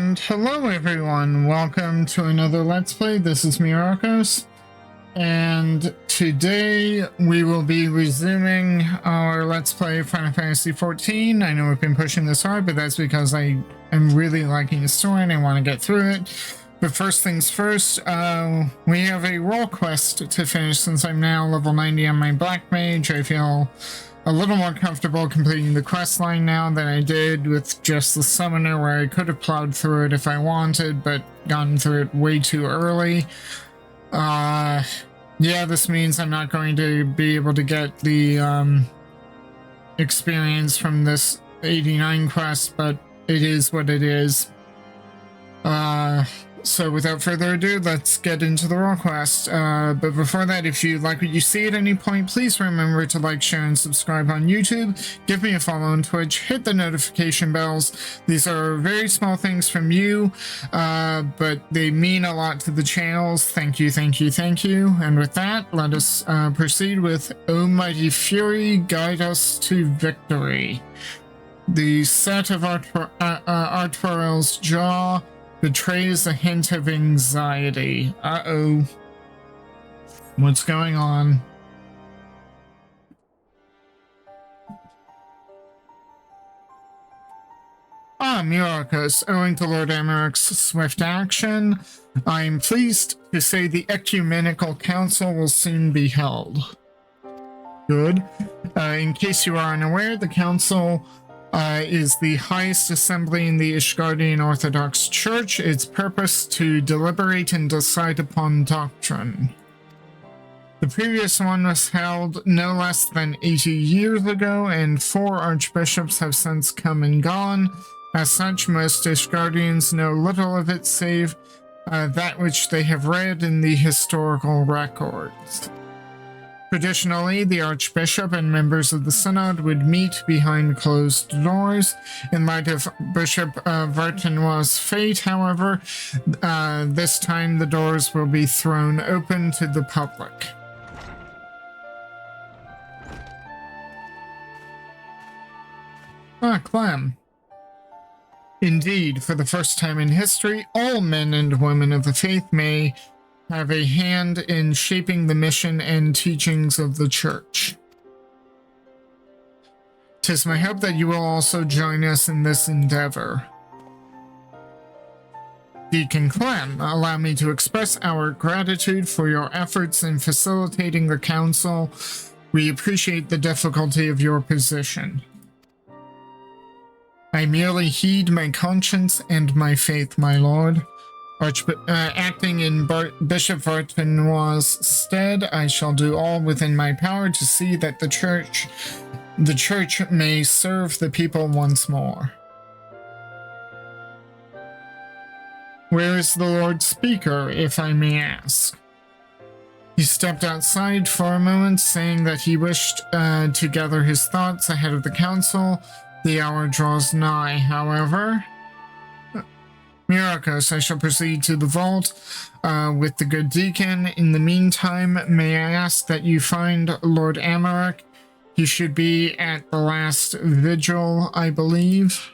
And hello everyone, welcome to another Let's Play. This is Myrokos, and today we will be resuming our Let's Play Final Fantasy XIV. I know we've been pushing this hard, but that's because I am really liking the story and I want to get through it. But first things first, we have a role quest to finish. Since I'm now level 90 on my Black Mage, I feel a little more comfortable completing the quest line now than I did with just the summoner, where I could have plowed through it if I wanted, but gotten through it way too early. Yeah, this means I'm not going to be able to get the experience from this 89 quest, but it is what it is. So without further ado, let's get into the role quest. But before that, if you like what you see at any point, please remember to like, share, and subscribe on YouTube. Give me a follow on Twitch. Hit the notification bells. These are very small things from you, but they mean a lot to the channels. Thank you, thank you, thank you. And with that, let us proceed with O Mighty Fury, guide us to victory. The set of Artwarel's jaw betrays a hint of anxiety. Uh-oh. What's going on? Myrokos, owing to Lord Amarok's swift action, I'm pleased to say the Ecumenical Council will soon be held. Good. In case you are unaware, the Council is the highest assembly in the Ishgardian Orthodox Church, its purpose to deliberate and decide upon doctrine. The previous one was held no less than 80 years ago, and 4 archbishops have since come and gone. As such, most Ishgardians know little of it save that which they have read in the historical records. Traditionally, the Archbishop and members of the Synod would meet behind closed doors. In light of Bishop Vartanois' fate, however, this time the doors will be thrown open to the public. Clem. Indeed, for the first time in history, all men and women of the faith may have a hand in shaping the mission and teachings of the Church. 'Tis my hope that you will also join us in this endeavor. Deacon Clem, allow me to express our gratitude for your efforts in facilitating the Council. We appreciate the difficulty of your position. I merely heed my conscience and my faith, my lord. Acting in Bishop Vartanois' stead, I shall do all within my power to see that the church may serve the people once more. Where is the Lord Speaker, if I may ask? He stepped outside for a moment, saying that he wished to gather his thoughts ahead of the council. The hour draws nigh, however. Myrokos, I shall proceed to the vault with the good deacon. In the meantime, may I ask that you find Lord Amarok? He should be at the last vigil, I believe.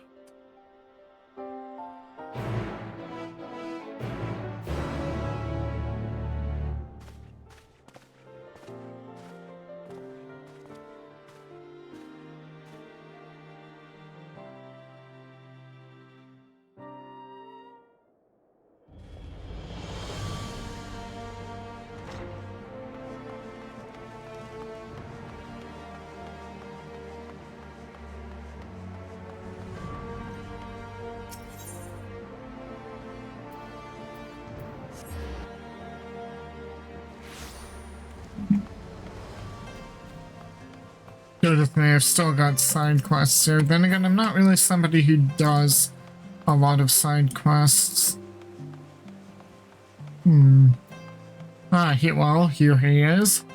Good with me, I've still got side quests here. Then again, I'm not really somebody who does a lot of side quests. Well, here he is.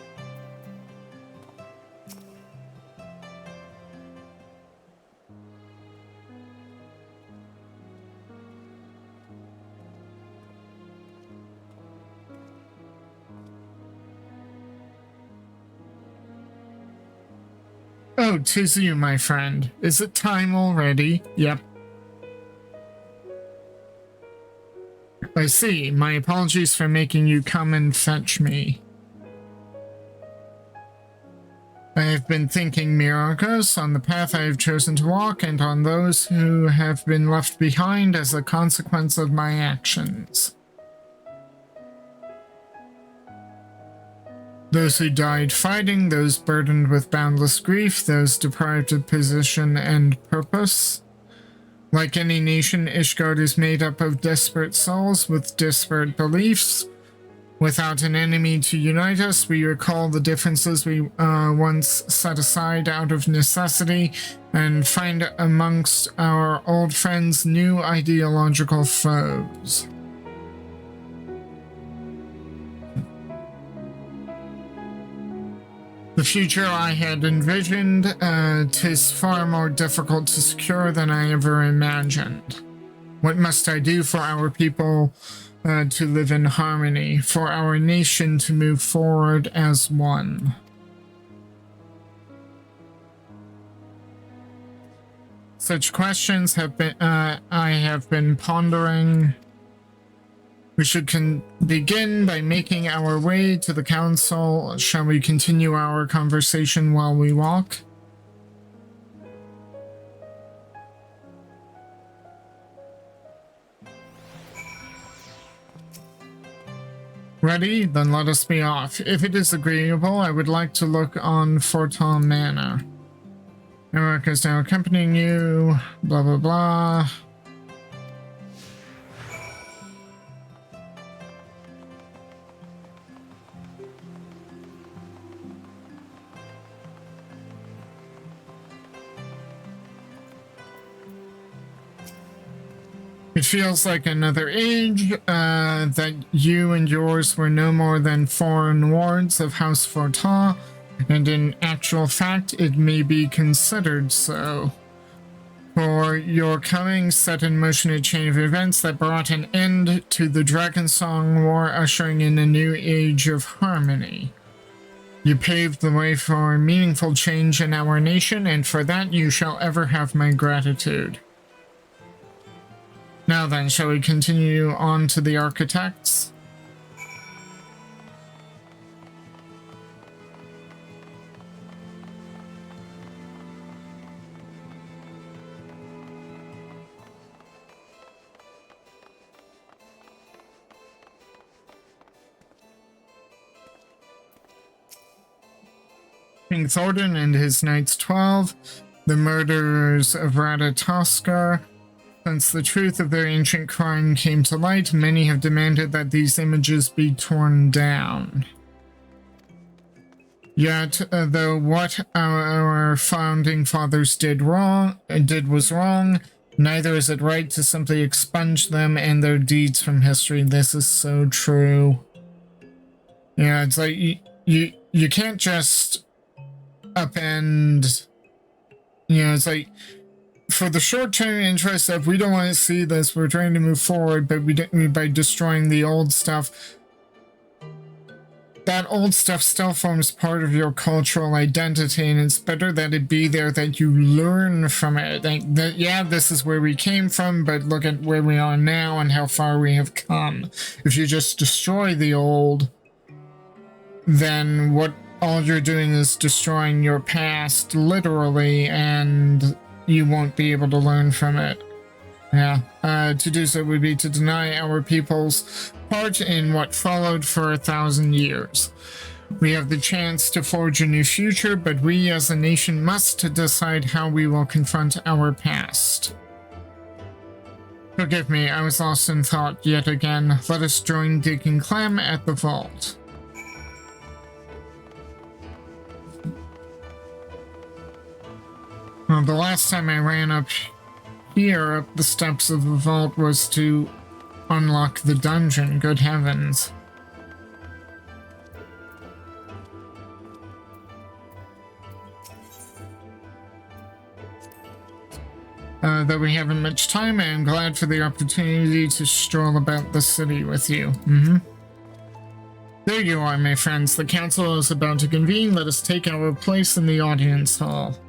Oh, 'tis you, my friend. Is it time already? Yep. I see. My apologies for making you come and fetch me. I have been thinking, Myrokos, on the path I have chosen to walk and on those who have been left behind as a consequence of my actions. Those who died fighting, those burdened with boundless grief, those deprived of position and purpose. Like any nation, Ishgard is made up of disparate souls with disparate beliefs. Without an enemy to unite us, we recall the differences we once set aside out of necessity and find amongst our old friends new ideological foes. The future I had envisioned, 'tis far more difficult to secure than I ever imagined. What must I do for our people to live in harmony, for our nation to move forward as one? Such questions have been, I have been pondering. We should begin by making our way to the council. Shall we continue our conversation while we walk? Ready? Then let us be off. If it is agreeable, I would like to look on Fortal Manor. Myrokos is now accompanying you. Blah, blah, blah. It feels like another age, that you and yours were no more than foreign wards of House Fortal, and in actual fact, it may be considered so. For your coming set in motion a chain of events that brought an end to the Dragonsong War, ushering in a new age of harmony. You paved the way for meaningful change in our nation, and for that you shall ever have my gratitude. Now then, shall we continue on to the architects? King Thordan and his Knights 12, the murderers of Ratatoskar. Since the truth of their ancient crime came to light, many have demanded that these images be torn down. Yet, though what our founding fathers did was wrong, neither is it right to simply expunge them and their deeds from history. This is so true. Yeah, it's like you can't just upend. You know, it's like, for the short-term interest of we don't want to see this, we're trying to move forward, but by destroying the old stuff, that old stuff still forms part of your cultural identity, and it's better that it be there, that you learn from it. That yeah, this is where we came from, but look at where we are now and how far we have come. If you just destroy the old, then all you're doing is destroying your past, literally, and you won't be able to learn from it. Yeah, to do so would be to deny our people's part in what followed for 1,000 years. We have the chance to forge a new future, but we as a nation must decide how we will confront our past. Forgive me, I was lost in thought yet again. Let us join Dick and Clem at the vault. Well, the last time I ran up here, up the steps of the vault, was to unlock the dungeon. Good heavens. Though we haven't much time, I am glad for the opportunity to stroll about the city with you. There you are, my friends. The council is about to convene. Let us take our place in the audience hall.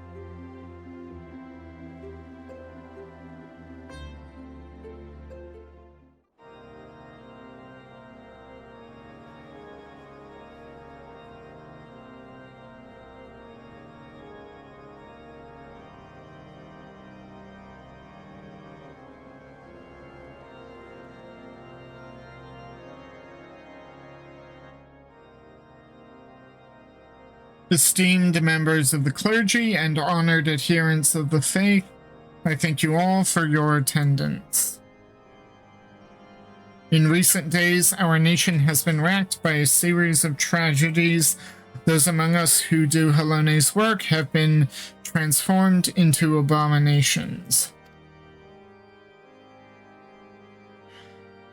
Esteemed members of the clergy and honored adherents of the faith, I thank you all for your attendance. In recent days, our nation has been racked by a series of tragedies. Those among us who do Halone's work have been transformed into abominations.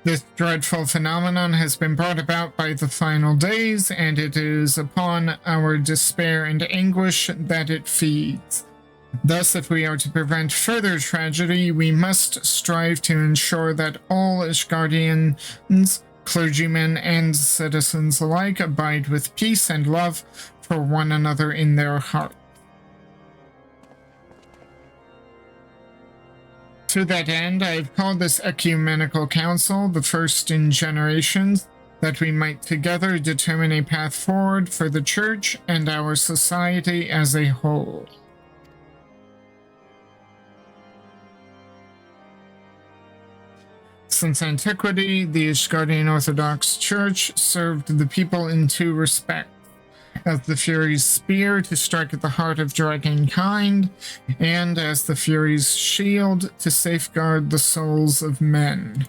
This dreadful phenomenon has been brought about by the final days, and it is upon our despair and anguish that it feeds. Thus, if we are to prevent further tragedy, we must strive to ensure that all Ishgardians, clergymen, and citizens alike abide with peace and love for one another in their hearts. To that end, I have called this ecumenical council, the first in generations, that we might together determine a path forward for the Church and our society as a whole. Since antiquity, the Ishgardian Orthodox Church served the people in two respects: as the Fury's spear to strike at the heart of dragonkind, and as the Fury's shield to safeguard the souls of men.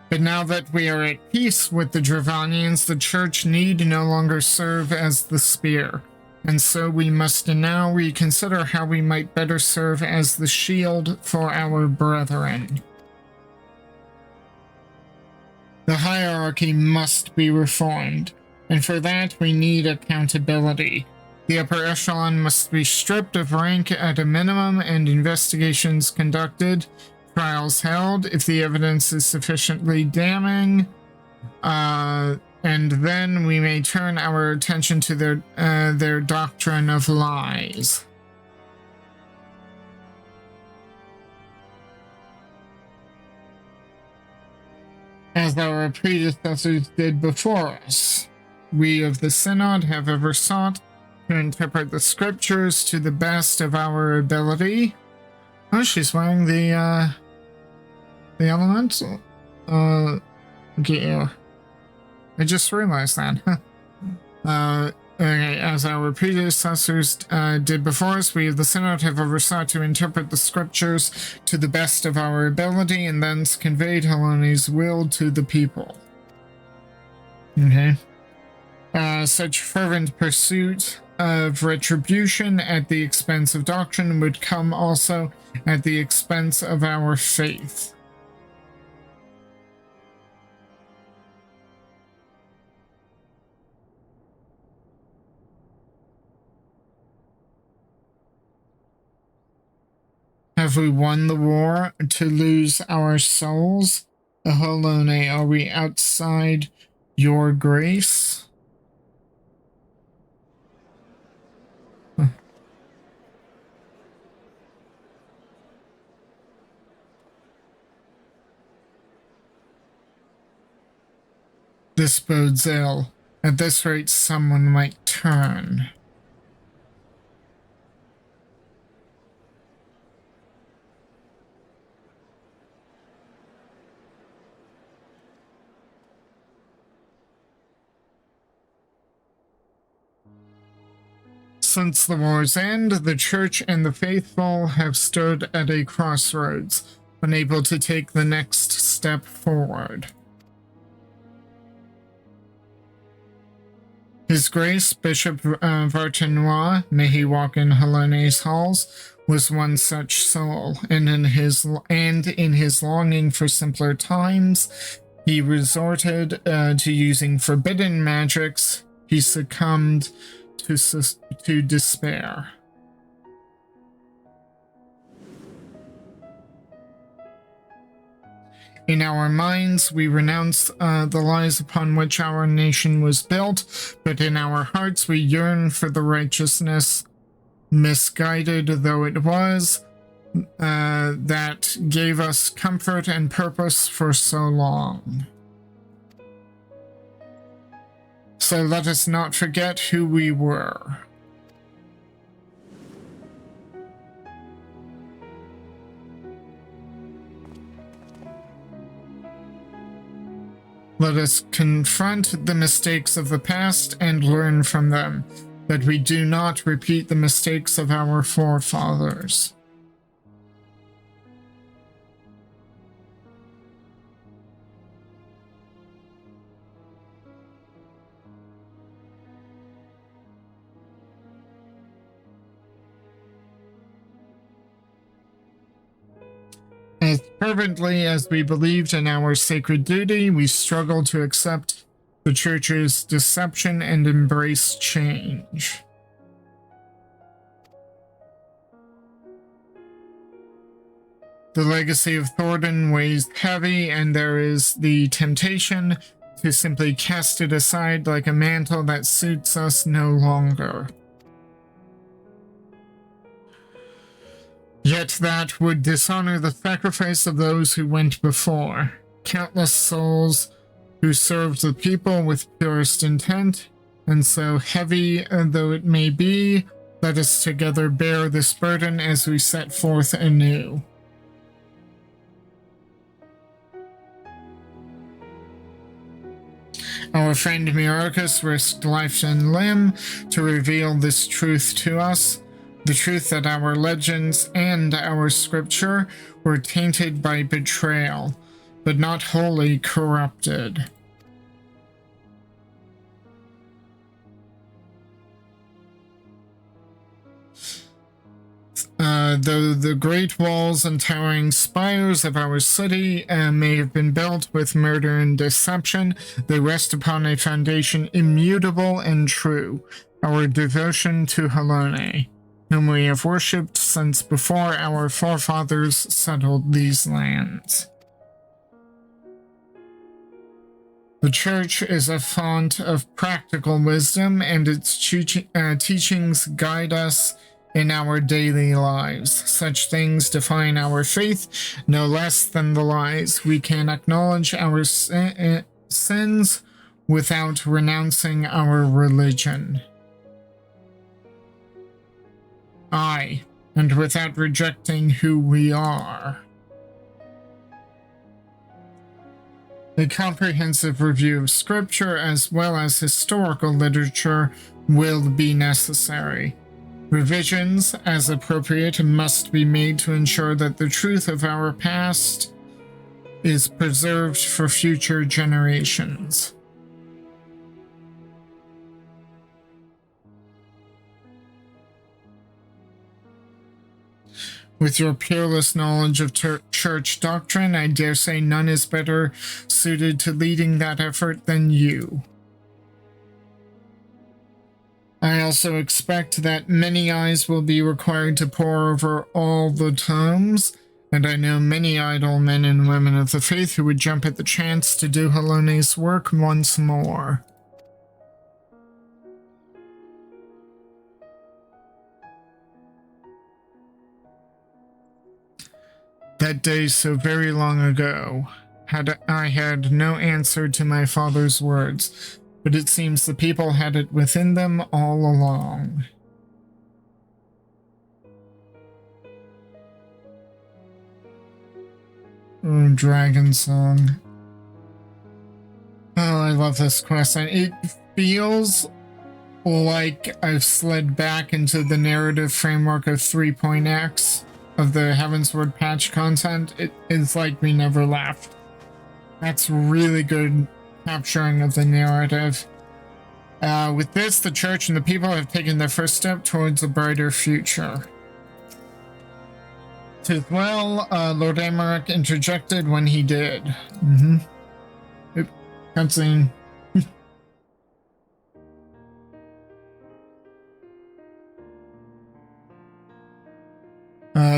But now that we are at peace with the Dravanians, the Church need no longer serve as the spear, and so we must now reconsider how we might better serve as the shield for our brethren. The hierarchy must be reformed, and for that we need accountability. The upper echelon must be stripped of rank at a minimum and investigations conducted, trials held if the evidence is sufficiently damning, and then we may turn our attention to their doctrine of lies. As our predecessors did before us, we of the Synod have ever sought to interpret the scriptures to the best of our ability. Oh, she's wearing the elemental gear. I just realized that. Okay, as our predecessors did before us, we of the Synod have ever sought to interpret the scriptures to the best of our ability and thence conveyed Halone's will to the people. Okay. Such fervent pursuit of retribution at the expense of doctrine would come also at the expense of our faith. Have we won the war to lose our souls? Halone, are we outside your grace? This bodes ill. At this rate, someone might turn. Since the war's end, the Church and the faithful have stood at a crossroads, unable to take the next step forward. His Grace, Bishop Vartanois, may he walk in Halone's halls, was one such soul, and in his longing for simpler times, he resorted to using forbidden magics. He succumbed to despair. In our minds, we renounce the lies upon which our nation was built, but in our hearts we yearn for the righteousness, misguided though it was, that gave us comfort and purpose for so long. So let us not forget who we were. Let us confront the mistakes of the past and learn from them, that we do not repeat the mistakes of our forefathers. As fervently as we believed in our sacred duty, we struggle to accept the Church's deception and embrace change. The legacy of Thornton weighs heavy, and there is the temptation to simply cast it aside like a mantle that suits us no longer. Yet that would dishonor the sacrifice of those who went before, countless souls who served the people with purest intent, and so heavy though it may be, let us together bear this burden as we set forth anew. Our friend Myrokos risked life and limb to reveal this truth to us, the truth that our legends and our scripture were tainted by betrayal, but not wholly corrupted. Though the great walls and towering spires of our city may have been built with murder and deception, they rest upon a foundation immutable and true, our devotion to Helene, whom we have worshipped since before our forefathers settled these lands. The Church is a font of practical wisdom, and its teachings guide us in our daily lives. Such things define our faith no less than the lies. We can acknowledge our sins without renouncing our religion. Aye, and without rejecting who we are. A comprehensive review of scripture as well as historical literature will be necessary. Revisions, as appropriate, must be made to ensure that the truth of our past is preserved for future generations. With your peerless knowledge of church doctrine, I dare say none is better suited to leading that effort than you. I also expect that many eyes will be required to pore over all the tomes, and I know many idle men and women of the faith who would jump at the chance to do Helone's work once more. That day so very long ago, I had no answer to my father's words, but it seems the people had it within them all along. Oh, Dragon Song. Oh, I love this quest. It feels like I've slid back into the narrative framework of 3.x of the Heavensward patch content. It is like we never left. That's really good capturing of the narrative. With this, the church and the people have taken their first step towards a brighter future. 'Tis well, Lord Emmerich interjected when he did. Oop, cutscene.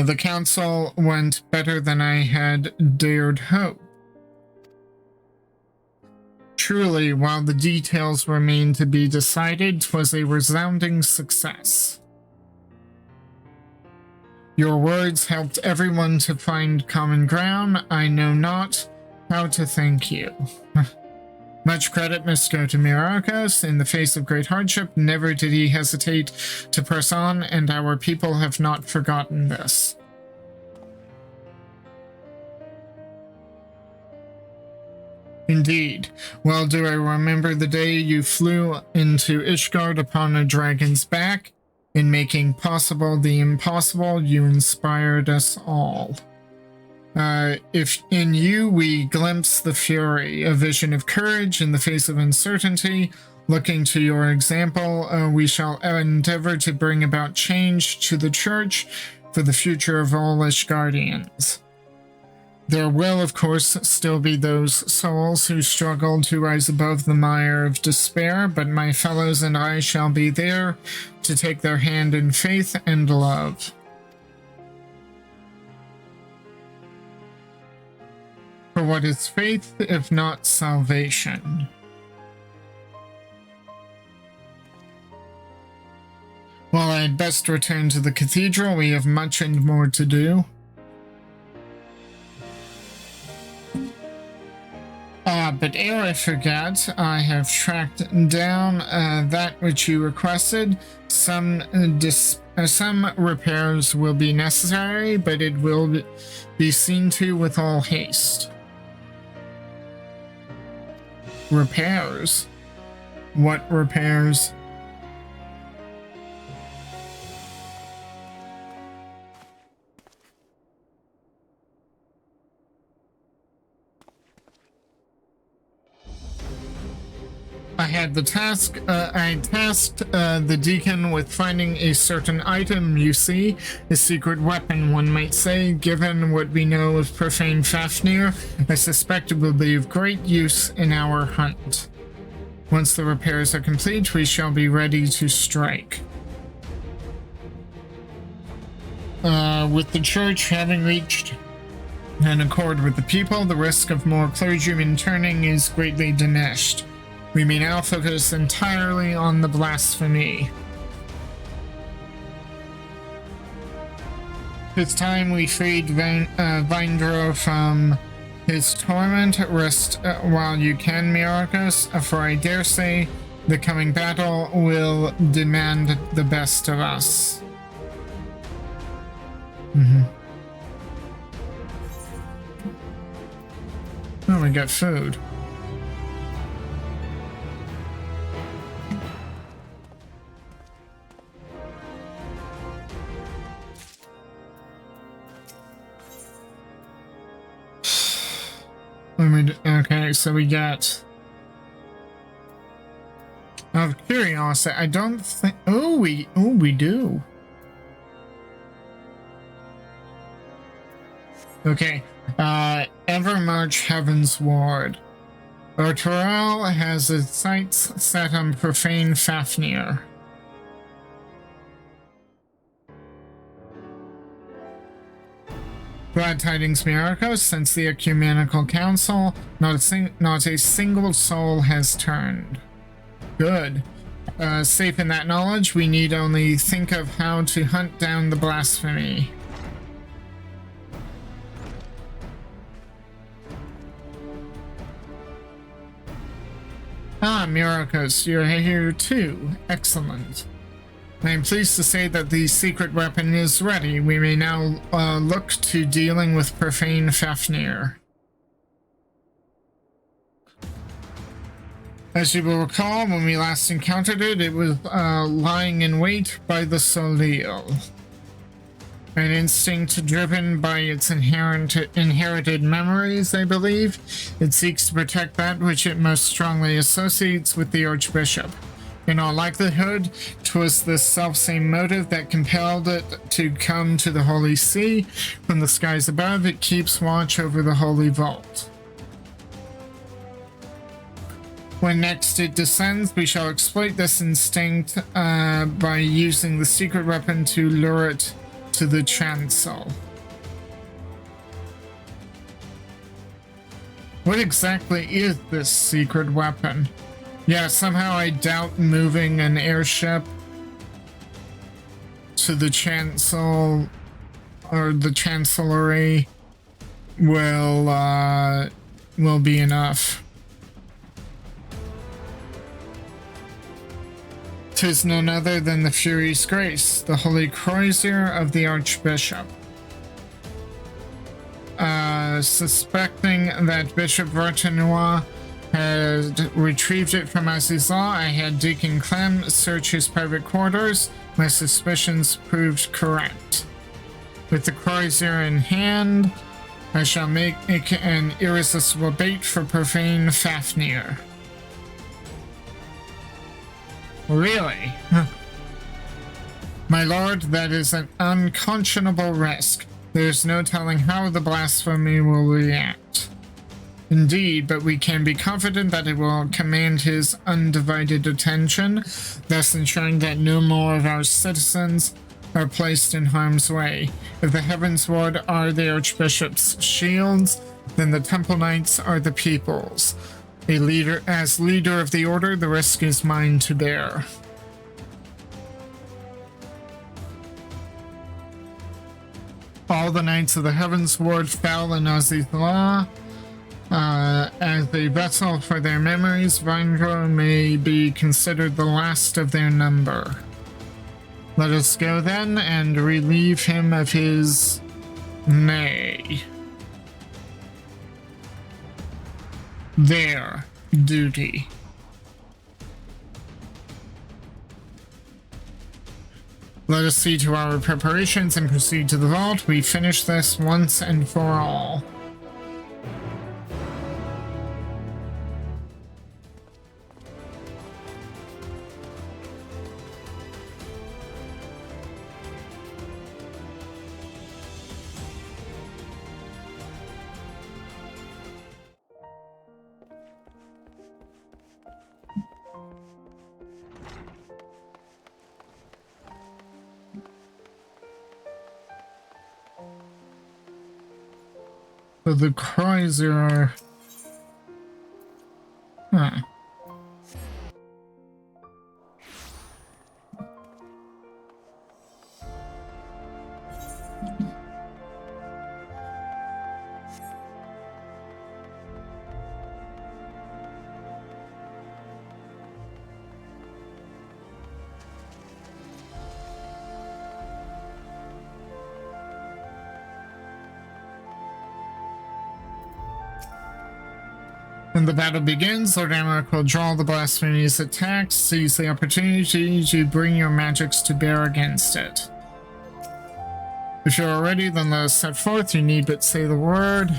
The council went better than I had dared hope. Truly, while the details remained to be decided, 'twas a resounding success. Your words helped everyone to find common ground. I know not how to thank you. Much credit must go to Myrokos. In the face of great hardship, never did he hesitate to press on, and our people have not forgotten this. Indeed. Well do I remember the day you flew into Ishgard upon a dragon's back. In making possible the impossible, you inspired us all. If in you we glimpse the fury, a vision of courage in the face of uncertainty, looking to your example, we shall endeavor to bring about change to the church for the future of all Ishgardians. There will, of course, still be those souls who struggle to rise above the mire of despair, but my fellows and I shall be there to take their hand in faith and love. For what is faith if not salvation? Well, I'd best return to the cathedral. We have much and more to do. But ere I forget, I have tracked down that which you requested. Some repairs will be necessary, but it will be seen to with all haste. Repairs? What repairs? I tasked the deacon with finding a certain item, you see, a secret weapon, one might say. Given what we know of profane Fafnir, I suspect it will be of great use in our hunt. Once the repairs are complete, we shall be ready to strike. With the church having reached an accord with the people, the risk of more clergymen turning is greatly diminished. We may now focus entirely on the blasphemy. It's time we freed Vindro from his torment. Rest while you can, Myrokos, for I dare say the coming battle will demand the best of us. Oh, we got food. Okay, so we got... Out of curiosity, I don't think... Oh, we do. Okay, Evermarch Heaven's Ward. Ortorel has its sights set on profane Fafnir. Glad tidings, Myrokos. Since the Ecumenical Council, not a single soul has turned. Good. Safe in that knowledge, we need only think of how to hunt down the blasphemy. Ah, Myrokos, you're here too. Excellent. I am pleased to say that the secret weapon is ready. We may now look to dealing with profane Fafnir. As you will recall, when we last encountered it, it was lying in wait by the Solil. An instinct driven by its inherited memories, I believe. It seeks to protect that which it most strongly associates with the Archbishop. In all likelihood, 'twas this selfsame motive that compelled it to come to the Holy See. From the skies above, it keeps watch over the Holy Vault. When next it descends, we shall exploit this instinct by using the secret weapon to lure it to the chancel. What exactly is this secret weapon? Yeah, somehow I doubt moving an airship to the chancel or the chancellery will be enough. 'Tis none other than the Fury's Grace, the holy crozier of the Archbishop. Suspecting that Bishop Vartanois had retrieved it from Azizah. I had Deacon Clem search his private quarters. My suspicions proved correct. With the crozier in hand, I shall make it an irresistible bait for profane Fafnir. Really? My lord, that is an unconscionable risk. There's no telling how the blasphemy will react. Indeed, but we can be confident that it will command his undivided attention, thus ensuring that no more of our citizens are placed in harm's way. If the Heavens Ward are the Archbishop's shields, then the Temple Knights are the people's. As leader of the Order, the risk is mine to bear. All the Knights of the Heavens Ward fell in Azizah. As a vessel for their memories, Vandro may be considered the last of their number. Let us go then and relieve him of his their duty. Let us see to our preparations and proceed to the vault. We finish this once and for all. So the crozier... Huh. When the battle begins, Lord Amarok will draw the blasphemy's attack, seize the opportunity to bring your magics to bear against it. If you are ready, then let us set forth. You need but say the word.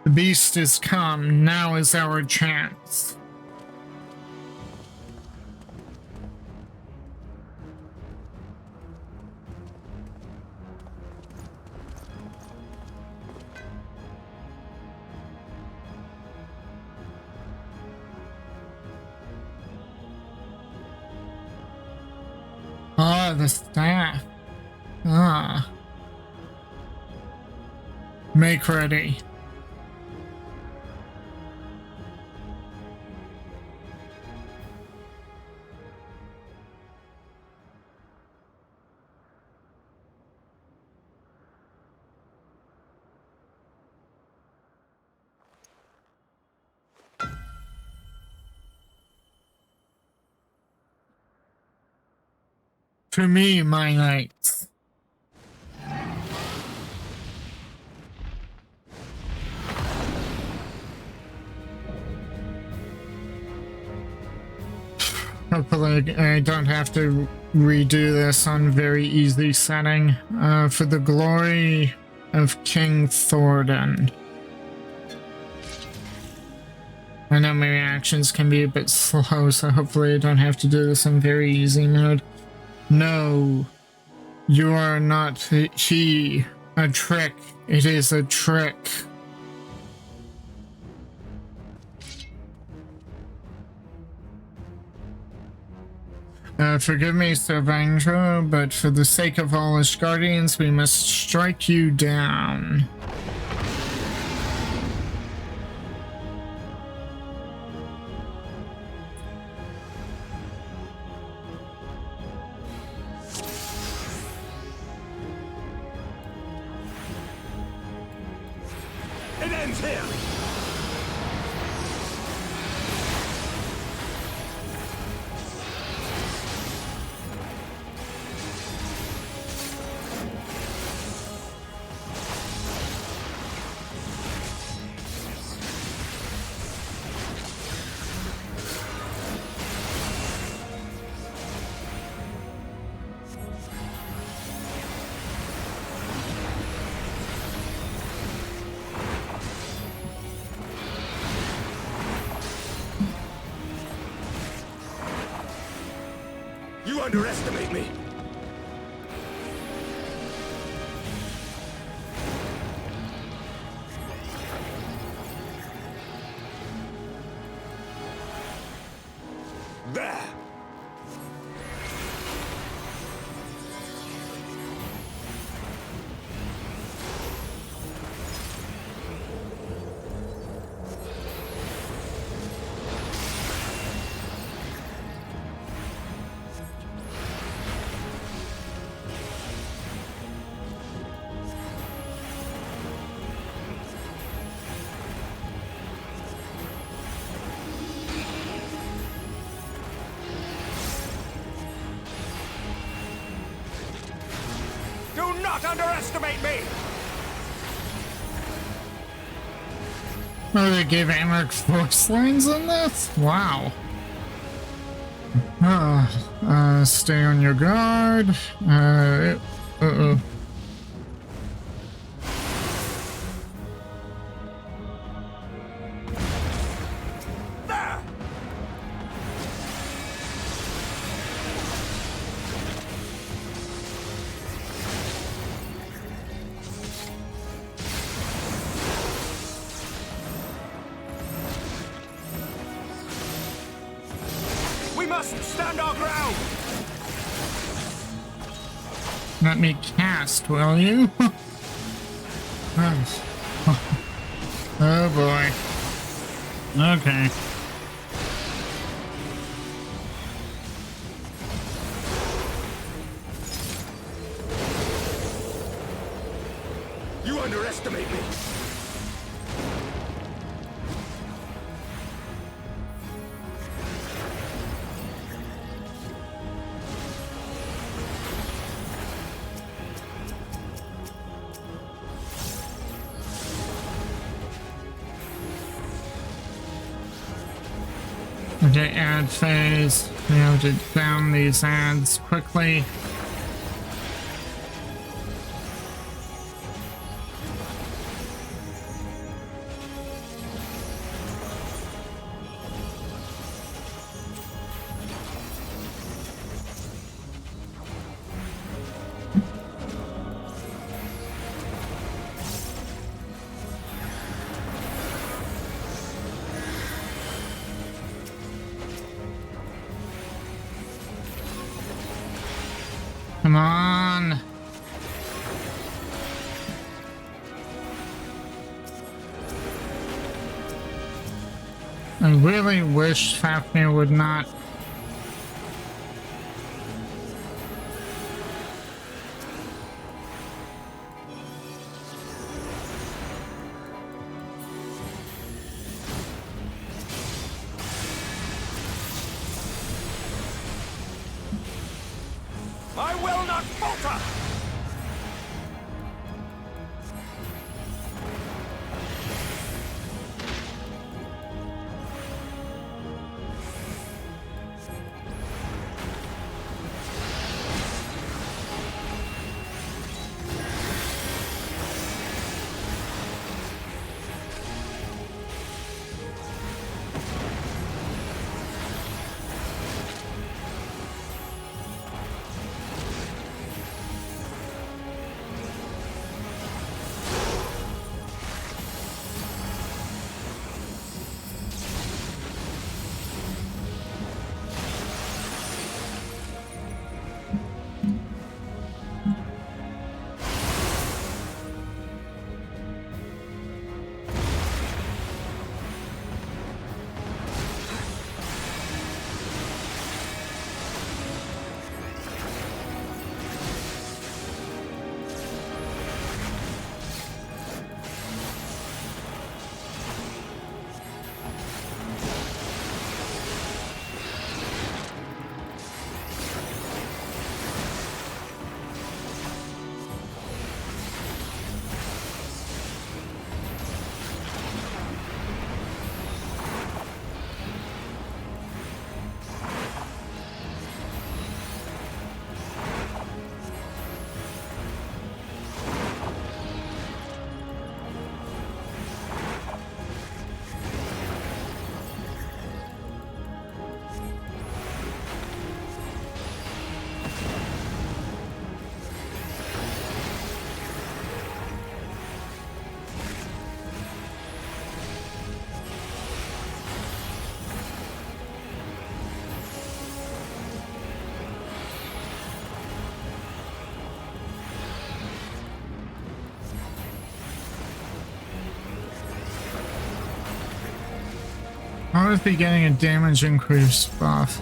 The beast is come, now is our chance. Ah, the staff. Ah. Make ready. To me, my knights. Hopefully I don't have to redo this on very easy setting. For the glory of King Thordan. I know my reactions can be a bit slow, so hopefully I don't have to do this in very easy mode. No, you are not he. A trick. It is a trick. Forgive me, Sir Vandro, but for the sake of all his guardians, we must strike you down. ends here! You underestimate me! There! Do not underestimate me! Oh, they gave Amric force lines in this? Wow. Stay on your guard. Uh-oh. There! We must stand our ground! Let me cast, will you? Oh boy. Okay. You underestimate me! Okay, ad phase. We have to down these ads quickly. Come on. I really wish Fafnir would not. I will not falter! I would be getting a damage increase buff.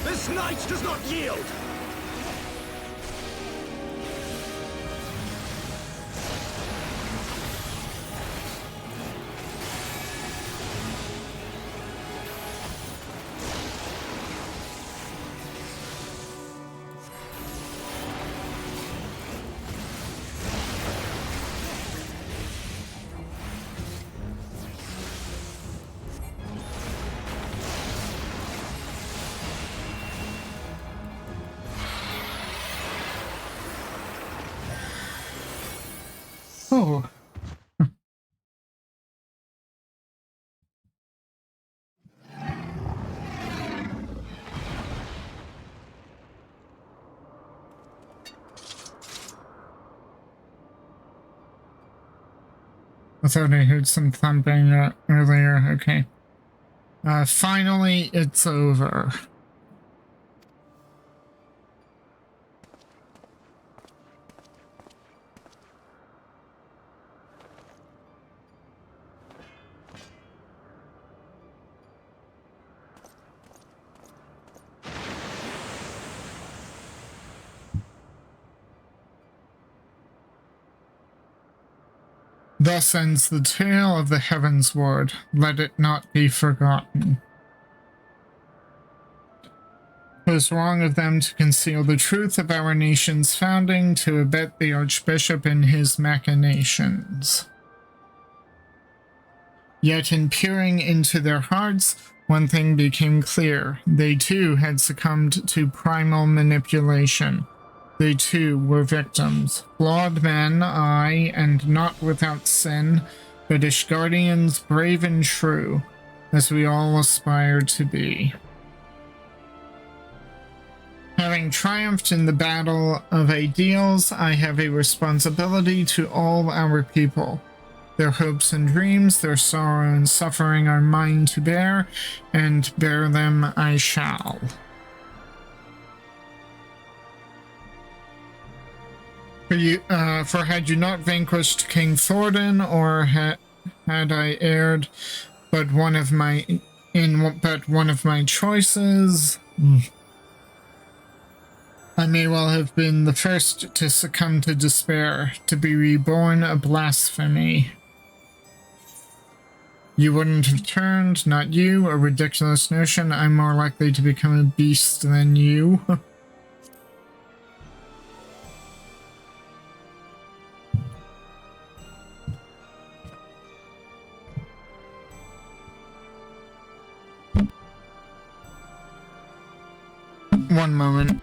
This knight does not yield! Oh. I thought I heard some thumping earlier. Okay. Finally, it's over. Thus ends the tale of the Heavens Ward. Let it not be forgotten. It was wrong of them to conceal the truth of our nation's founding, to abet the Archbishop in his machinations. Yet in peering into their hearts, one thing became clear. They too had succumbed to primal manipulation. They too were victims. Flawed men, aye, and not without sin, but Ishgardians brave and true, as we all aspire to be. Having triumphed in the battle of ideals, I have a responsibility to all our people. Their hopes and dreams, their sorrow and suffering are mine to bear, and bear them I shall. For had you not vanquished King Thordan, or had I erred but one of my choices, I may well have been the first to succumb to despair, to be reborn a blasphemy. You wouldn't have turned, not you, a ridiculous notion. I'm more likely to become a beast than you. One moment.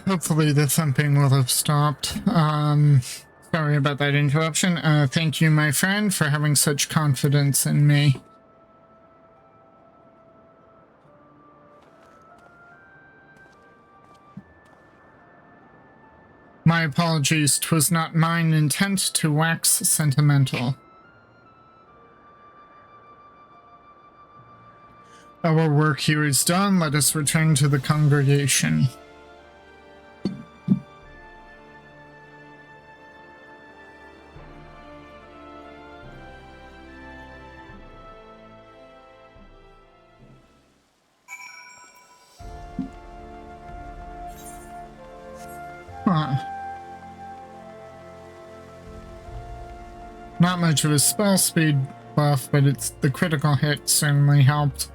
Hopefully the thumping will have stopped. Sorry about that interruption. Thank you, my friend, for having such confidence in me. My apologies. 'Twas not mine intent to wax sentimental. Our work here is done. Let us return to the congregation. Huh. Not much of a spell speed buff, but it's the critical hit certainly helped.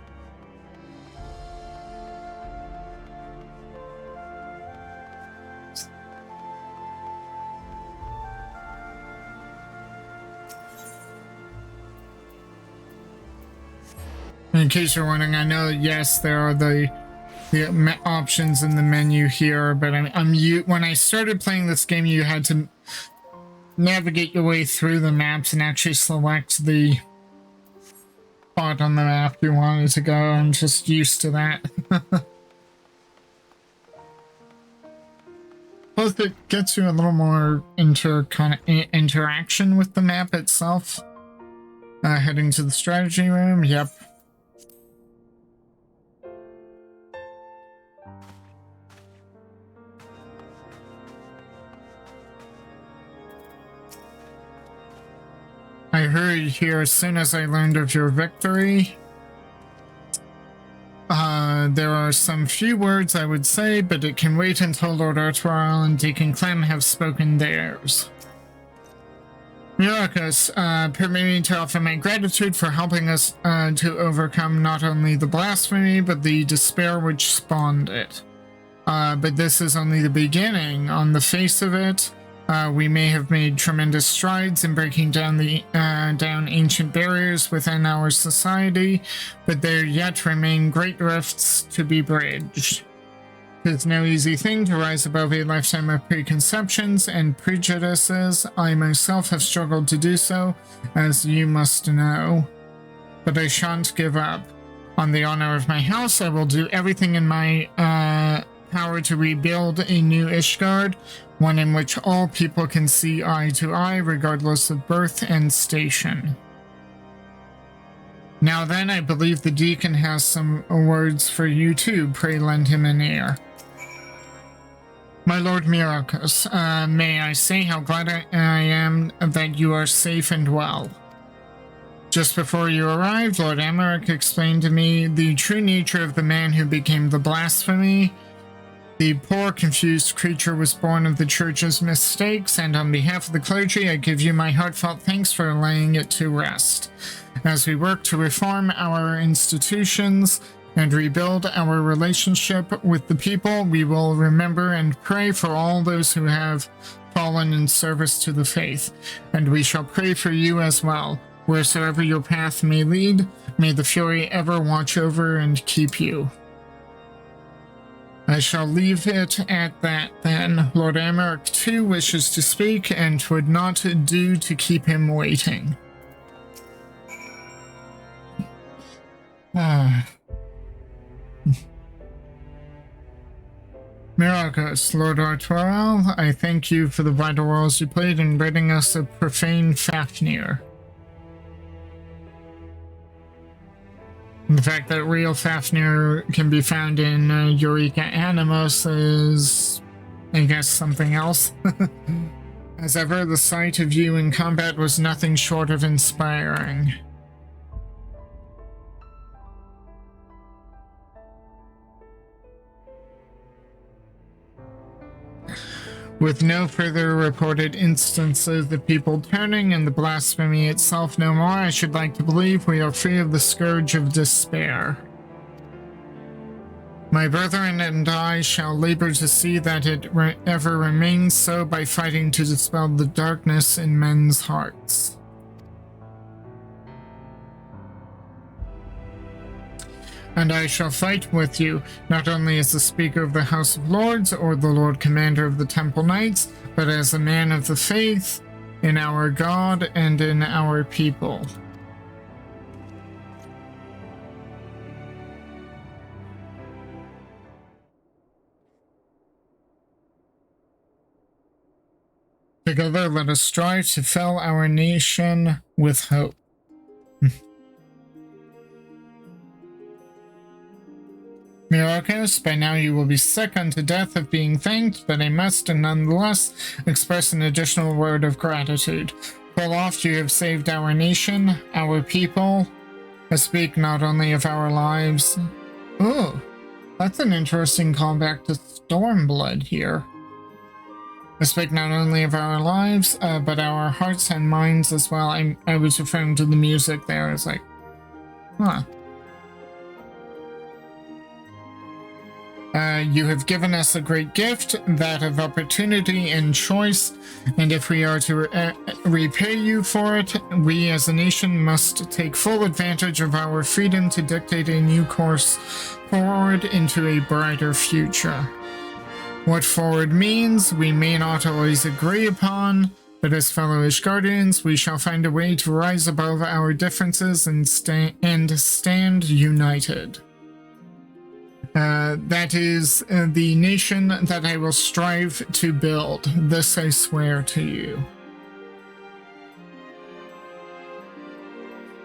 In case you're wondering, I know, yes, there are the options in the menu here, but when I started playing this game, you had to navigate your way through the maps and actually select the spot on the map you wanted to go. I'm just used to that. Plus, it gets you a little more interaction with the map itself. Heading to the strategy room, yep. I hurried here as soon as I learned of your victory. There are some few words I would say, but it can wait until Lord Artwell and Deacon Clem have spoken theirs. Myrokos, permit me to offer my gratitude for helping us to overcome not only the blasphemy, but the despair which spawned it. But this is only the beginning. On the face of it, we may have made tremendous strides in breaking down the ancient barriers within our society, but there yet remain great rifts to be bridged. 'Tis no easy thing to rise above a lifetime of preconceptions and prejudices. I myself have struggled to do so, as you must know. But I shan't give up. On the honor of my house, I will do everything in my power to rebuild a new Ishgard, one in which all people can see eye to eye, regardless of birth and station. Now then, I believe the deacon has some words for you too. Pray lend him an ear. My Lord Myrokos, may I say how glad I am that you are safe and well. Just before you arrived, Lord Emmerich explained to me the true nature of the man who became the blasphemy. The poor, confused creature was born of the church's mistakes, and on behalf of the clergy, I give you my heartfelt thanks for laying it to rest. As we work to reform our institutions and rebuild our relationship with the people, we will remember and pray for all those who have fallen in service to the faith, and we shall pray for you as well. Wheresoever your path may lead, may the Fury ever watch over and keep you. I shall leave it at that then. Lord Emmerich too wishes to speak, and 'twould not do to keep him waiting. Myrokos, Lord Artwell, I thank you for the vital roles you played in ridding us of profane Fafnir. The fact that real Fafnir can be found in Eureka Animus is, I guess, something else. As ever, the sight of you in combat was nothing short of inspiring. With no further reported instances of people turning and the blasphemy itself no more, I should like to believe we are free of the scourge of despair. My brethren and I shall labor to see that it ever remains so by fighting to dispel the darkness in men's hearts. And I shall fight with you, not only as the Speaker of the House of Lords or the Lord Commander of the Temple Knights, but as a man of the faith, in our God and in our people. Together, let us strive to fill our nation with hope. Myrokos, by now you will be sick unto death of being thanked, but I must nonetheless express an additional word of gratitude. Full oft you have saved our nation, our people. I speak not only of our lives. Ooh, that's an interesting callback to Stormblood here. I speak not only of our lives, but our hearts and minds as well. I was referring to the music there. It's like, huh. You have given us a great gift, that of opportunity and choice, and if we are to repay you for it, we as a nation must take full advantage of our freedom to dictate a new course forward into a brighter future. What forward means, we may not always agree upon, but as fellow Ishgardians, we shall find a way to rise above our differences and stand united. That is the nation that I will strive to build. This I swear to you.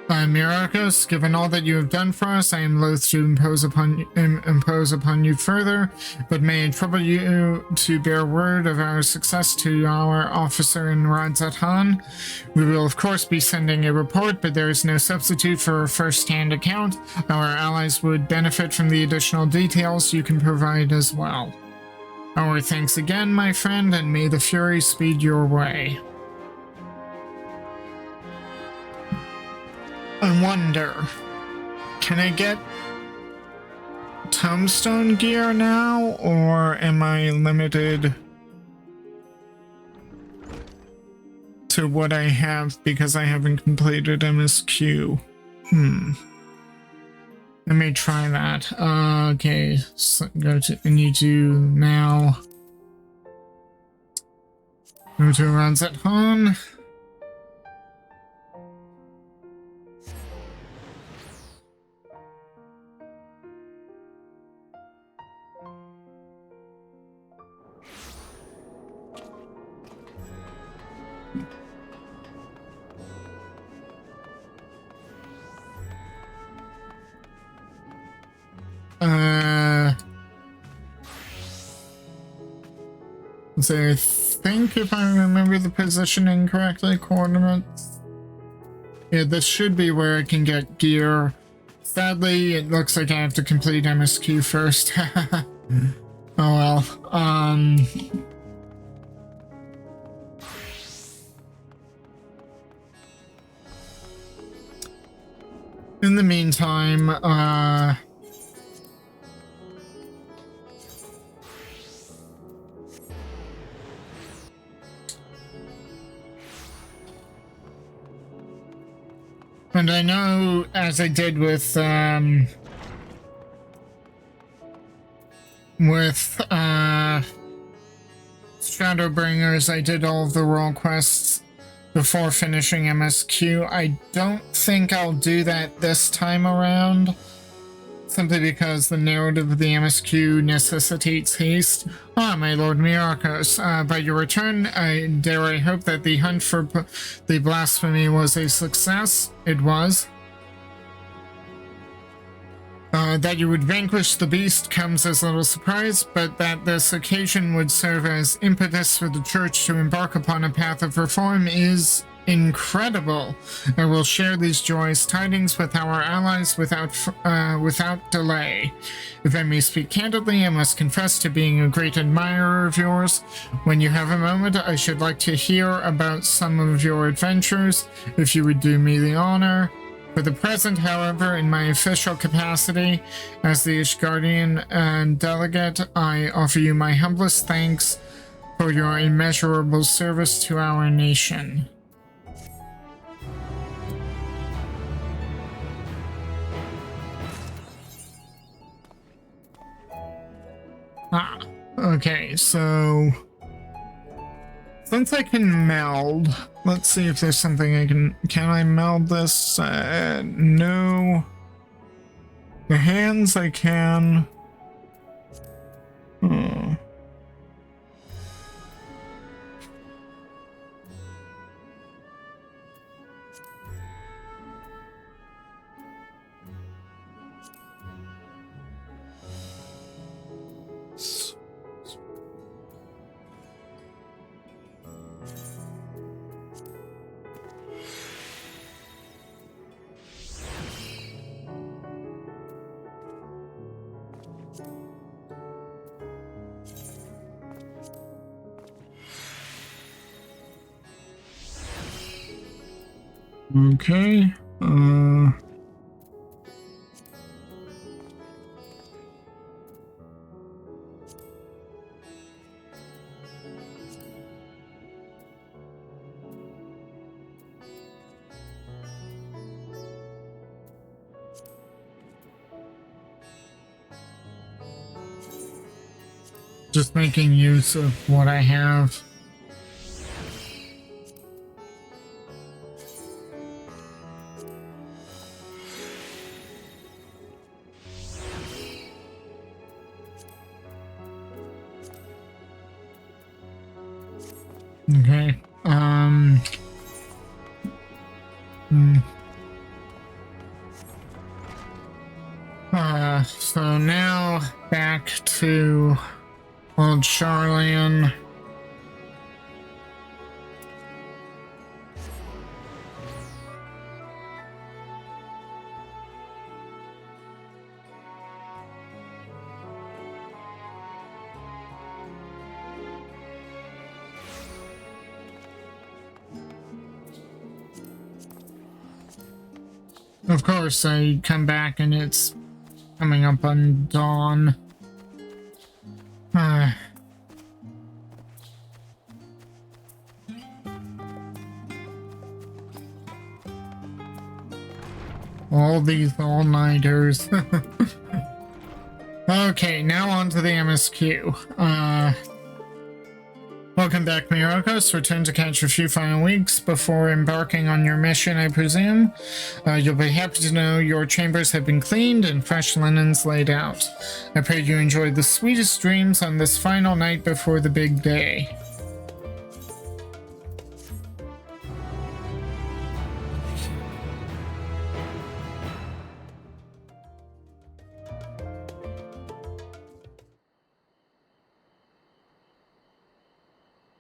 Myrokos, given all that you have done for us, I am loath to impose upon you further, but may it trouble you to bear word of our success to our officer in Radzatan. We will of course be sending a report, but there is no substitute for a first-hand account. Our allies would benefit from the additional details you can provide as well. Our thanks again, my friend, and may the Fury speed your way. I wonder, can I get tombstone gear now, or am I limited to what I have because I haven't completed MSQ? Let me try that. Okay, so go to, I need to now go to Radzatan. So I think if I remember the positioning correctly, coordinates. Yeah, this should be where I can get gear. Sadly, it looks like I have to complete MSQ first. Oh well. In the meantime, and I know, as I did with Shadowbringers, I did all of the role quests before finishing MSQ. I don't think I'll do that this time around, simply because the narrative of the MSQ necessitates haste. My Lord Myrokos, by your return, I hope that the hunt for the blasphemy was a success. It was. That you would vanquish the beast comes as little surprise, but that this occasion would serve as impetus for the Church to embark upon a path of reform is incredible. I will share these joyous tidings with our allies without delay. If I may speak candidly, I must confess to being a great admirer of yours. When you have a moment, I should like to hear about some of your adventures, if you would do me the honor. For the present, however, in my official capacity as the Ishgardian delegate, I offer you my humblest thanks for your immeasurable service to our nation. Okay, so since I can meld, let's see if there's something I can I meld this? No. The hands I can. Okay. Just making use of what I have. Okay. So now back to old Charlian. Of course, I come back and it's coming up on dawn. All these all-nighters. Okay, now on to the MSQ. Welcome back, Myrokos. Return to catch a few final weeks before embarking on your mission, I presume. You'll be happy to know your chambers have been cleaned and fresh linens laid out. I pray you enjoy the sweetest dreams on this final night before the big day.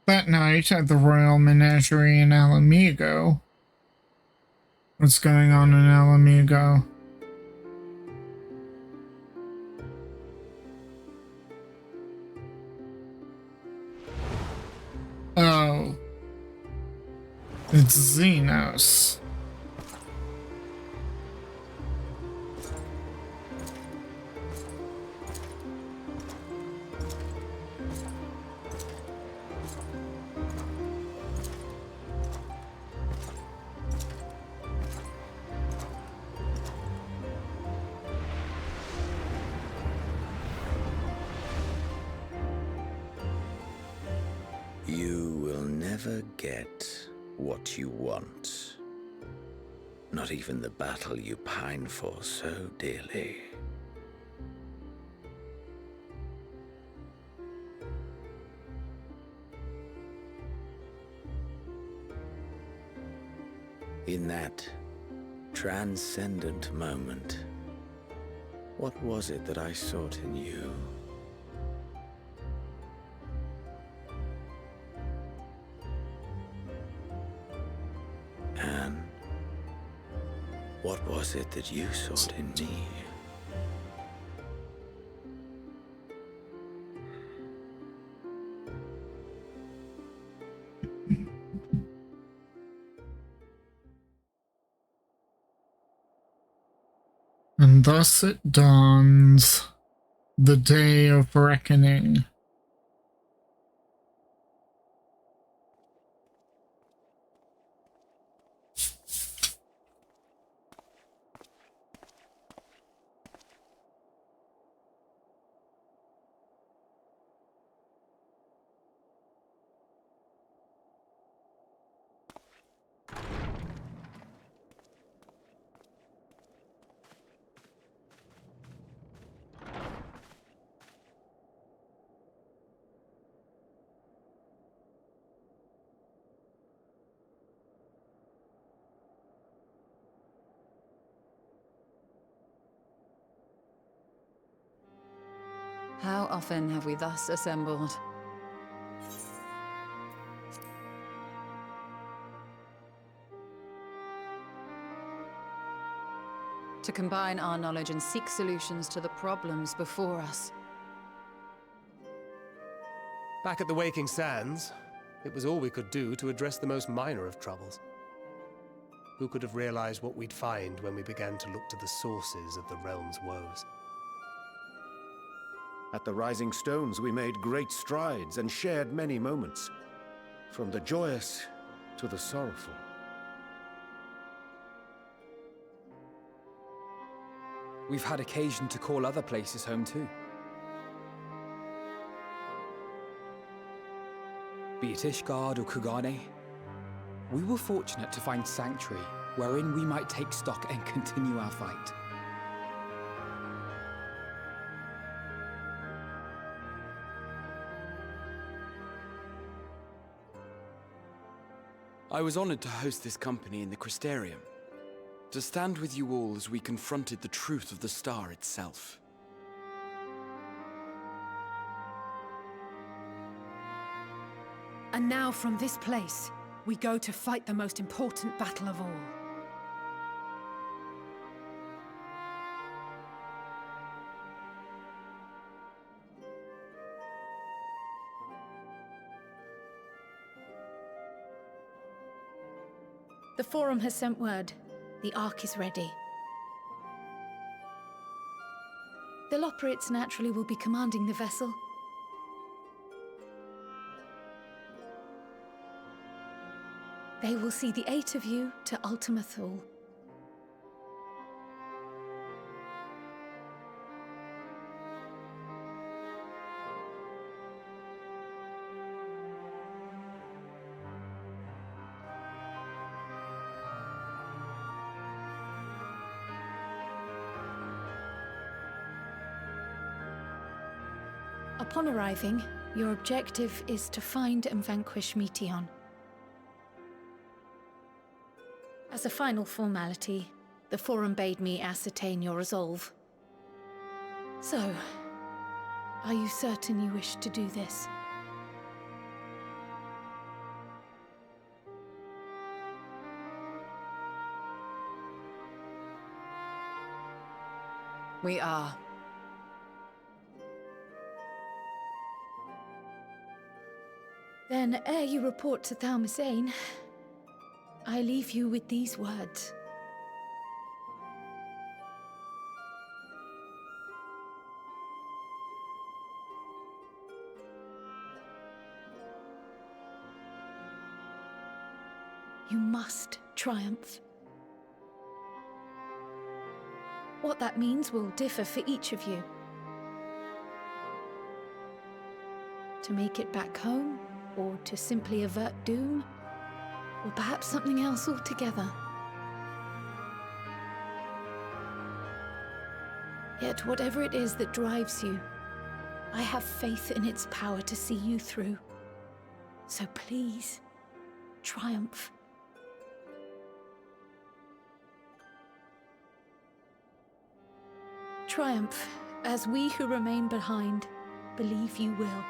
That night at the Royal Menagerie in Alamigo. What's going on in Alamigo? Oh. It's Xenos. You will never get what you want. Not even the battle you pine for so dearly. In that transcendent moment, what was it that I sought in you? And what was it that you sought in me? And thus it dawns, the day of reckoning. How often have we thus assembled? To combine our knowledge and seek solutions to the problems before us. Back at the Waking Sands, it was all we could do to address the most minor of troubles. Who could have realized what we'd find when we began to look to the sources of the realm's woes? At the Rising Stones, we made great strides and shared many moments, from the joyous to the sorrowful. We've had occasion to call other places home too. Be it Ishgard or Kugane, we were fortunate to find sanctuary wherein we might take stock and continue our fight. I was honored to host this company in the Crystarium, to stand with you all as we confronted the truth of the star itself. And now from this place, we go to fight the most important battle of all. The Forum has sent word. The Ark is ready. The Loporrits naturally will be commanding the vessel. They will see the 8 of you to Ultima Thule. Upon arriving, your objective is to find and vanquish Meteon. As a final formality, the Forum bade me ascertain your resolve. So, are you certain you wish to do this? We are. Then, ere you report to Thalmasane, I leave you with these words. You must triumph. What that means will differ for each of you. To make it back home, or to simply avert doom, or perhaps something else altogether. Yet whatever it is that drives you, I have faith in its power to see you through. So please, triumph. Triumph, as we who remain behind believe you will.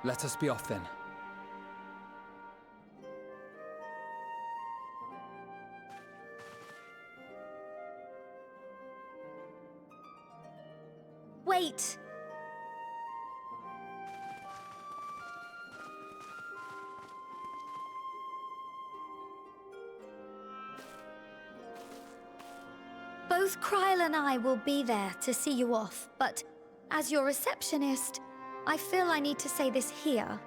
Let us be off then. Wait! Both Kryl and I will be there to see you off, but as your receptionist, I feel I need to say this here.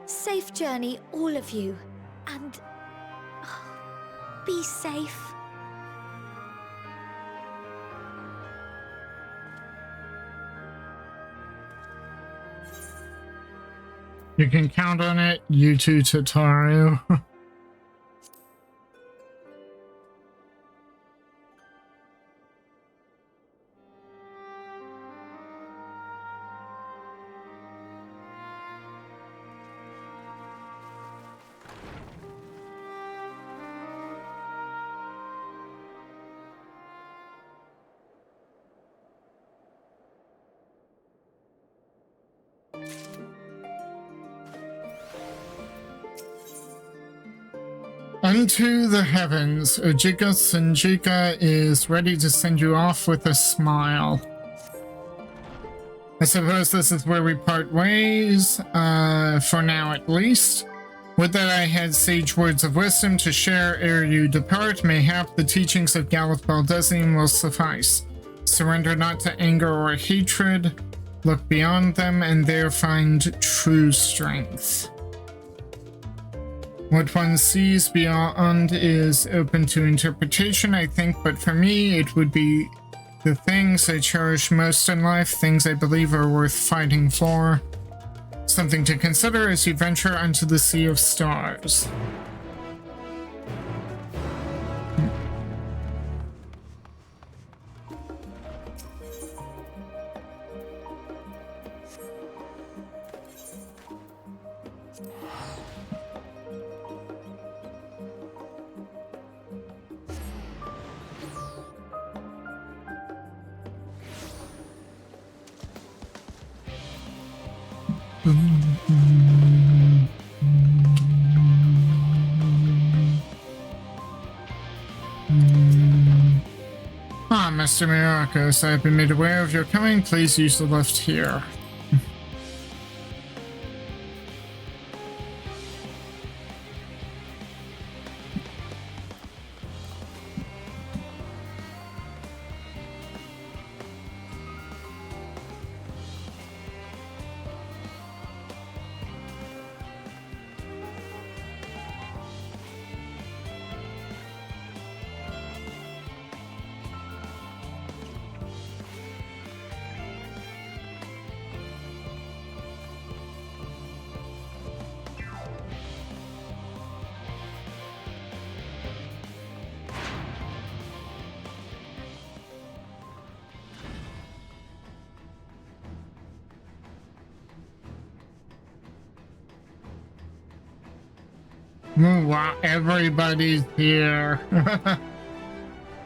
Safe journey, all of you, and be safe. You can count on it, you too, Tataru. Unto the heavens, Ojika Sanjika is ready to send you off with a smile. I suppose this is where we part ways, for now at least. Would that I had sage words of wisdom to share ere you depart. Mayhap the teachings of Galith Baldezim will suffice. Surrender not to anger or hatred. Look beyond them and there find true strength. What one sees beyond is open to interpretation, I think, but for me it would be the things I cherish most in life, things I believe are worth fighting for. Something to consider as you venture onto the sea of stars. Mr. Myrokos, I have been made aware of your coming. Please use the lift here. Oh, wow, everybody's here.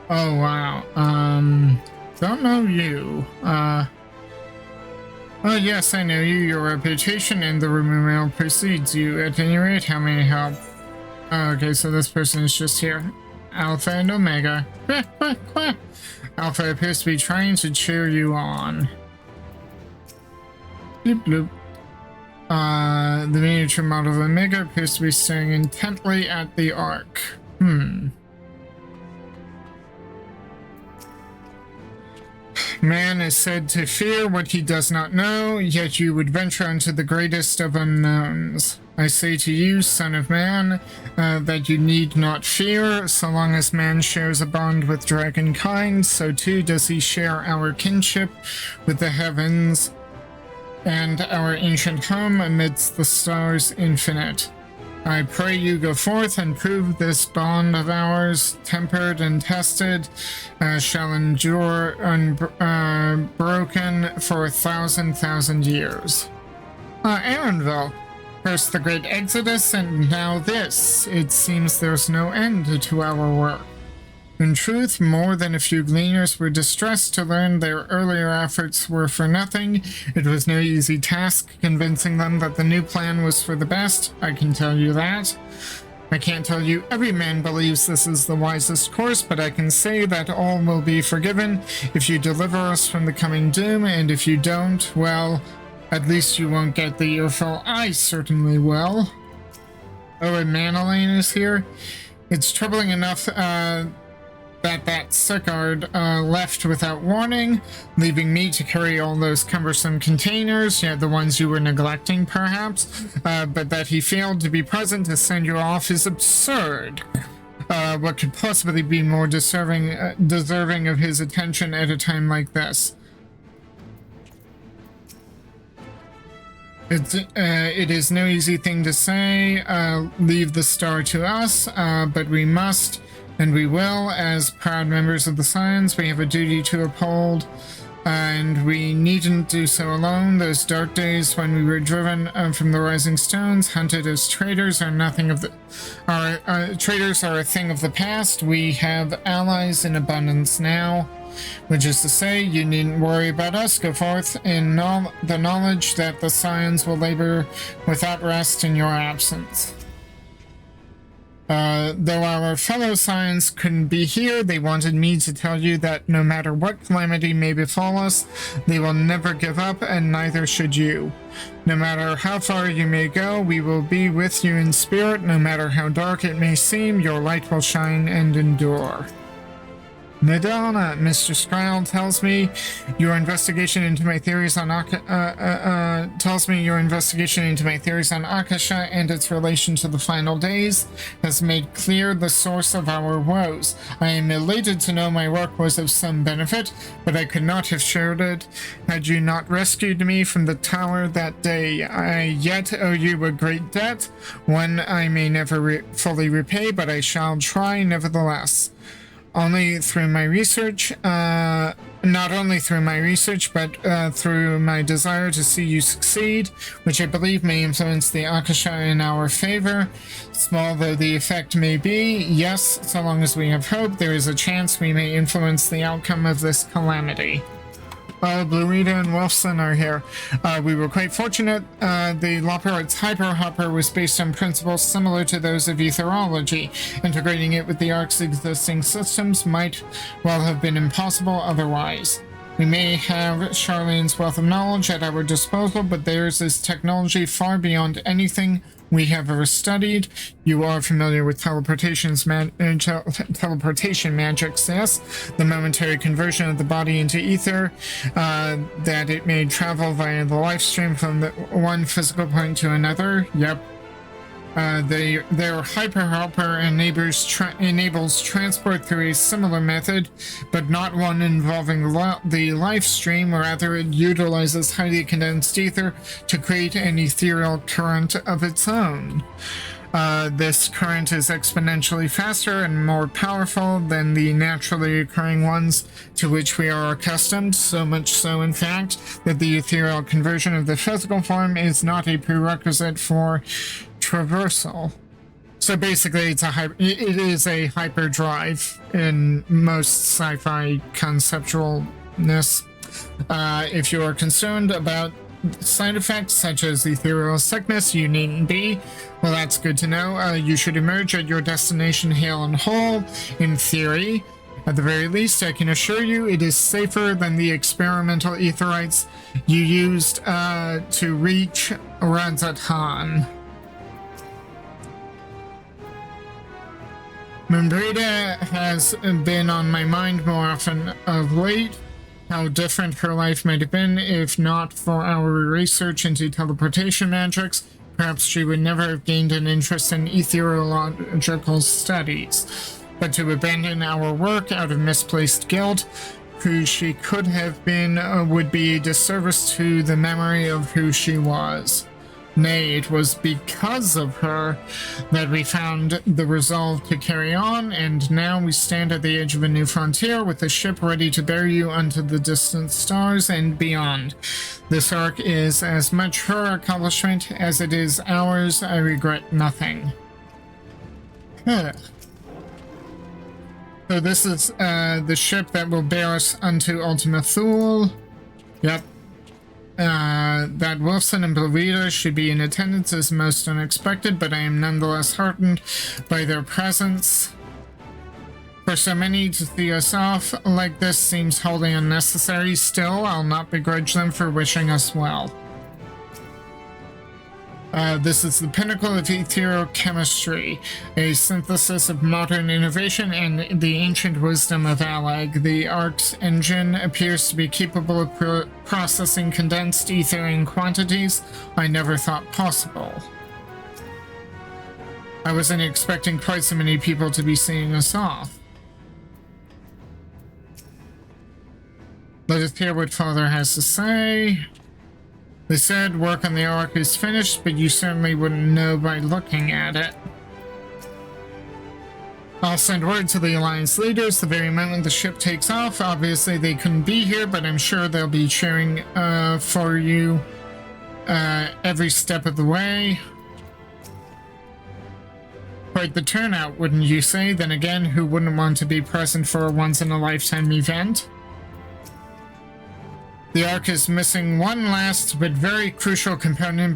Oh, wow. Don't know you. Oh, yes, I know you. Your reputation in the rumor mill precedes you. At any rate, how may I help? Oh, okay, so this person is just here. Alpha and Omega. Alpha appears to be trying to cheer you on. Bloop, bloop. The miniature model of Omega appears to be staring intently at the Ark. Man is said to fear what he does not know, yet you would venture into the greatest of unknowns. I say to you, son of man, that you need not fear. So long as man shares a bond with dragonkind, so too does he share our kinship with the heavens and our ancient home amidst the stars infinite. I pray you go forth and prove this bond of ours, tempered and tested, shall endure unbroken for 1,000 years. Aaronville, first the great Exodus and now this. It seems there's no end to our work. In truth, more than a few gleaners were distressed to learn their earlier efforts were for nothing. It was no easy task convincing them that the new plan was for the best, I can tell you that. I can't tell you every man believes this is the wisest course, but I can say that all will be forgiven if you deliver us from the coming doom, and if you don't, well, at least you won't get the earful. I certainly will. Oh, and Manolane is here. It's troubling enough, that Sigurd left without warning, leaving me to carry all those cumbersome containers, the ones you were neglecting perhaps, but that he failed to be present to send you off is absurd. What could possibly be more deserving of his attention at a time like this? It is no easy thing to say, leave the star to us, but we must. And we will, as proud members of the Scions. We have a duty to uphold, and we needn't do so alone. Those dark days when we were driven from the Rising Stones, hunted as traitors, are nothing of the. Traitors are a thing of the past. We have allies in abundance now, which is to say, you needn't worry about us. Go forth in the knowledge that the Scions will labor without rest in your absence. Though our fellow science couldn't be here, they wanted me to tell you that no matter what calamity may befall us, they will never give up, and neither should you. No matter how far you may go, we will be with you in spirit. No matter how dark it may seem, your light will shine and endure. Madonna, Mr. Skyle tells me your investigation into my theories on Akasha and its relation to the final days has made clear the source of our woes. I am elated to know my work was of some benefit, but I could not have shared it had you not rescued me from the tower that day. I yet owe you a great debt, one I may never fully repay, but I shall try nevertheless. Only through my research, not only through my research, but through my desire to see you succeed, which I believe may influence the Akasha in our favor. Small though the effect may be, yes, so long as we have hope, there is a chance we may influence the outcome of this calamity. Blue Rita and Wolfson are here. We were quite fortunate. The Loperoid's hyperhopper was based on principles similar to those of etherology. Integrating it with the Ark's existing systems might well have been impossible otherwise. We may have Charlene's wealth of knowledge at our disposal, but theirs is technology far beyond anything we have ever studied. You are familiar with teleportation magics, yes? The momentary conversion of the body into ether, that it may travel via the life stream from one physical point to another. Yep. Their hyperhelper enables transport through a similar method, but not one involving the life stream. Rather, it utilizes highly condensed ether to create an ethereal current of its own. This current is exponentially faster and more powerful than the naturally occurring ones to which we are accustomed, so much so, in fact, that the ethereal conversion of the physical form is not a prerequisite for traversal. So basically, it is a hyperdrive in most sci-fi conceptualness. If you are concerned about side effects such as ethereal sickness, you needn't be. Well, that's good to know. You should emerge at your destination hale and whole, in theory. At the very least, I can assure you it is safer than the experimental etherites you used to reach Radzatan. Membrita has been on my mind more often of late. How different her life might have been if not for our research into teleportation magics. Perhaps she would never have gained an interest in ethereological studies. But to abandon our work out of misplaced guilt, who she could have been, would be a disservice to the memory of who she was. Nay, it was because of her that we found the resolve to carry on, and now we stand at the edge of a new frontier with the ship ready to bear you unto the distant stars and beyond. This arc is as much her accomplishment as it is ours. I regret nothing. So this is the ship that will bear us unto Ultima Thule. Yep. That Wolfson and Blavita should be in attendance is most unexpected, but I am nonetheless heartened by their presence. For so many to see us off like this seems wholly unnecessary. Still, I'll not begrudge them for wishing us well. This is the pinnacle of etherochemistry, a synthesis of modern innovation and the ancient wisdom of Alag. The Ark's engine appears to be capable of processing condensed ether in quantities I never thought possible. I wasn't expecting quite so many people to be seeing us off. Let us hear what Father has to say. They said work on the Ark is finished, but you certainly wouldn't know by looking at it. I'll send word to the Alliance leaders the very moment the ship takes off. Obviously they couldn't be here, but I'm sure they'll be cheering for you every step of the way. Quite the turnout, wouldn't you say? Then again, who wouldn't want to be present for a once-in-a-lifetime event? The Ark is missing one last but very crucial component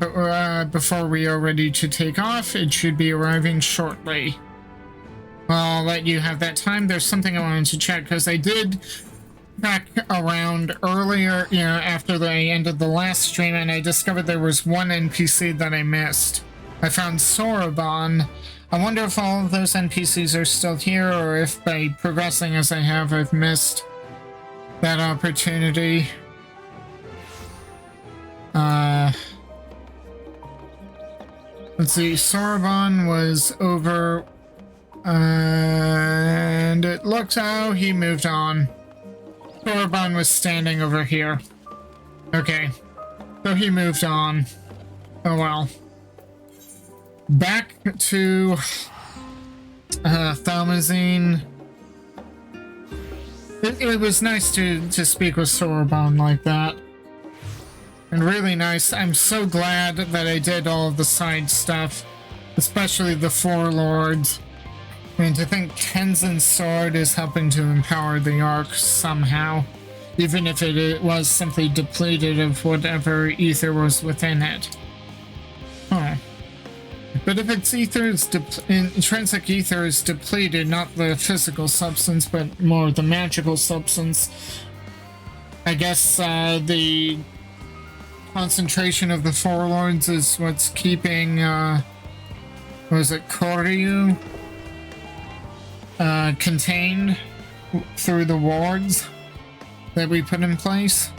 before we are ready to take off. It should be arriving shortly. Well, I'll let you have that time. There's something I wanted to check, because I did back around earlier, you know, after I ended the last stream, and I discovered there was one NPC that I missed. I found Soroban. I wonder if all of those NPCs are still here, or if by progressing as I have, I've missed that opportunity. Let's see, Soroban was over, and it looks how he moved on. Soroban was standing over here. Okay, so he moved on. Oh well. Back to Thalmazine. It was nice to speak with Soroban like that. And really nice. I'm so glad that I did all of the side stuff, especially the Four Lords. I mean, to think Tenzin's sword is helping to empower the Ark somehow, even if it was simply depleted of whatever ether was within it. Huh. But if its ether is intrinsic ether is depleted, not the physical substance, but more the magical substance, I guess the concentration of the Four Lords is what's keeping, was it Koryu? Contained through the wards that we put in place.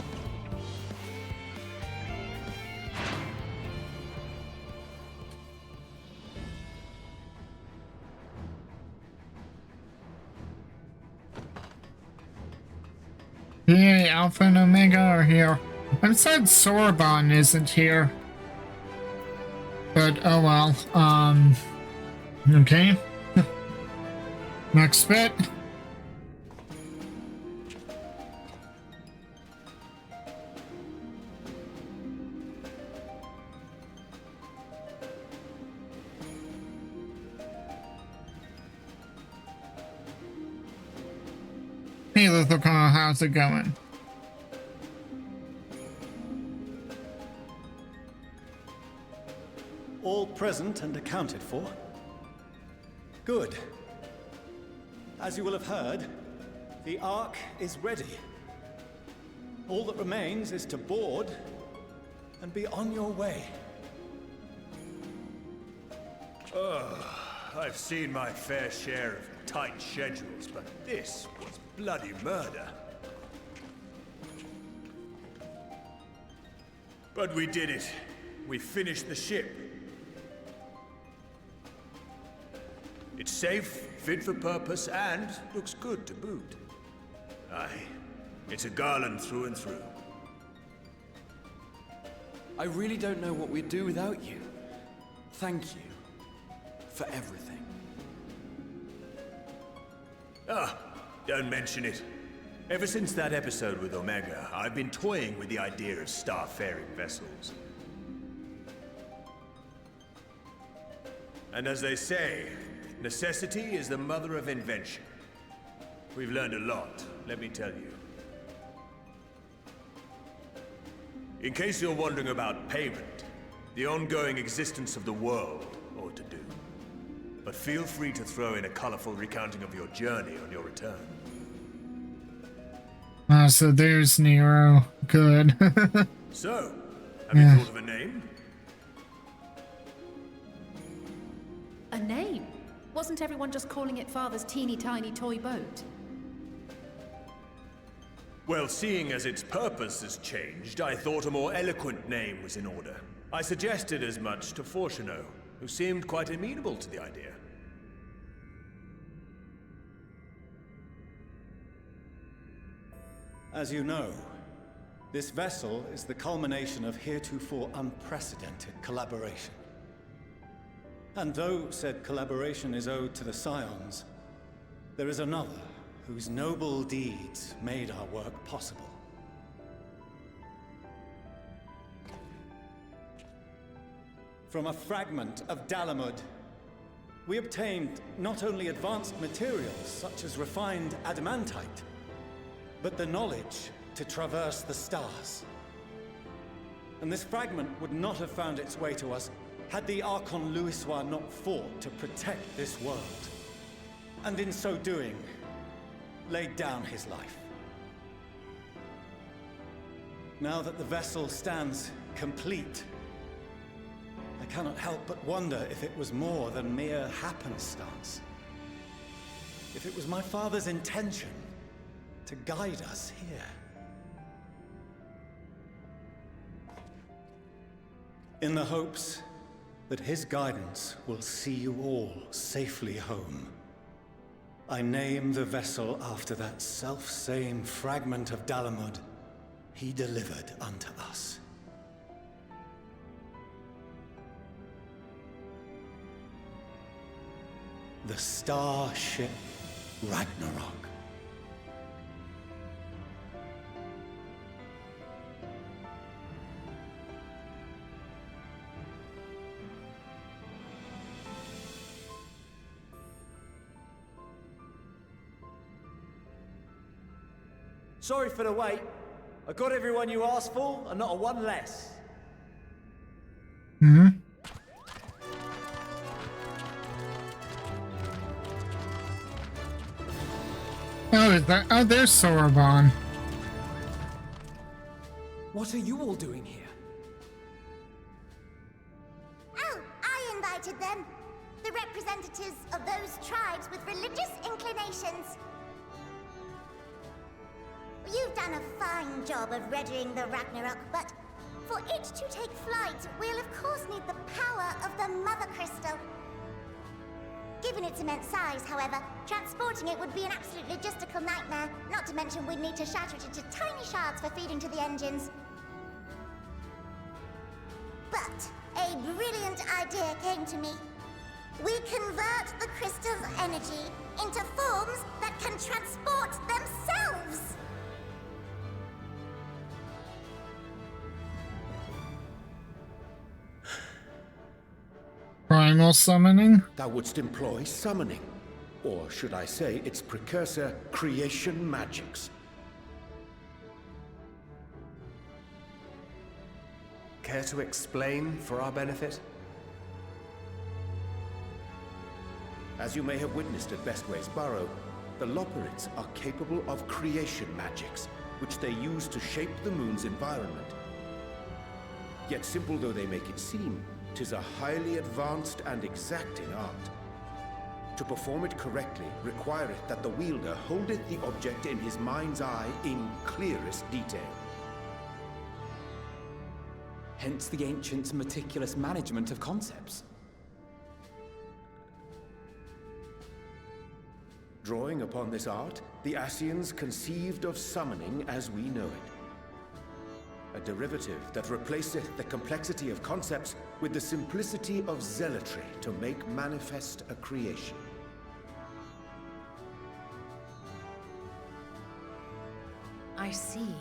Yay, Alpha and Omega are here. I'm sad Soroban isn't here. But, oh well. Okay. Next bit. Hey, Lithocon, how's it going? All present and accounted for? Good. As you will have heard, the Ark is ready. All that remains is to board and be on your way. I've seen my fair share of tight schedules, but this was bloody murder. But we did it. We finished the ship. It's safe, fit for purpose, and looks good to boot. Aye, it's a Garland through and through. I really don't know what we'd do without you. Thank you for everything. Ah, don't mention it. Ever since that episode with Omega, I've been toying with the idea of star-faring vessels. And as they say, necessity is the mother of invention. We've learned a lot, let me tell you. In case you're wondering about payment, the ongoing existence of the world ought to do. But feel free to throw in a colorful recounting of your journey on your return. So there's Nero. Good. So, have you thought of a name? A name? Wasn't everyone just calling it Father's teeny tiny toy boat? Well, seeing as its purpose has changed, I thought a more eloquent name was in order. I suggested as much to Fortuno, who seemed quite amenable to the idea. As you know, this vessel is the culmination of heretofore unprecedented collaboration. And though said collaboration is owed to the Scions, there is another whose noble deeds made our work possible. From a fragment of Dalamud, we obtained not only advanced materials such as refined adamantite, but the knowledge to traverse the stars. And this fragment would not have found its way to us had the Archon Louisoix not fought to protect this world. and in so doing, laid down his life. Now that the vessel stands complete, I cannot help but wonder if it was more than mere happenstance. If it was my father's intention to guide us here. In the hopes that his guidance will see you all safely home, I name the vessel after that self-same fragment of Dalamud he delivered unto us. The starship Ragnarok. Sorry for the wait. I got everyone you asked for, and not a one less. Hmm? Oh, is that? Oh, there's Soraban. What are you all doing here? Oh, I invited them. The representatives of those tribes with religious inclinations. You've done a fine job of readying the Ragnarok, but for it to take flight, we'll of course need the power of the Mother Crystal. Given its immense size, however, transporting it would be an absolute logistical nightmare, not to mention we'd need to shatter it into tiny shards for feeding to the engines. But a brilliant idea came to me. We convert the crystal's energy into forms that can transport themselves! Primal summoning? Thou wouldst employ summoning. Or should I say its precursor, creation magics. Care to explain for our benefit? As you may have witnessed at Bestway's Burrow, the Loporrits are capable of creation magics, which they use to shape the moon's environment. Yet simple though they make it seem, 'tis a highly advanced and exacting art. To perform it correctly requireth that the wielder holdeth the object in his mind's eye in clearest detail. Hence the ancients' meticulous management of concepts. Drawing upon this art, the Ascians conceived of summoning as we know it. A derivative that replaceth the complexity of concepts with the simplicity of zealotry to make manifest a creation. I see.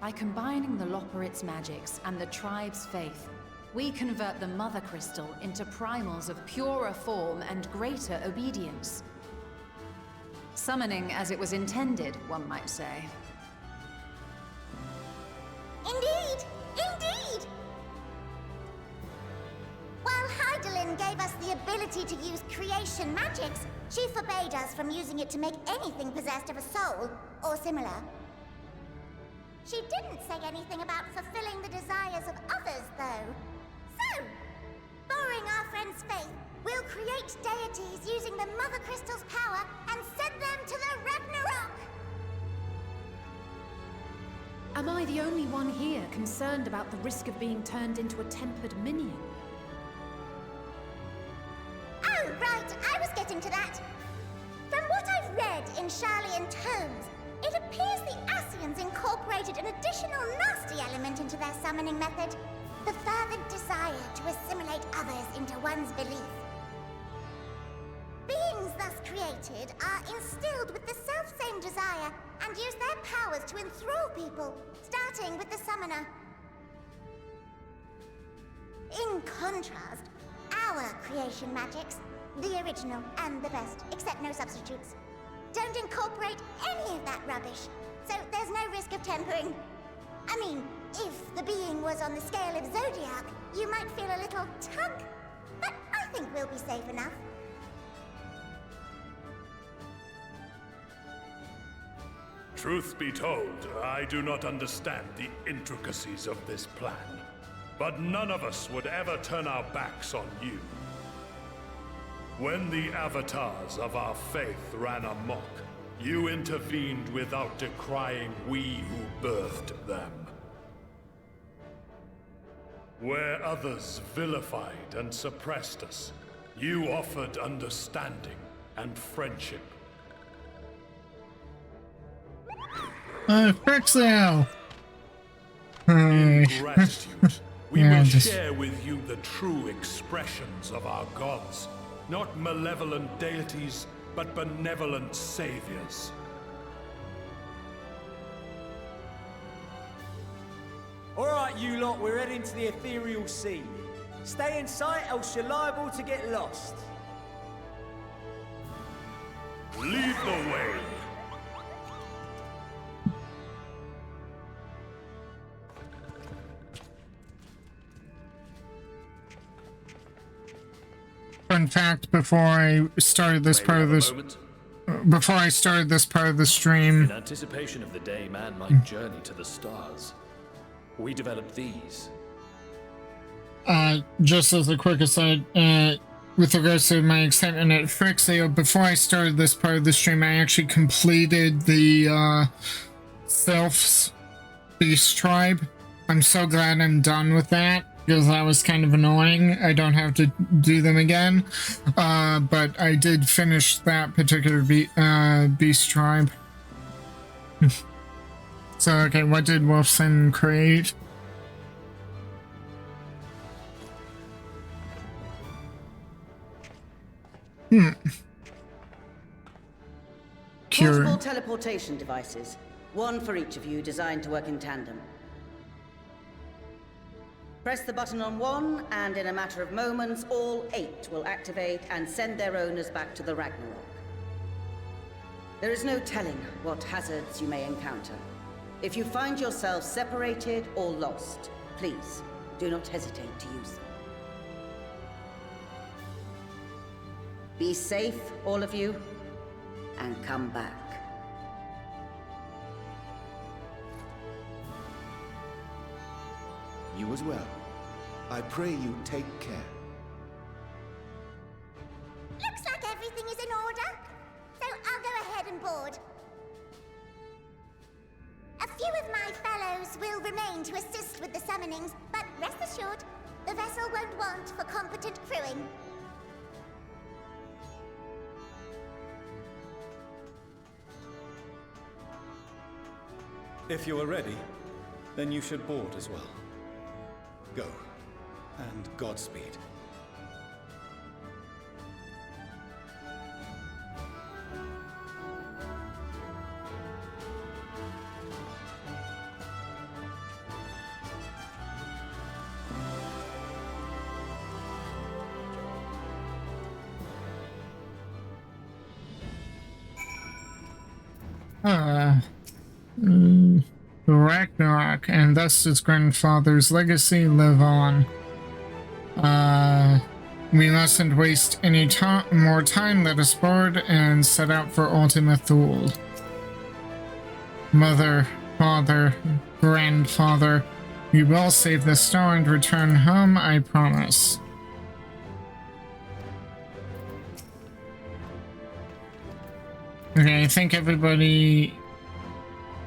By combining the Loporrits' magics and the tribe's faith, we convert the Mother Crystal into primals of purer form and greater obedience. Summoning as it was intended, one might say. Indeed! Indeed! While Hydaelyn gave us the ability to use creation magics, she forbade us from using it to make anything possessed of a soul, or similar. She didn't say anything about fulfilling the desires of others, though. So, borrowing our friend's faith, we'll create deities using the Mother Crystal's power and send them to the Ragnarok! Am I the only one here concerned about the risk of being turned into a tempered minion? Oh, right, I was getting to that. From what I've read in Sharlayan tomes, it appears the Ascians incorporated an additional nasty element into their summoning method. The fervent desire to assimilate others into one's belief. Beings thus created are instilled with the self-same desire and use their powers to enthrall people, starting with the summoner. In contrast, our creation magics, the original and the best, except no substitutes, don't incorporate any of that rubbish, so there's no risk of tempering. I mean, if the being was on the scale of Zodiac, you might feel a little tug, but I think we'll be safe enough. Truth be told, I do not understand the intricacies of this plan. But none of us would ever turn our backs on you. When the avatars of our faith ran amok, you intervened without decrying we who birthed them. Where others vilified and suppressed us, you offered understanding and friendship. FFXIV! In gratitude, we Yeah, will just- share with you the true expressions of our gods. Not malevolent deities, but benevolent saviors. Alright, you lot, we're heading to the ethereal sea. Stay in sight, else you're liable to get lost. Lead the way. Fun fact, before I started this part of this... Before I started this part of the stream... In anticipation of the day man might journey to the stars, we developed these. Just as a quick aside, with regards to my excitement at FFXIV, before I started this part of the stream, I actually completed the, Sylphs Beast Tribe. I'm so glad I'm done with that, because that was kind of annoying. I don't have to do them again. But I did finish that particular Beast Tribe. So, okay, what did Wolfson create? Multiple teleportation devices. One for each of you, designed to work in tandem. Press the button on one, and in a matter of moments, all 8 will activate and send their owners back to the Ragnarok. There is no telling what hazards you may encounter. If you find yourself separated or lost, please do not hesitate to use them. Be safe, all of you, and come back. You as well. I pray you take care. Looks like everything is in order, so I'll go ahead and board. A few of my fellows will remain to assist with the summonings, but rest assured, the vessel won't want for competent crewing. If you are ready, then you should board as well. Go, and Godspeed. Ragnarok, and thus his grandfather's legacy live on. We mustn't waste any more time. Let us board and set out for Ultima Thule. Mother, father, grandfather, we will save the star and return home, I promise. Okay, I think everybody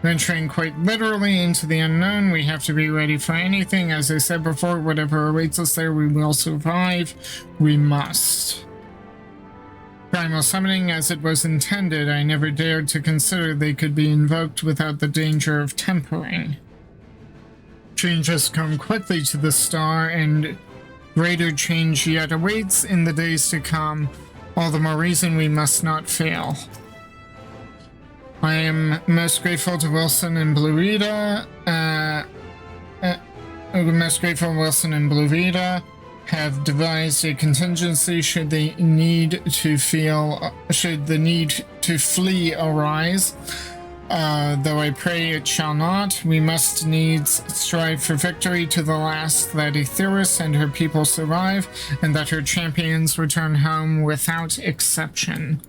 venturing quite literally into the unknown. We have to be ready for anything. As I said before, whatever awaits us there, we will survive. We must. Primal summoning as it was intended. I never dared to consider they could be invoked without the danger of tempering. Change has come quickly to the star, and greater change yet awaits in the days to come. All the more reason we must not fail. I am most grateful to Wilson and Bluita. Most grateful Wilson and Bluita have devised a contingency should the need to flee arise. Though I pray it shall not, we must needs strive for victory to the last, that Aetheris and her people survive, and that her champions return home without exception.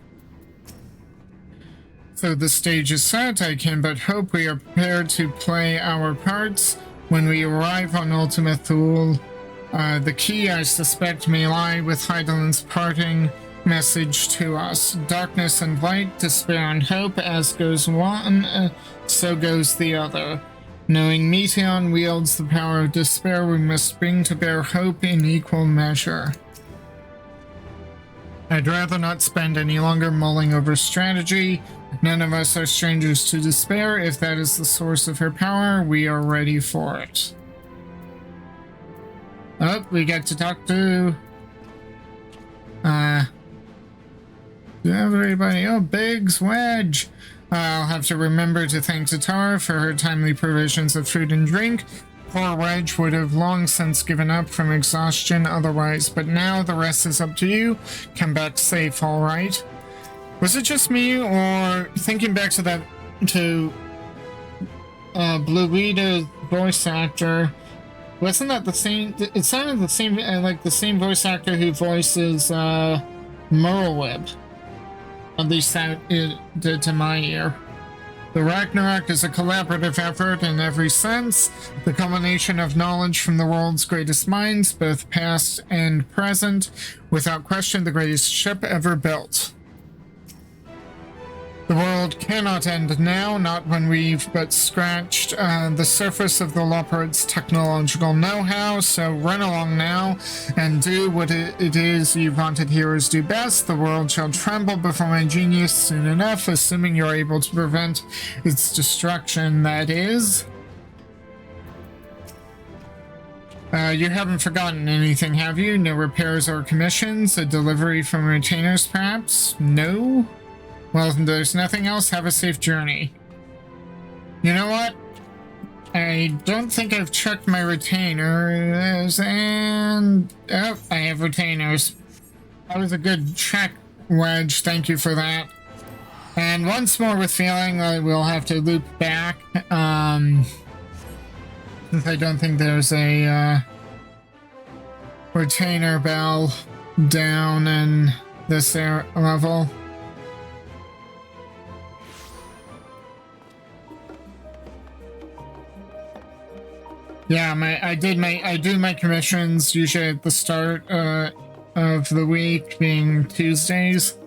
So the stage is set. I can but hope we are prepared to play our parts when we arrive on Ultima Thule. The key, I suspect, may lie with Heidelin's parting message to us. Darkness and light, despair and hope, as goes one, so goes the other. Knowing Meteon wields the power of despair, we must bring to bear hope in equal measure. I'd rather not spend any longer mulling over strategy. None of us are strangers to despair. If that is the source of her power, we are ready for it. Oh, we get to talk to everybody. Oh, Biggs, Wedge. I'll have to remember to thank Zatara for her timely provisions of food and drink. Poor Wedge would have long since given up from exhaustion otherwise, but now the rest is up to you. Come back safe, all right? Was it just me, or thinking back to that, Blue Rita's voice actor, wasn't that the same? It sounded the same, like the same voice actor who voices Myrokos. At least that it did to my ear. The Ragnarok is a collaborative effort in every sense, the culmination of knowledge from the world's greatest minds, both past and present, without question the greatest ship ever built. The world cannot end now, not when we've but scratched the surface of the Loporrit's technological know-how, so run along now and do what it is you vaunted heroes do best. The world shall tremble before my genius soon enough, assuming you're able to prevent its destruction, that is. You haven't forgotten anything, have you? No repairs or commissions? A delivery from retainers, perhaps? No? Well, if there's nothing else, have a safe journey. You know what? I don't think I've checked my retainers, and... oh, I have retainers. That was a good check, Wedge. Thank you for that. And once more with feeling, I will have to loop back, since I don't think there's a, retainer bell down in this level. Yeah, I do my commissions usually at the start of the week, being Tuesdays.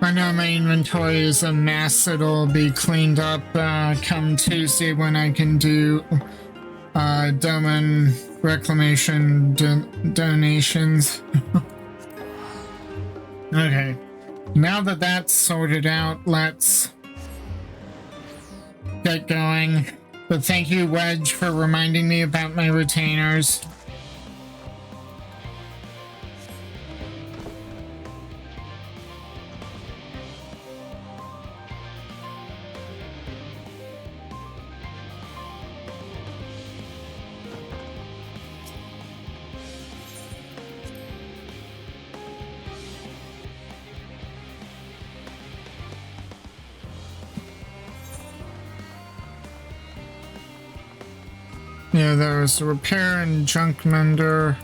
I know my inventory is a mess. It'll be cleaned up come Tuesday when I can do domain reclamation donations. Okay, now that that's sorted out, let's get going. But thank you, Wedge, for reminding me about my retainers. Yeah, there was a repair and junk mender.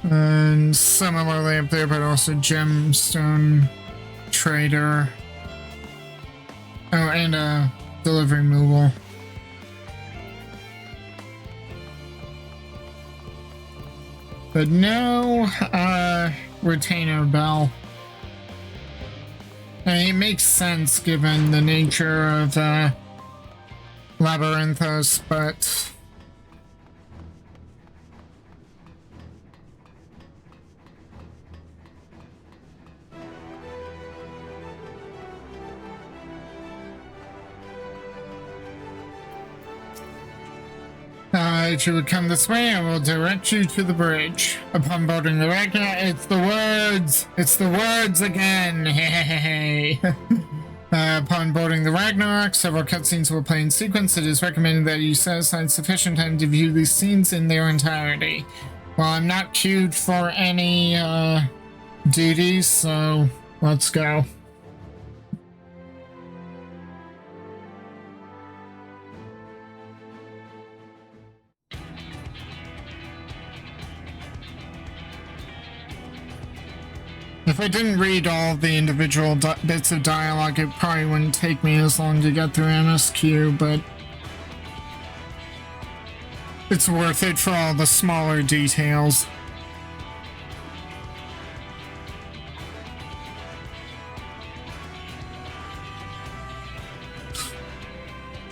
And similarly up there, but also gemstone trader. Oh, and a delivery mobile. But no, retainer bell. And it makes sense given the nature of, Labyrinthos, but that you would come this way, I will direct you to the bridge. Upon boarding the Ragnarok, it's the words! It's the words again! Hey. Upon boarding the Ragnarok, several cutscenes will play in sequence. It is recommended that you set aside sufficient time to view these scenes in their entirety. Well, I'm not queued for any duties, so let's go. If I didn't read all the individual bits of dialogue, it probably wouldn't take me as long to get through MSQ, but it's worth it for all the smaller details.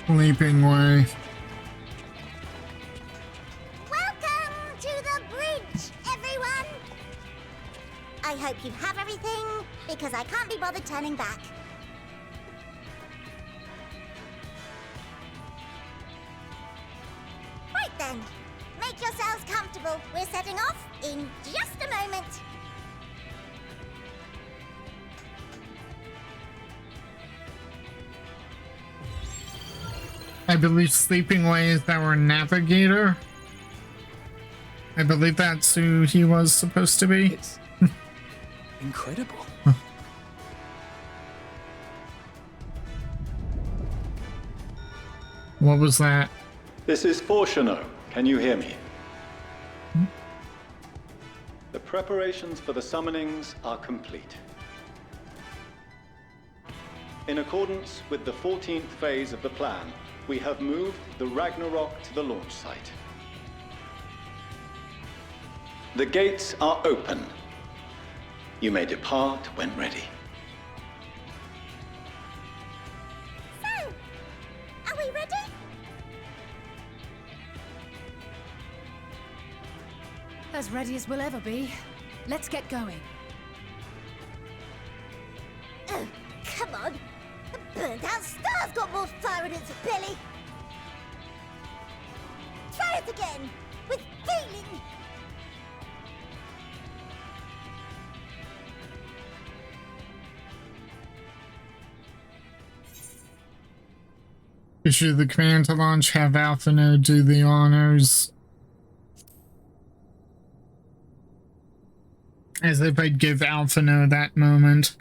Leaping Way. Welcome to the bridge, everyone! I hope you have everything, because I can't be bothered turning back. Right then, make yourselves comfortable. We're setting off in just a moment. I believe Sleeping Way is our navigator. I believe that's who he was supposed to be. It's incredible. What was that? This is Fortuno. Can you hear me? The preparations for the summonings are complete. In accordance with the 14th phase of the plan, we have moved the Ragnarok to the launch site. The gates are open. You may depart when ready. So, are we ready? As ready as we'll ever be. Let's get going. Oh, come on. The burnt-out star's got more fire in its belly. Try it again, with feeling. Issue the command to launch, have Alphino do the honors. As if I'd give Alphino that moment.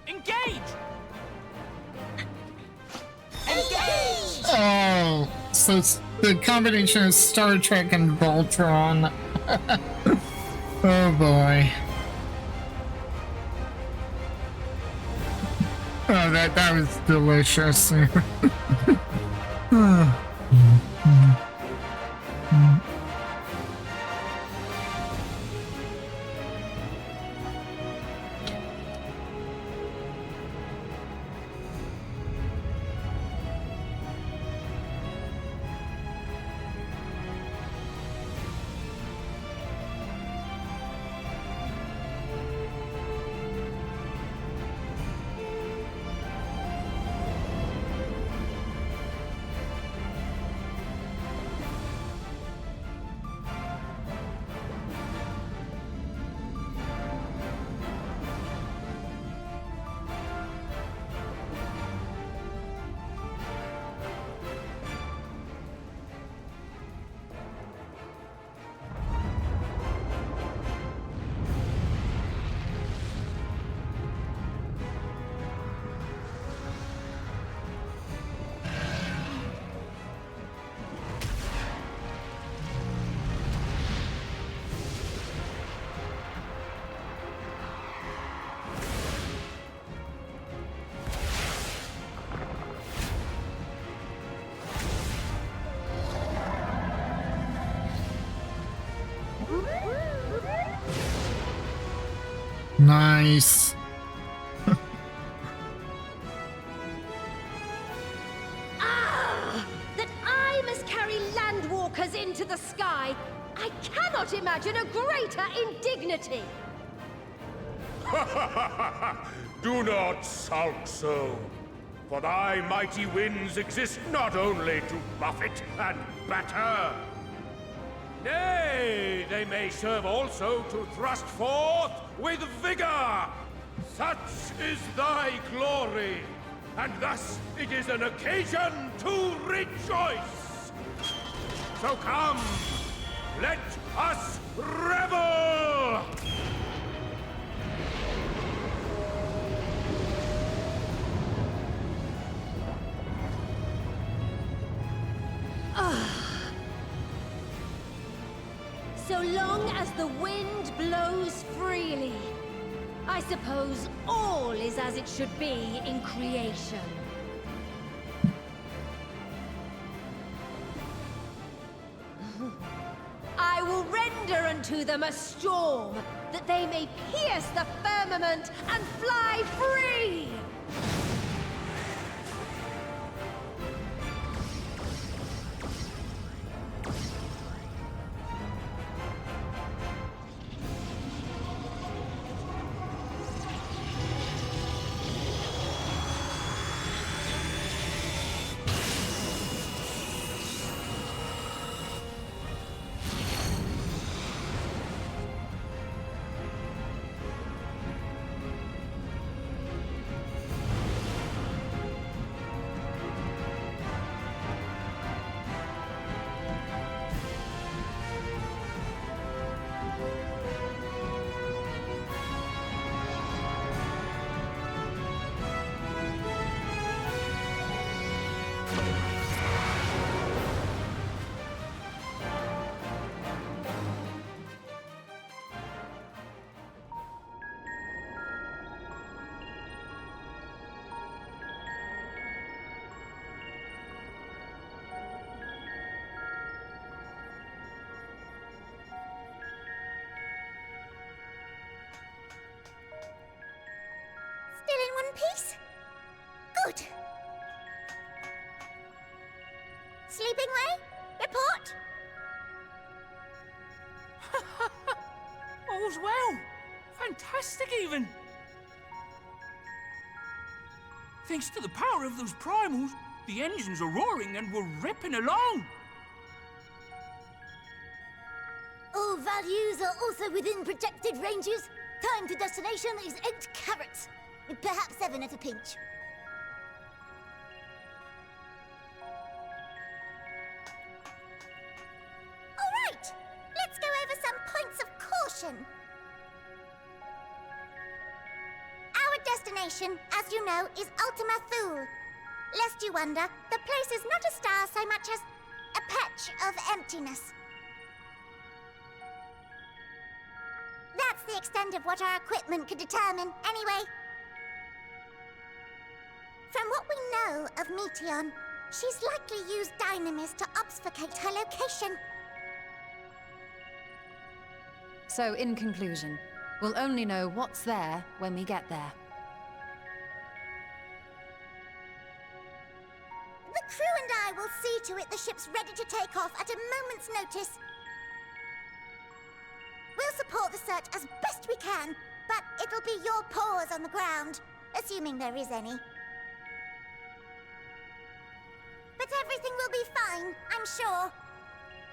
Engage! Oh, so it's the combination of Star Trek and Voltron. Oh boy. Oh, that was delicious. Nice. That I must carry landwalkers into the sky. I cannot imagine a greater greater indignity. Do not sulk so, for thy mighty winds exist not only to buffet and batter. Nay, they may serve also to thrust forth with vigor. Such is thy glory, and thus it is an occasion to rejoice. So come, let us revel! So long as the wind blows freely, I suppose all is as it should be in creation. I will render unto them a storm, that they may pierce the firmament and fly free! Still in one piece? Good. Sleeping way? Report? All's well. Fantastic, even. Thanks to the power of those primals, the engines are roaring and we're ripping along. All values are also within projected ranges. Time to destination is 8 carats. Perhaps 7 at a pinch. All right, let's go over some points of caution. Our destination, as you know, is Ultima Thule. Lest you wonder, the place is not a star so much as a patch of emptiness. That's the extent of what our equipment could determine, anyway. From what we know of Meteon, she's likely used Dynamis to obfuscate her location. So, in conclusion, we'll only know what's there when we get there. The crew and I will see to it the ship's ready to take off at a moment's notice. We'll support the search as best we can, but it'll be your paws on the ground, assuming there is any. But everything will be fine, I'm sure.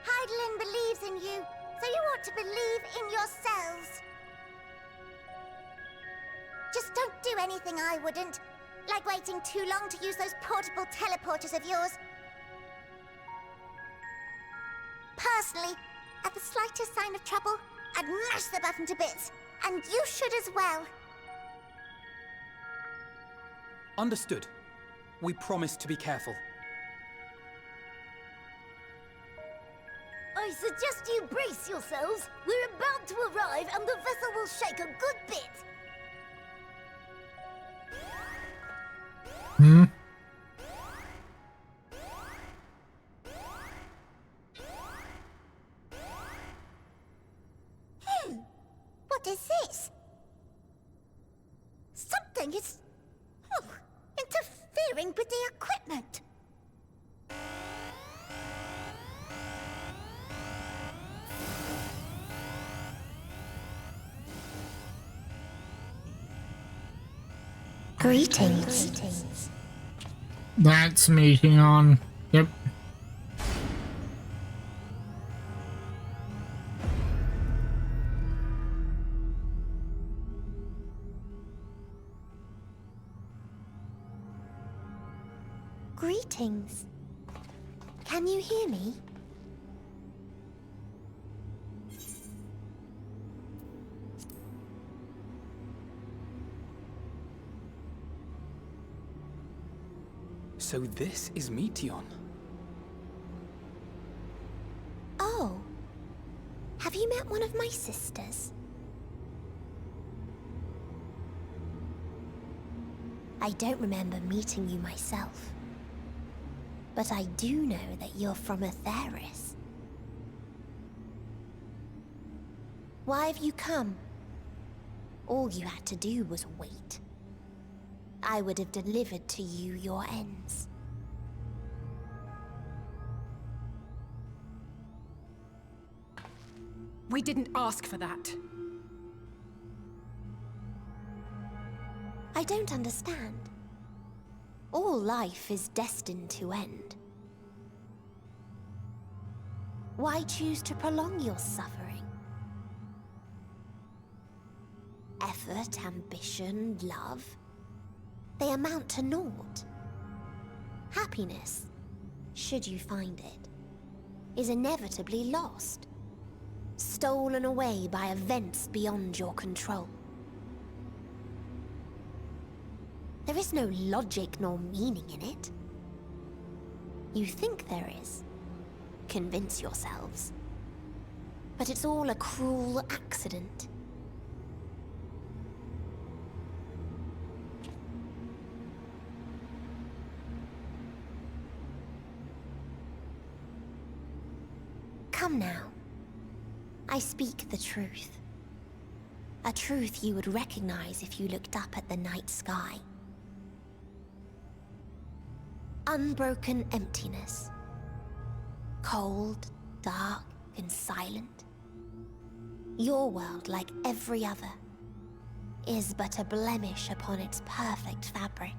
Hydaelyn believes in you, so you ought to believe in yourselves. Just don't do anything I wouldn't, like waiting too long to use those portable teleporters of yours. Personally, at the slightest sign of trouble, I'd mash the button to bits, and you should as well. Understood. We promise to be careful. I suggest you brace yourselves. We're about to arrive and the vessel will shake a good bit. What is this? Something is... interfering with the equipment. Greetings. That's meeting on. Yep. Greetings. Can you hear me? So this is Meteon. Oh. Have you met one of my sisters? I don't remember meeting you myself. But I do know that you're from Atheris. Why have you come? All you had to do was wait. I would have delivered to you your ends. We didn't ask for that. I don't understand. All life is destined to end. Why choose to prolong your suffering? Effort, ambition, love, they amount to naught. Happiness, should you find it, is inevitably lost, stolen away by events beyond your control. There is no logic nor meaning in it. You think there is. Convince yourselves. But it's all a cruel accident. Come now. I speak the truth. A truth you would recognize if you looked up at the night sky. Unbroken emptiness. Cold, dark, and silent. Your world, like every other, is but a blemish upon its perfect fabric.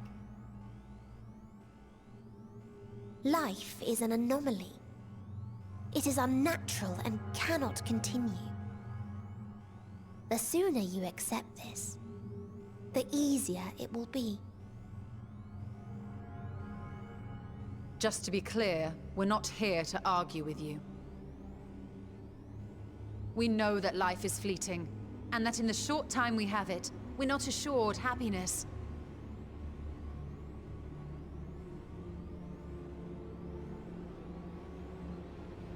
Life is an anomaly. It is unnatural and cannot continue. The sooner you accept this, the easier it will be. Just to be clear, we're not here to argue with you. We know that life is fleeting, and that in the short time we have it, we're not assured happiness.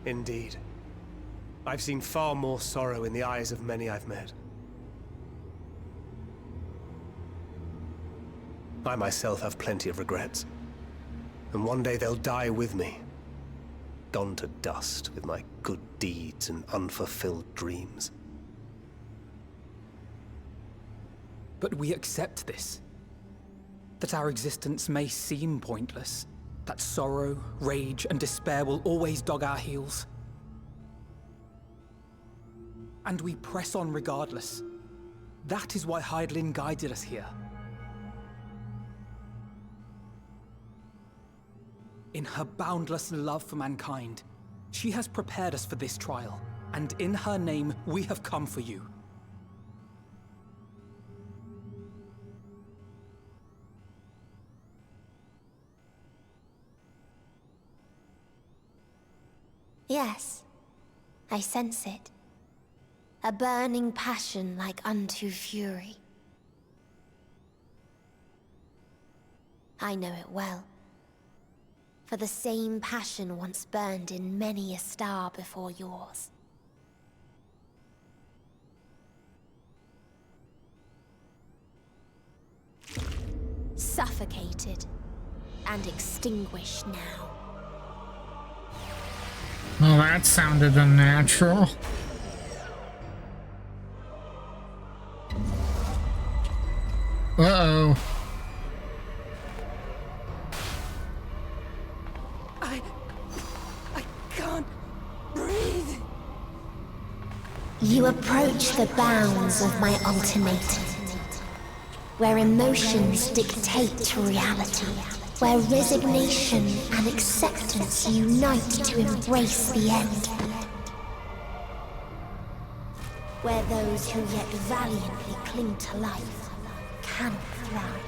Indeed. I've seen far more sorrow in the eyes of many I've met. I myself have plenty of regrets. And one day they'll die with me. Gone to dust with my good deeds and unfulfilled dreams. But we accept this. That our existence may seem pointless. That sorrow, rage, and despair will always dog our heels. And we press on regardless. That is why Hydaelyn guided us here. In her boundless love for mankind, she has prepared us for this trial, and in her name, we have come for you. Yes, I sense it. A burning passion like unto fury. I know it well. For the same passion once burned in many a star before yours. Suffocated and extinguished now. Well, that sounded unnatural. Uh-oh. I can't breathe. You approach the bounds of my ultimatum. where emotions dictate reality, where resignation and acceptance unite to embrace the end, where those who yet valiantly cling to life can thrive.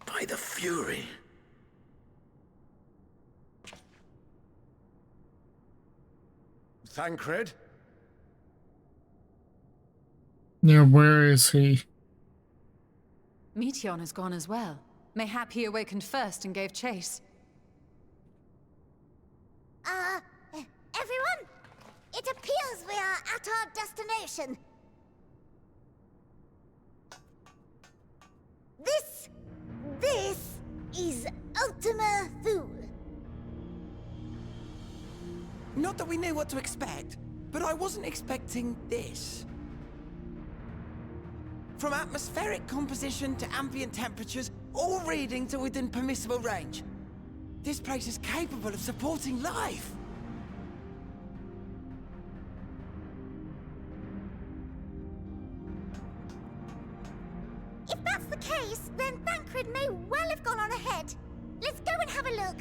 By the Fury. Thancred? Yeah, where is he? Meteion has gone as well. Mayhap he awakened first and gave chase. Everyone? It appears we are at our destination. This is Ultima Thule. Not that we knew what to expect, but I wasn't expecting this. From atmospheric composition to ambient temperatures, all reading to within permissible range. This place is capable of supporting life. If that's the case, then Thancred may well have gone on ahead. Let's go and have a look.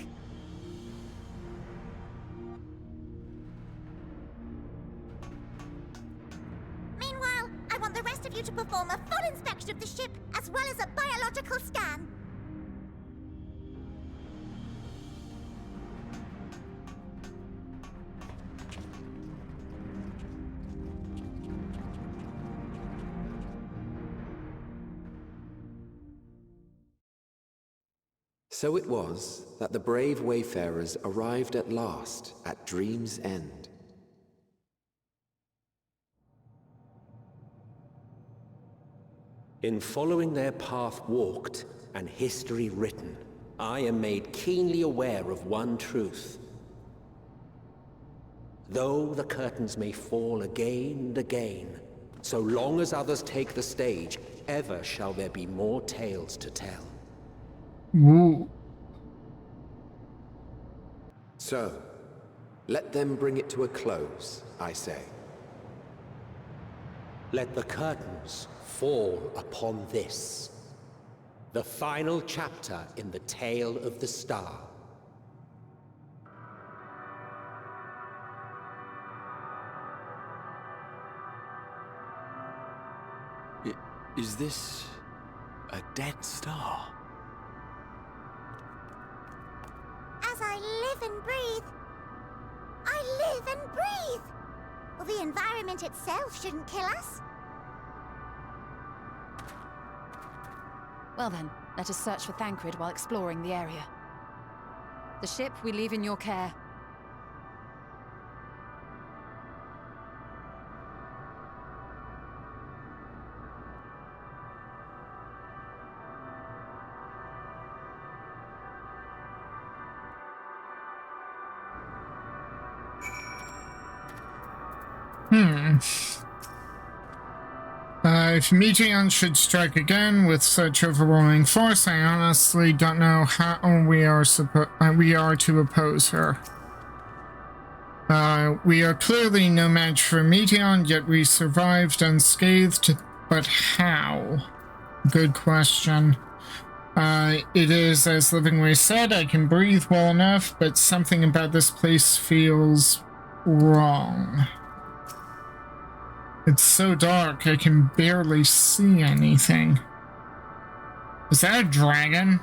Meanwhile, I want the rest of you to perform a full inspection of the ship, as well as a biological scan. So it was that the brave wayfarers arrived at last at Dream's End. In following their path walked and history written, I am made keenly aware of one truth. Though the curtains may fall again and again, so long as others take the stage, ever shall there be more tales to tell. Woo. So, let them bring it to a close, I say. Let the curtains fall upon this, the final chapter in the tale of the star. Is this a dead star? As I live and breathe, I live and breathe. Well, the environment itself shouldn't kill us. Well then, let us search for Thancred while exploring the area. The ship we leave in your care. If Meteion should strike again with such overwhelming force, I honestly don't know how we are to oppose her. We are clearly no match for Meteion, yet we survived unscathed. But how? Good question. It is, as Livingway said, I can breathe well enough, but something about this place feels wrong. It's so dark, I can barely see anything. Is that a dragon?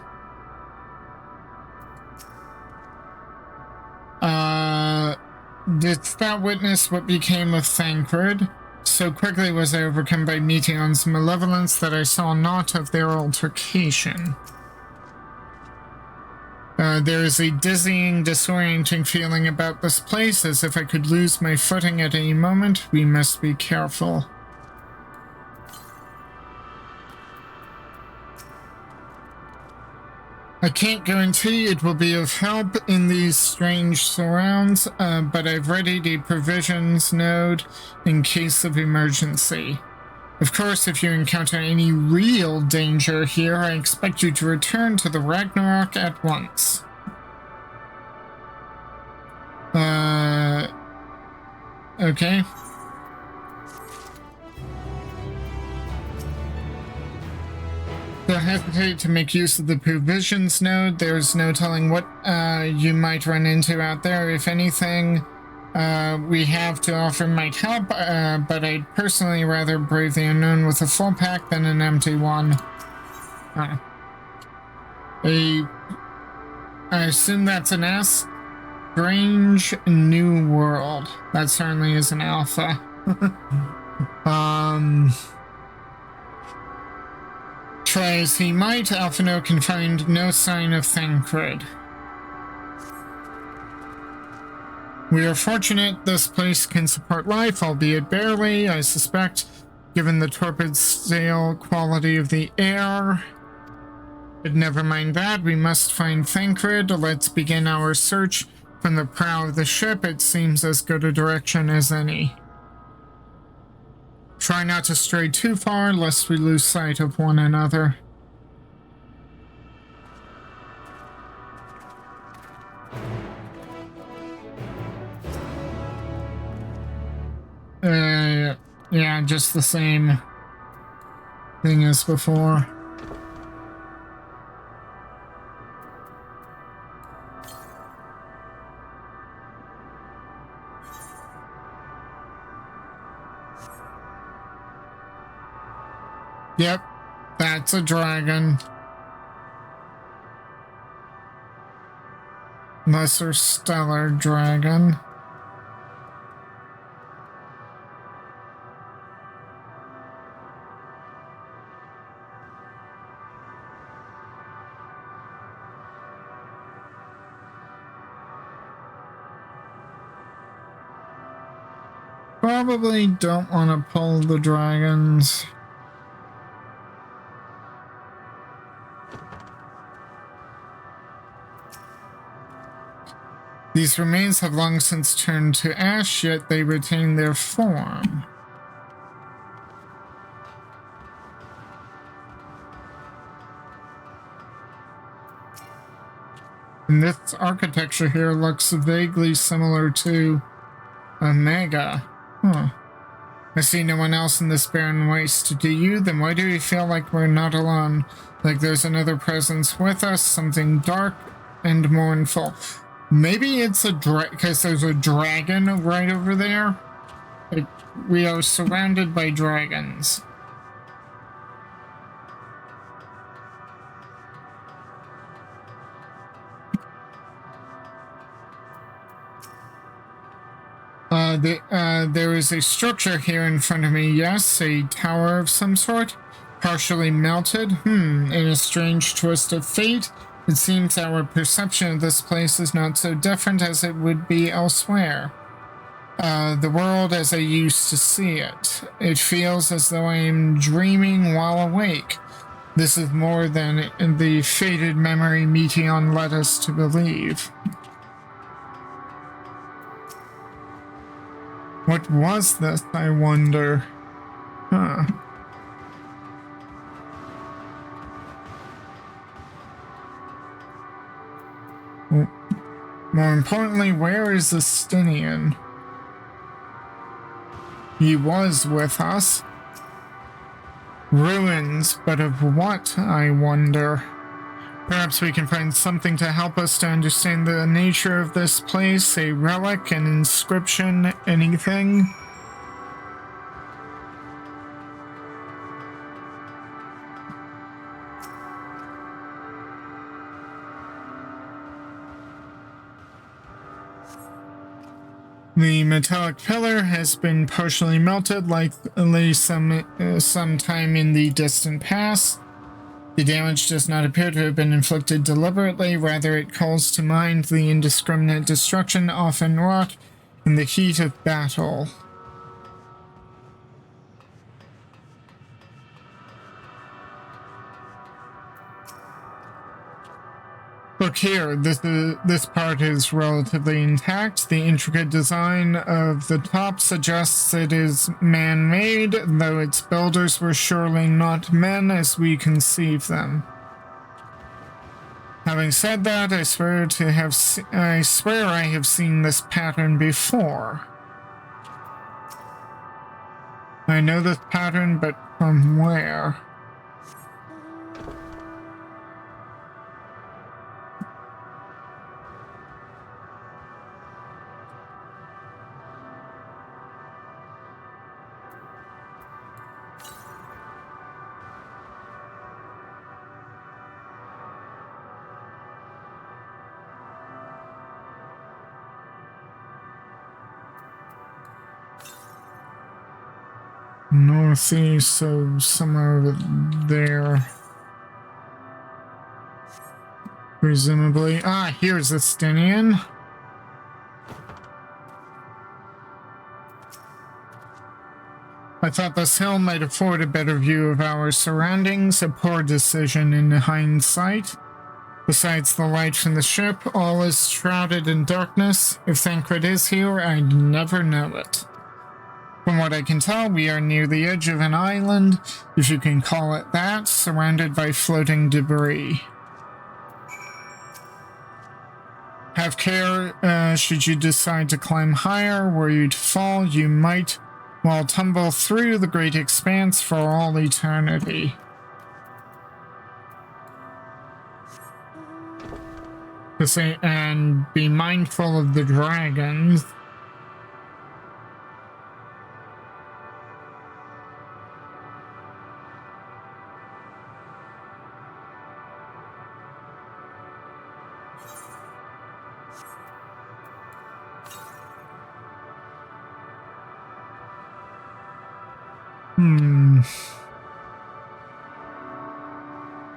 Didst thou witness what became of Thancred? So quickly was I overcome by Meteion's malevolence that I saw naught of their altercation. There is a dizzying, disorienting feeling about this place, as if I could lose my footing at any moment. We must be careful. I can't guarantee it will be of help in these strange surrounds, but I've readied a provisions node in case of emergency. Of course, if you encounter any real danger here, I expect you to return to the Ragnarok at once. Okay. Don't hesitate to make use of the provisions node. There's no telling what you might run into out there. If anything we have to offer might help, but I'd personally rather brave the unknown with a full pack than an empty one. I assume that's an S. Strange New World. That certainly is an alpha. Try as he might, Alphino can find no sign of Thancred. We are fortunate this place can support life, albeit barely, I suspect, given the torpid, stale quality of the air. But never mind that, we must find Thancred. Let's begin our search from the prow of the ship. It seems as good a direction as any. Try not to stray too far, lest we lose sight of one another. Yeah, just the same thing as before. Yep, that's a dragon. Lesser stellar dragon. Probably don't want to pull the dragons. These remains have long since turned to ash, yet they retain their form. And this architecture here looks vaguely similar to Omega. Huh. I see no one else in this barren waste. Do you? Then why do we feel like we're not alone? Like there's another presence with us, something dark and mournful. Maybe it's a because there's a dragon right over there. Like, we are surrounded by dragons. There is a structure here in front of me. Yes, a tower of some sort, partially melted. In a strange twist of fate, it seems our perception of this place is not so different as it would be elsewhere. The world as I used to see it. It feels as though I am dreaming while awake. This is more than the faded memory Meteon led us to believe. What was this, I wonder? Huh. More importantly, where is Justinian? He was with us. Ruins, but of what, I wonder? Perhaps we can find something to help us to understand the nature of this place, a relic, an inscription, anything? The metallic pillar has been partially melted, likely sometime in the distant past. The damage does not appear to have been inflicted deliberately, rather it calls to mind the indiscriminate destruction often wrought in the heat of battle. Look here, this part is relatively intact. The intricate design of the top suggests it is man-made, though its builders were surely not men as we conceive them. Having said that, I swear I have seen this pattern before. I know this pattern, but from where? Northeast, so somewhere over there. Presumably. Ah, here's Estinian. I thought this hill might afford a better view of our surroundings, a poor decision in hindsight. Besides the light from the ship, all is shrouded in darkness. If Thancred is here, I'd never know it. From what I can tell, we are near the edge of an island, if you can call it that, surrounded by floating debris. Have care, should you decide to climb higher. Were you to fall, you might, well, tumble through the great expanse for all eternity. To say, and be mindful of the dragons.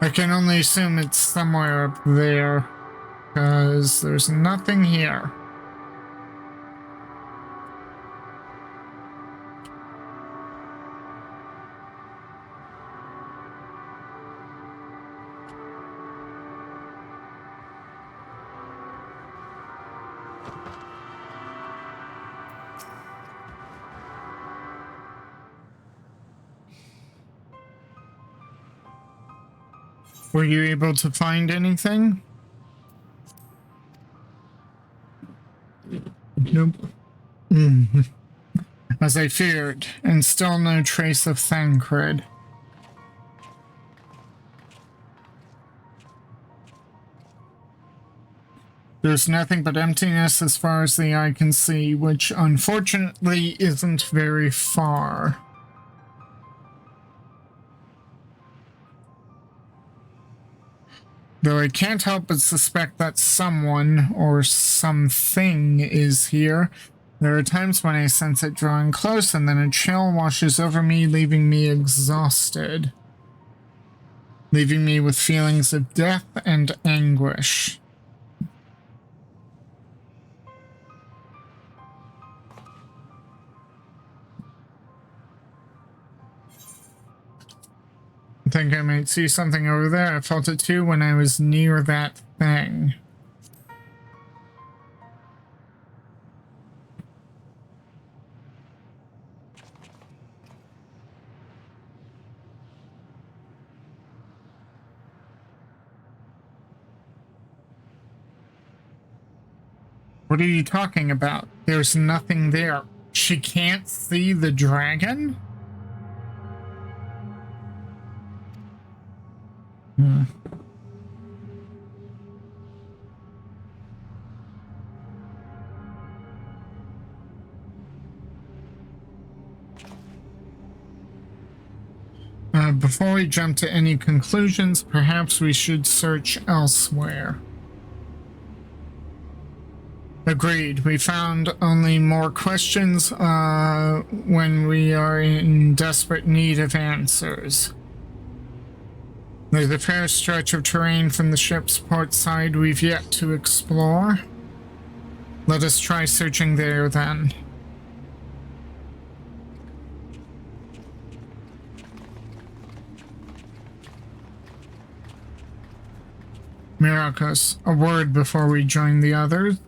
I can only assume it's somewhere up there, because there's nothing here. Were you able to find anything? Nope. As I feared, and still no trace of Thancred. There's nothing but emptiness as far as the eye can see, which unfortunately isn't very far. Though I can't help but suspect that someone or something is here. There are times when I sense it drawing close and then a chill washes over me, leaving me exhausted. Leaving me with feelings of death and anguish. I think I might see something over there. I felt it too when I was near that thing. What are you talking about? There's nothing there. She can't see the dragon? Before we jump to any conclusions, perhaps we should search elsewhere. Agreed. We found only more questions when we are in desperate need of answers. There's a fair stretch of terrain from the ship's port side we've yet to explore. Let us try searching there then. Myrokos, a word before we join the others.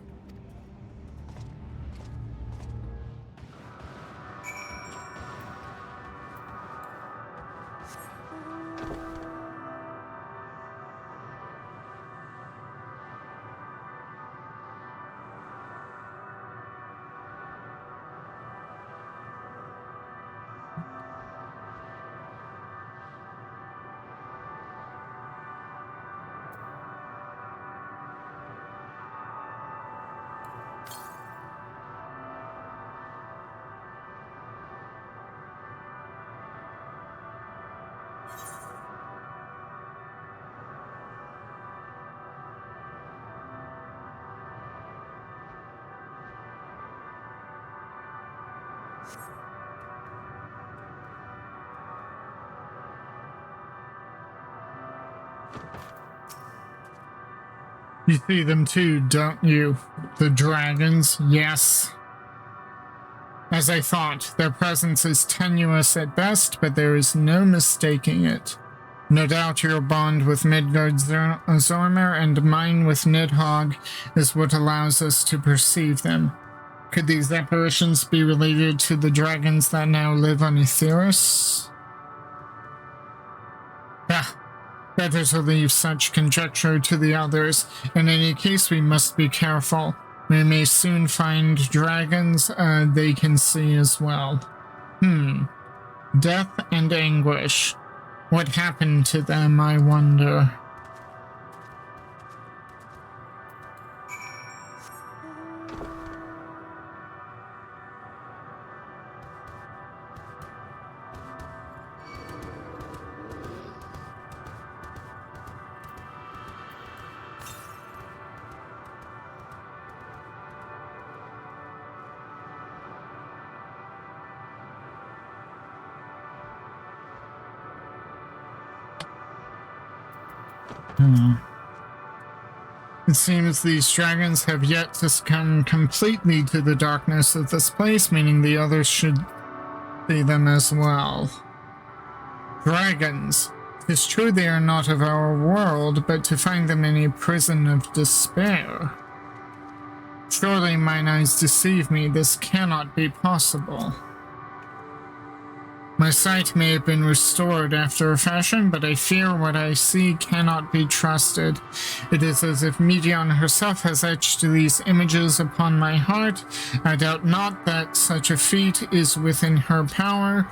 You see them too, don't you? The dragons, yes. As I thought, their presence is tenuous at best, but there is no mistaking it. No doubt your bond with Midgard Zormer and mine with Nidhogg is what allows us to perceive them. Could these apparitions be related to the dragons that now live on Aetheris? Ah, better to leave such conjecture to the others. In any case, we must be careful. We may soon find dragons they can see as well. Death and anguish. What happened to them, I wonder? It seems these dragons have yet to succumb completely to the darkness of this place, meaning the others should see them as well. Dragons. 'Tis true they are not of our world, but to find them in a prison of despair. Surely mine eyes deceive me. This cannot be possible. My sight may have been restored after a fashion, but I fear what I see cannot be trusted. It is as if Medion herself has etched these images upon my heart. I doubt not that such a feat is within her power,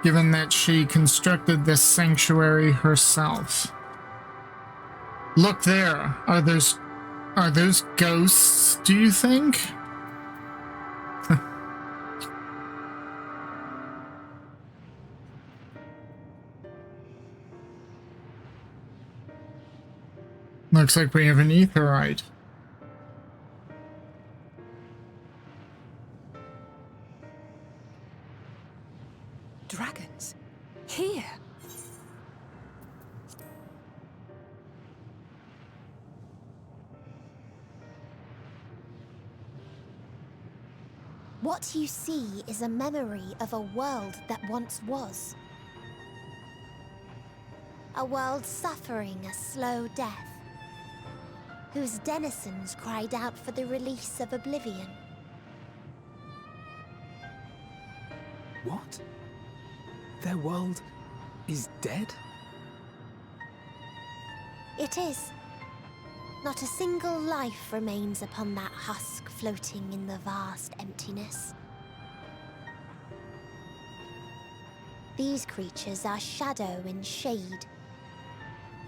given that she constructed this sanctuary herself. Look there. Are those ghosts, do you think? Looks like we have an aetheryte. Dragons? Here? What you see is a memory of a world that once was. A world suffering a slow death, whose denizens cried out for the release of oblivion. What? Their world is dead? It is. Not a single life remains upon that husk floating in the vast emptiness. These creatures are shadow and shade,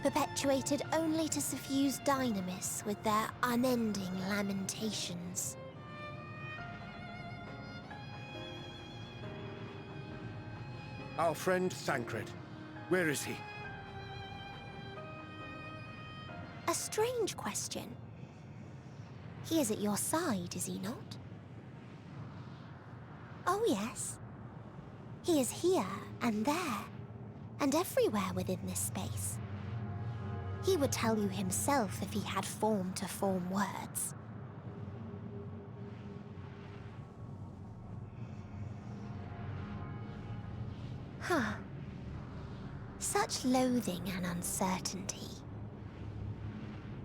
perpetuated only to suffuse dynamis with their unending lamentations. Our friend Thancred, where is he? A strange question. He is at your side, is he not? Oh yes. He is here and there, and everywhere within this space. He would tell you himself if he had form to form words. Huh. Such loathing and uncertainty.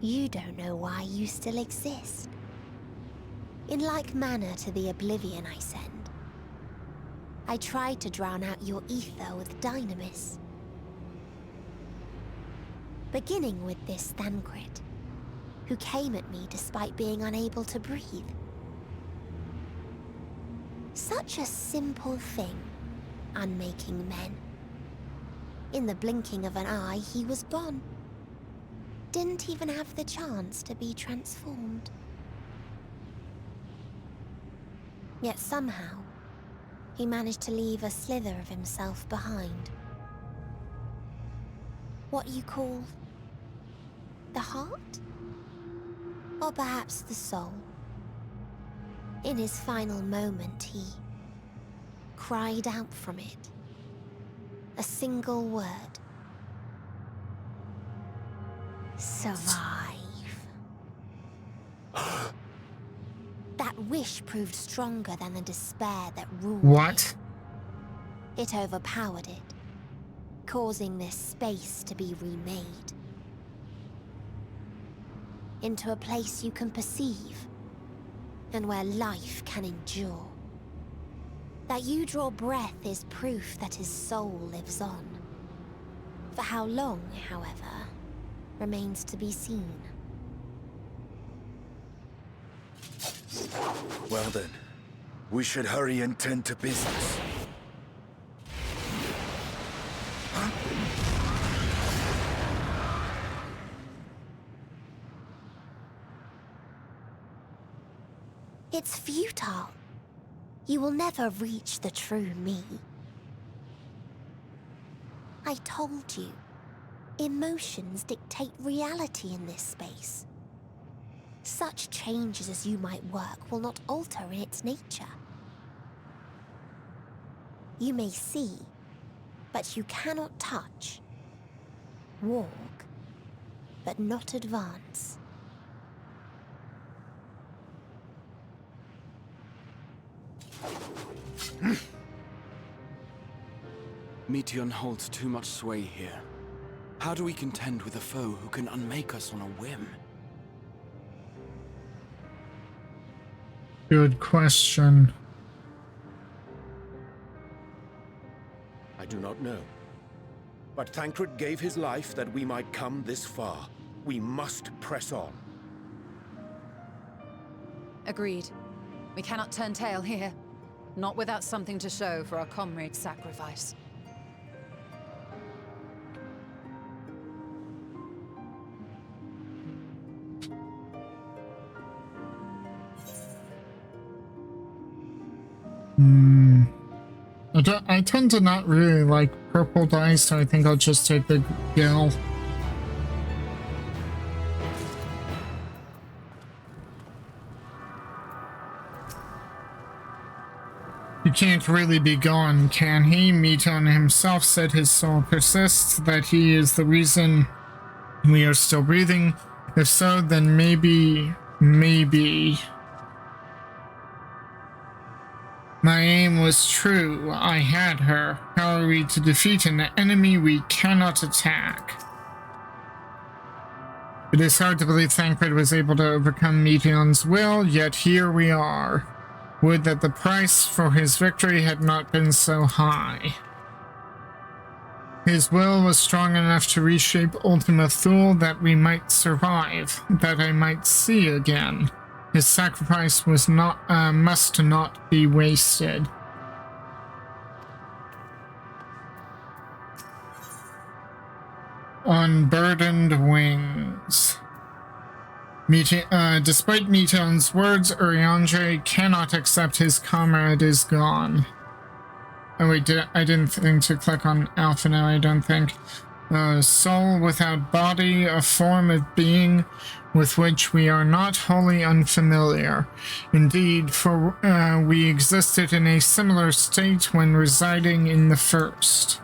You don't know why you still exist. In like manner to the oblivion I send, I tried to drown out your ether with dynamis. Beginning with this Thancred, who came at me despite being unable to breathe. Such a simple thing, unmaking men. In the blinking of an eye, he was gone. Didn't even have the chance to be transformed. Yet somehow, he managed to leave a slither of himself behind. What you call the heart? Or perhaps the soul. In his final moment, he cried out from it. A single word. Survive. That wish proved stronger than the despair that ruled What? him. It overpowered it, causing this space to be remade. Into a place you can perceive, and where life can endure. That you draw breath is proof that his soul lives on. For how long, however, remains to be seen. Well then, we should hurry and tend to business. It's futile. You will never reach the true me. I told you, emotions dictate reality in this space. Such changes as you might work will not alter in its nature. You may see, but you cannot touch. Walk, but not advance. Meteion holds too much sway here. How do we contend with a foe who can unmake us on a whim? Good question. I do not know. But Thancred gave his life that we might come this far. We must press on. Agreed. We cannot turn tail here. Not without something to show for our comrade's sacrifice. I tend to not really like purple dye, so I think I'll just take the gel. He can't really be gone, can he? Meteion himself said his soul persists, that he is the reason we are still breathing. If so, then maybe... My aim was true. I had her. How are we to defeat an enemy we cannot attack? It is hard to believe Thancred was able to overcome Meteion's will, yet here we are. Would that the price for his victory had not been so high. His will was strong enough to reshape Ultima Thule that we might survive, that I might see again. His sacrifice was must not be wasted. Unburdened wings. Despite Meteion's words, Urianger cannot accept his comrade is gone. Oh wait, I didn't think to click on Alpha now, I don't think. Soul without body, a form of being with which we are not wholly unfamiliar. Indeed, for we existed in a similar state when residing in the first.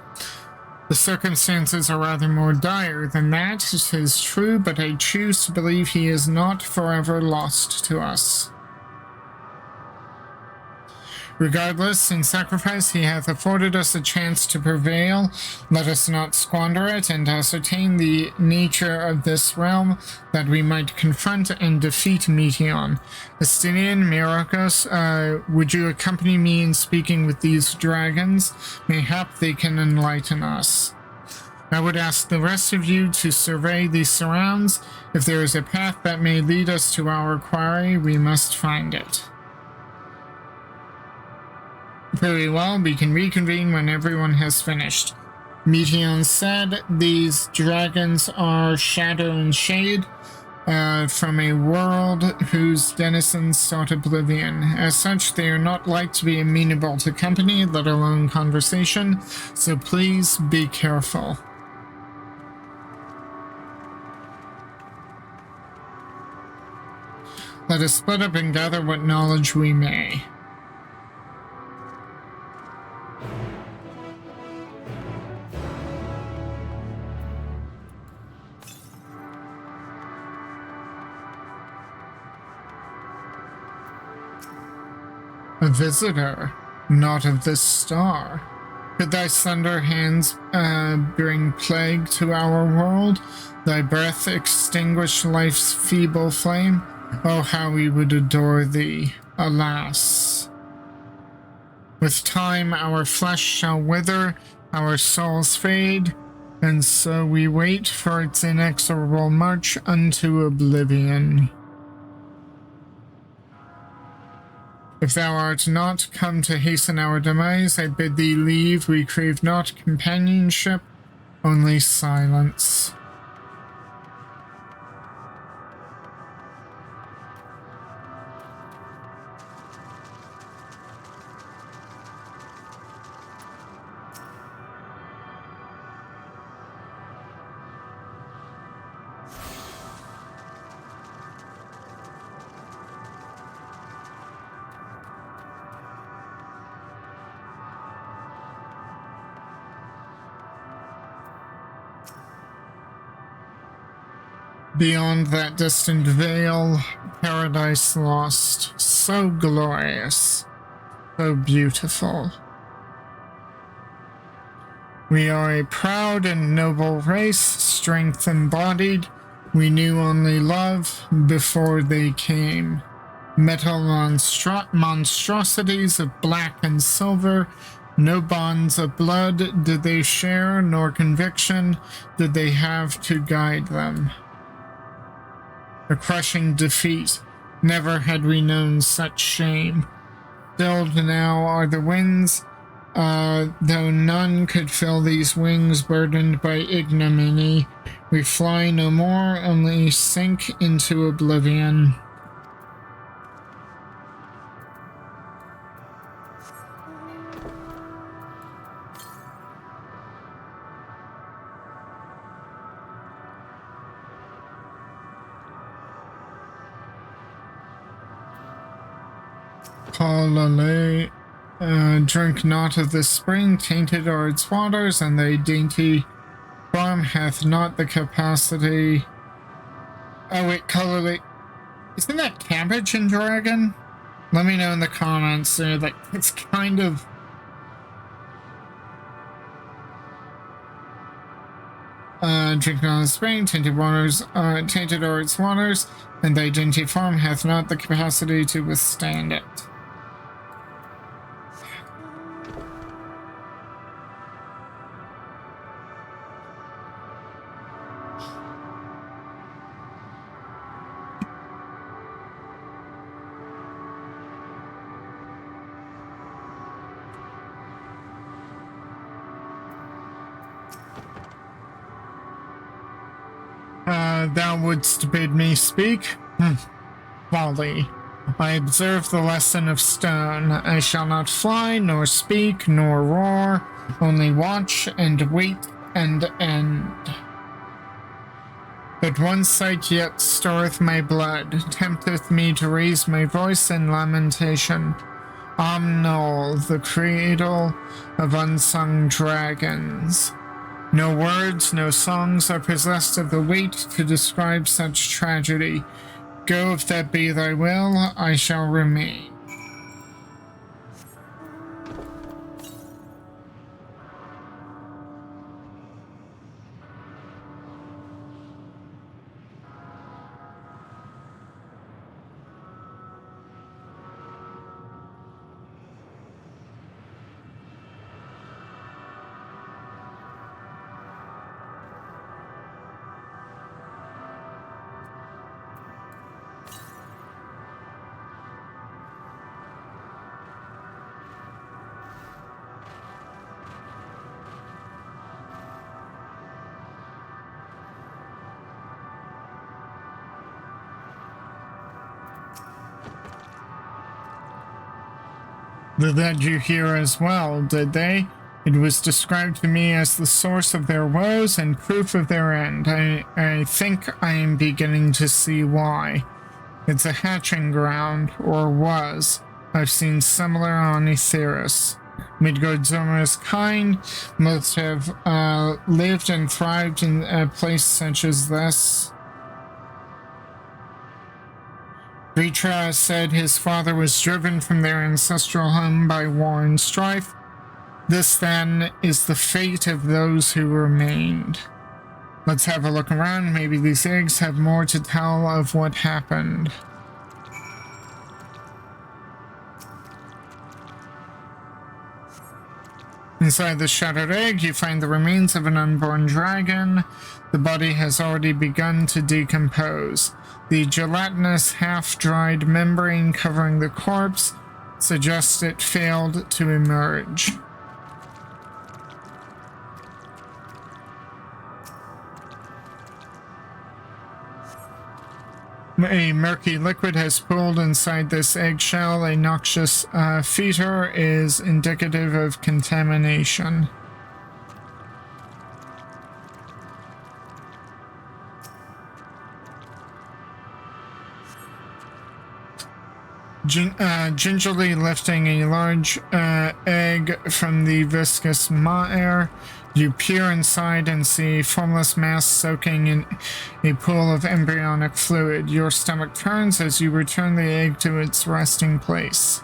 The circumstances are rather more dire than that, it is true, but I choose to believe he is not forever lost to us. Regardless, in sacrifice he hath afforded us a chance to prevail. Let us not squander it, and ascertain the nature of this realm, that we might confront and defeat Meteon. Estinian, Myrokos, would you accompany me in speaking with these dragons? Mayhap they can enlighten us. I would ask the rest of you to survey the surrounds. If there is a path that may lead us to our quarry, we must find it. Very well, we can reconvene when everyone has finished. Meteon said these dragons are shadow and shade from a world whose denizens sought oblivion. As such, they are not like to be amenable to company, let alone conversation, so please be careful. Let us split up and gather what knowledge we may. A visitor, not of this star. Could thy slender hands bring plague to our world? Thy breath extinguish life's feeble flame? Oh, how we would adore thee, alas. With time our flesh shall wither, our souls fade, and so we wait for its inexorable march unto oblivion. If thou art not come to hasten our demise, I bid thee leave. We crave not companionship, only silence. Beyond that distant veil, paradise lost, so glorious, so beautiful. We are a proud and noble race, strength embodied. We knew only love before they came. Metal monstrosities of black and silver, no bonds of blood did they share, nor conviction did they have to guide them. A crushing defeat. Never had we known such shame. Stilled now are the winds, though none could fill these wings burdened by ignominy. We fly no more, only sink into oblivion. Paulale, drink not of this spring, tainted are its waters, and thy dainty farm hath not the capacity. Oh wait, Colorly, isn't that cabbage in Dragon? Let me know in the comments. Like, it's kind of. Drink not of the spring, tainted waters, tainted are its waters, and thy dainty farm hath not the capacity to withstand it. Thou wouldst bid me speak? Folly. I observe the lesson of stone. I shall not fly, nor speak, nor roar, only watch and wait and end. But one sight yet stirreth my blood, tempteth me to raise my voice in lamentation. Amnol, the cradle of unsung dragons. No words, no songs are possessed of the weight to describe such tragedy. Go if that be thy will, I shall remain. They led you here as well, did they? It was described to me as the source of their woes and proof of their end. I think I am beginning to see why. It's a hatching ground, or was. I've seen similar on Aetheris. Midgard's kind must have lived and thrived in a place such as this. Vitra said his father was driven from their ancestral home by war and strife. This, then, is the fate of those who remained. Let's have a look around. Maybe these eggs have more to tell of what happened. Inside the shattered egg, you find the remains of an unborn dragon. The body has already begun to decompose. The gelatinous, half-dried membrane covering the corpse suggests it failed to emerge. A murky liquid has pooled inside this eggshell. A noxious fetor is indicative of contamination. Gingerly lifting a large egg from the viscous mire, you peer inside and see a formless mass soaking in a pool of embryonic fluid. Your stomach turns as you return the egg to its resting place.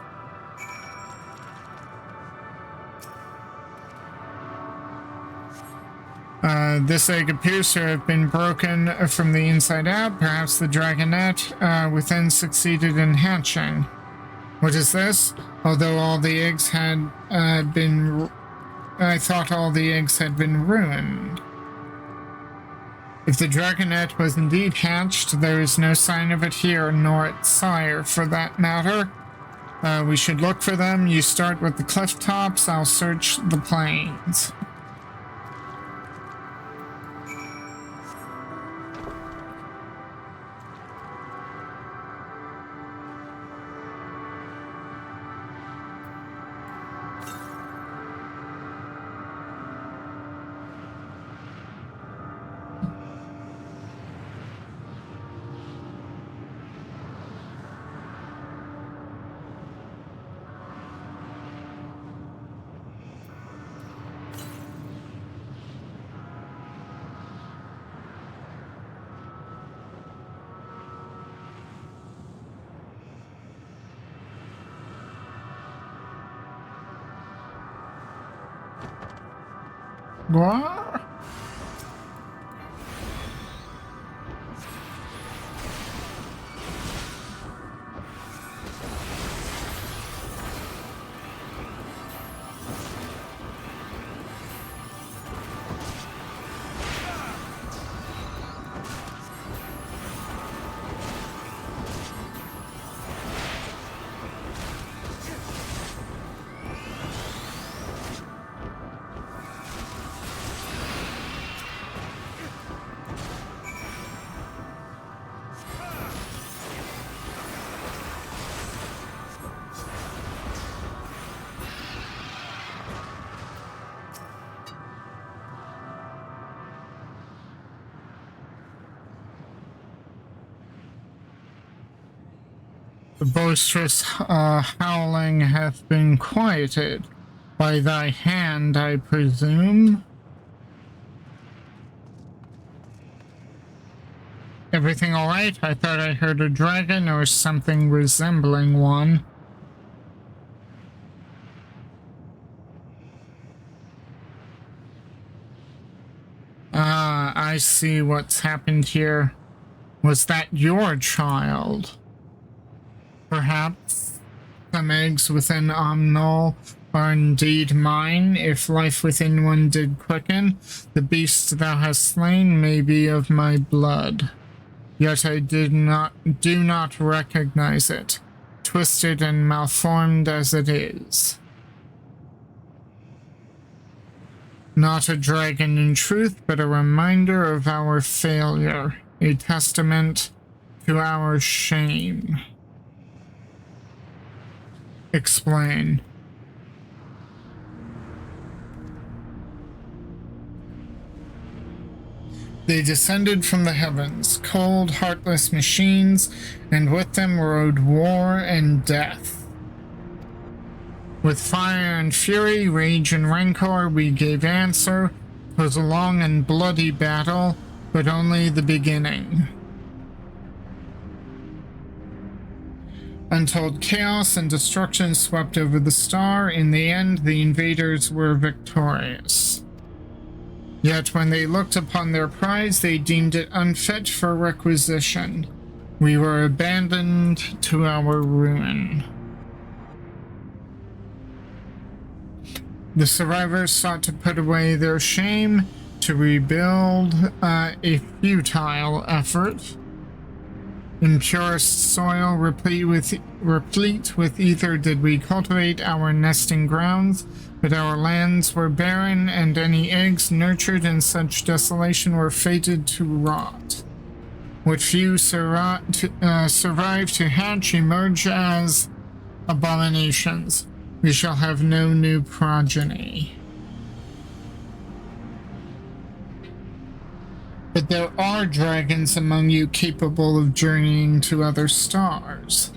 This egg appears to have been broken from the inside out. Perhaps the dragonette within succeeded in hatching. What is this? Although all the eggs had been... I thought all the eggs had been ruined. If the dragonette was indeed hatched, there is no sign of it here, nor its sire, for that matter. We should look for them. You start with the cliff tops. I'll search the plains. What? The boisterous howling hath been quieted. By thy hand, I presume? Everything all right? I thought I heard a dragon or something resembling one. Ah, I see what's happened here. Was that your child? Perhaps some eggs within Omnol are indeed mine. If life within one did quicken, the beast thou hast slain may be of my blood. Yet I do not recognize it, twisted and malformed as it is. Not a dragon in truth, but a reminder of our failure, a testament to our shame. Explain. They descended from the heavens, cold, heartless machines, and with them rode war and death. With fire and fury, rage and rancor, we gave answer. 'Twas a long and bloody battle, but only the beginning. Untold chaos and destruction swept over the star. In the end, the invaders were victorious. Yet when they looked upon their prize, they deemed it unfit for requisition. We were abandoned to our ruin. The survivors sought to put away their shame, to rebuild a futile effort. In purest soil, replete with ether, did we cultivate our nesting grounds, but our lands were barren, and any eggs nurtured in such desolation were fated to rot. What few survived to hatch emerge as abominations. We shall have no new progeny. But there are dragons among you capable of journeying to other stars.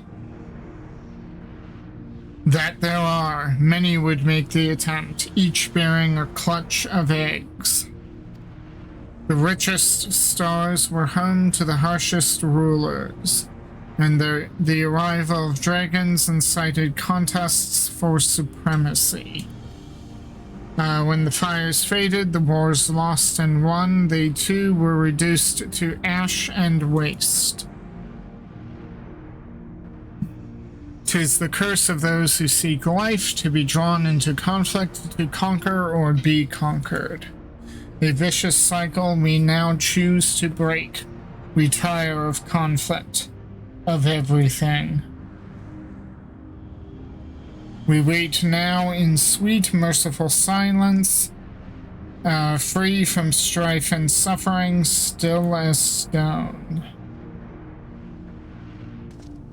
That there are. Many would make the attempt, each bearing a clutch of eggs. The richest stars were home to the harshest rulers, and the arrival of dragons incited contests for supremacy. When the fires faded, the wars lost and won, they too were reduced to ash and waste. 'Tis the curse of those who seek life, to be drawn into conflict, to conquer or be conquered. A vicious cycle we now choose to break. We tire of conflict, of everything. We wait now in sweet, merciful silence, free from strife and suffering, still as stone.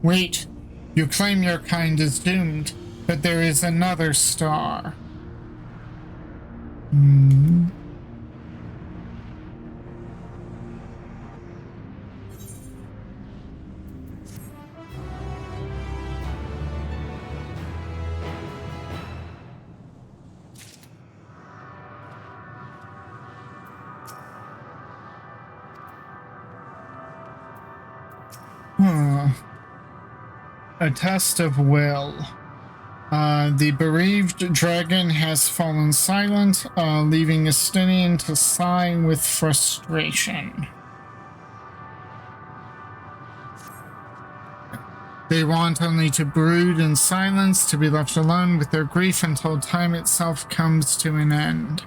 Wait, you claim your kind is doomed, but there is another star. A test of will. The bereaved dragon has fallen silent, leaving Estinian to sigh with frustration. They want only to brood in silence, to be left alone with their grief until time itself comes to an end.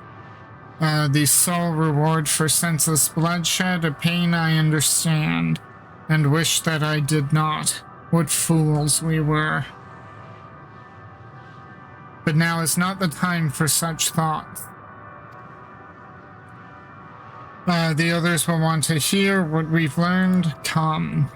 The sole reward for senseless bloodshed, a pain I understand, and wish that I did not. What fools we were. But now is not the time for such thoughts. The others will want to hear what we've learned. Come.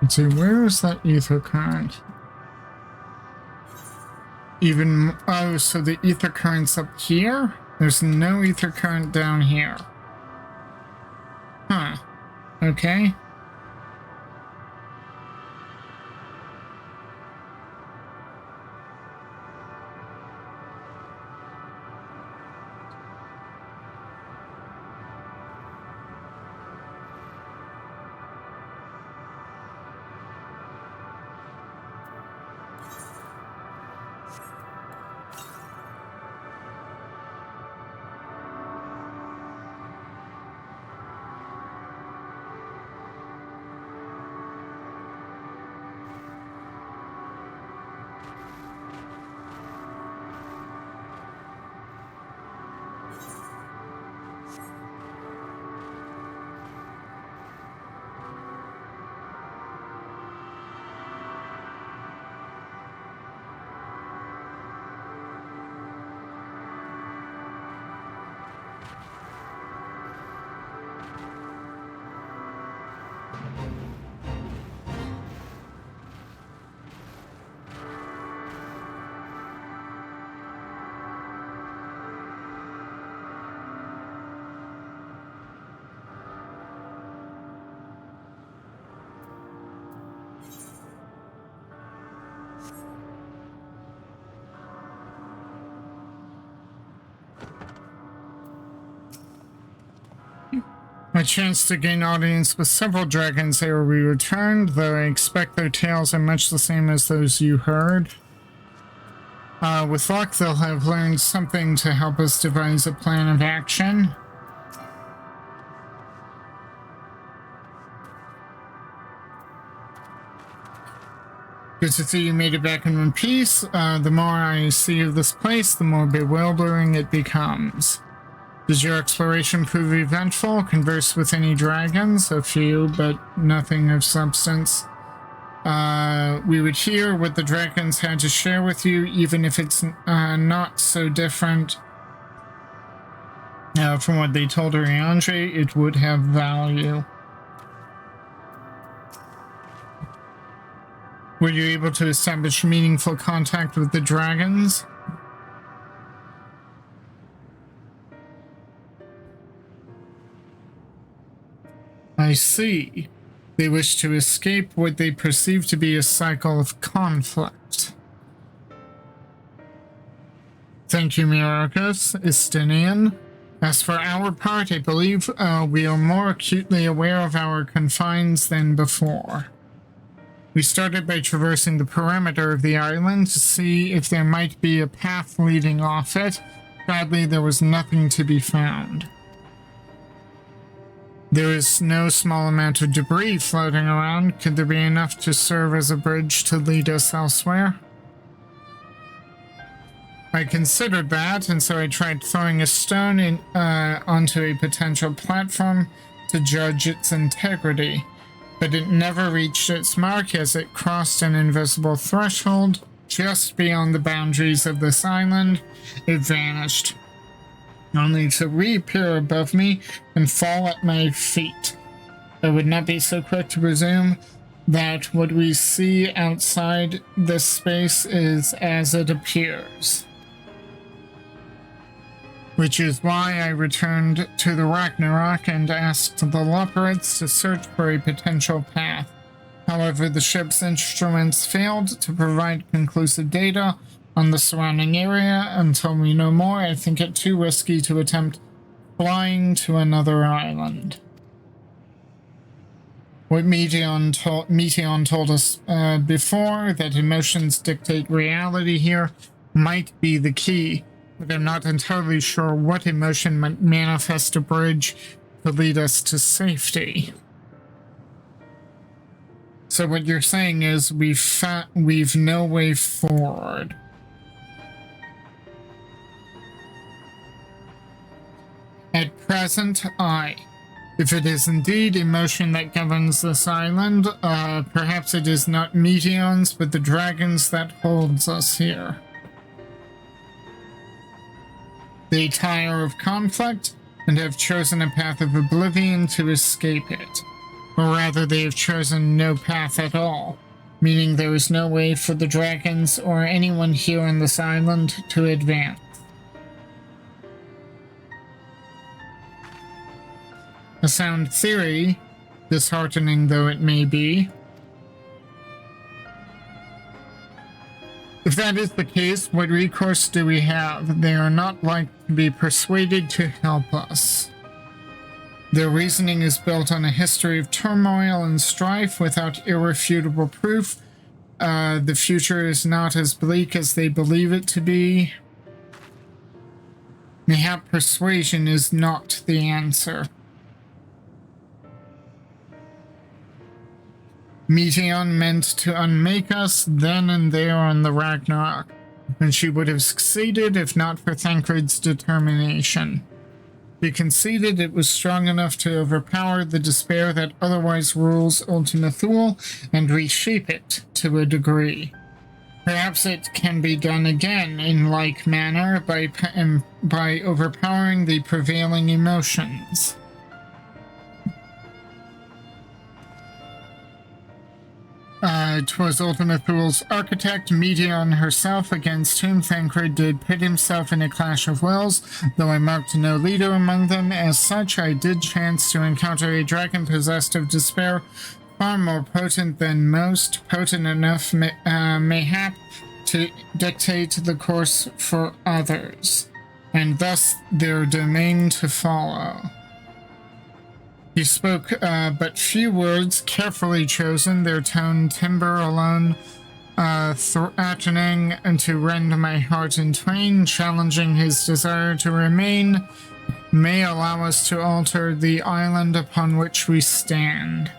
Let's see, where is that ether current? Oh, so the ether current's up here? There's no ether current down here. Huh. Okay. A chance to gain audience with several dragons ere we returned, though I expect their tales are much the same as those you heard. With luck, they'll have learned something to help us devise a plan of action. Good to see you made it back in one piece. The more I see of this place, the more bewildering it becomes. Did your exploration prove eventful? Converse with any dragons? A few, but nothing of substance. We would hear what the dragons had to share with you, even if it's not so different from what they told Ariandre. It would have value. Were you able to establish meaningful contact with the dragons? I see. They wish to escape what they perceive to be a cycle of conflict. Thank you, Myrokos, Istinian. As for our part, I believe we are more acutely aware of our confines than before. We started by traversing the perimeter of the island to see if there might be a path leading off it. Sadly, there was nothing to be found. There is no small amount of debris floating around. Could there be enough to serve as a bridge to lead us elsewhere? I considered that, and so I tried throwing a stone onto a potential platform to judge its integrity. But it never reached its mark as it crossed an invisible threshold just beyond the boundaries of this island. It vanished, only to reappear above me and fall at my feet. I would not be so quick to presume that what we see outside this space is as it appears. Which is why I returned to the Ragnarok and asked the Lopperids to search for a potential path. However, the ship's instruments failed to provide conclusive data on the surrounding area. Until we know more, I think it too risky to attempt flying to another island. What Meteon told us before, that emotions dictate reality here, might be the key. But I'm not entirely sure what emotion might manifest a bridge to lead us to safety. So what you're saying is we've no way forward. At present, if it is indeed emotion that governs this island, perhaps it is not Meteons, but the dragons that holds us here. They tire of conflict and have chosen a path of oblivion to escape it. Or rather, they have chosen no path at all, meaning there is no way for the dragons or anyone here on this island to advance. A sound theory, disheartening though it may be. If that is the case, what recourse do we have? They are not like to be persuaded to help us. Their reasoning is built on a history of turmoil and strife without irrefutable proof. The future is not as bleak as they believe it to be. Mayhap persuasion is not the answer. Meteon meant to unmake us then and there on the Ragnarok, and she would have succeeded if not for Thancred's determination. She conceded it was strong enough to overpower the despair that otherwise rules Ultima Thule and reshape it to a degree. Perhaps it can be done again in like manner by overpowering the prevailing emotions. It was Ultima Thule's architect, Meteon herself, against whom Thancred did pit himself in a clash of wills. Though I marked no leader among them, as such I did chance to encounter a dragon possessed of despair, far more potent than most, potent enough mayhap to dictate the course for others, and thus their domain to follow. He spoke but few words, carefully chosen, their tone timbre alone, threatening to rend my heart in twain, challenging his desire to remain, may allow us to alter the island upon which we stand.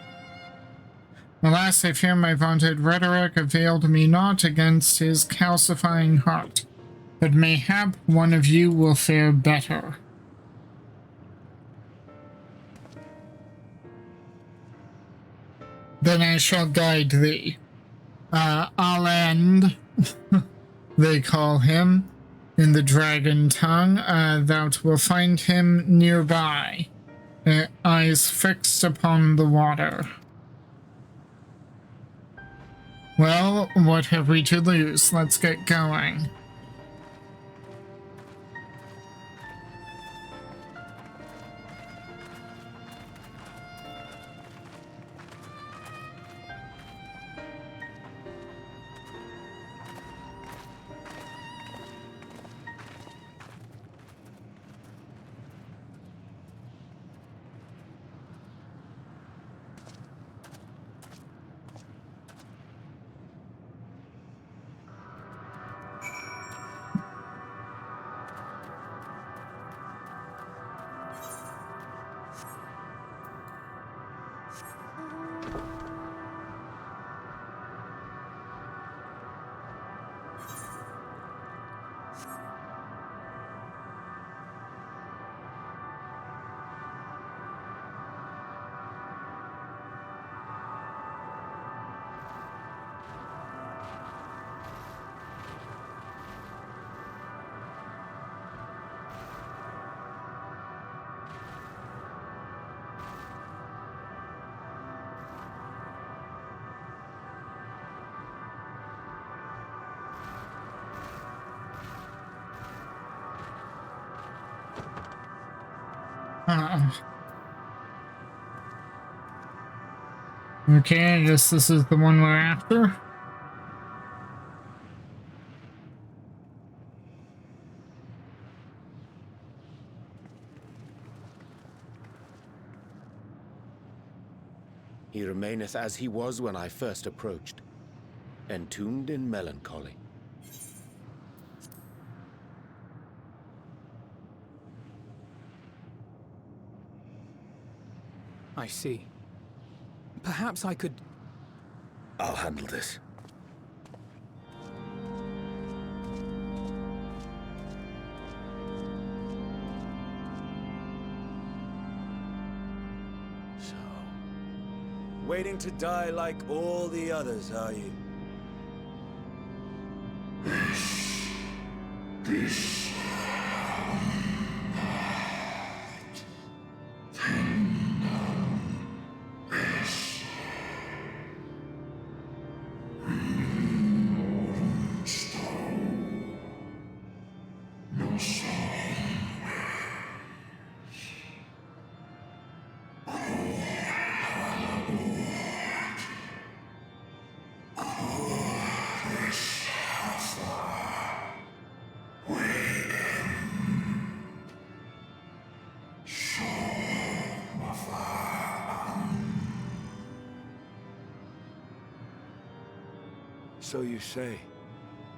Alas, I fear my vaunted rhetoric availed me not against his calcifying heart, but mayhap one of you will fare better. Then I shall guide thee. Aland, they call him, in the dragon tongue. Thou wilt find him nearby, eyes fixed upon the water. Well, what have we to lose? Let's get going. Okay, I guess this is the one we're after. He remaineth as he was when I first approached, entombed in melancholy. I see. Perhaps I could... I'll handle this. So, waiting to die like all the others, are you? This So you say.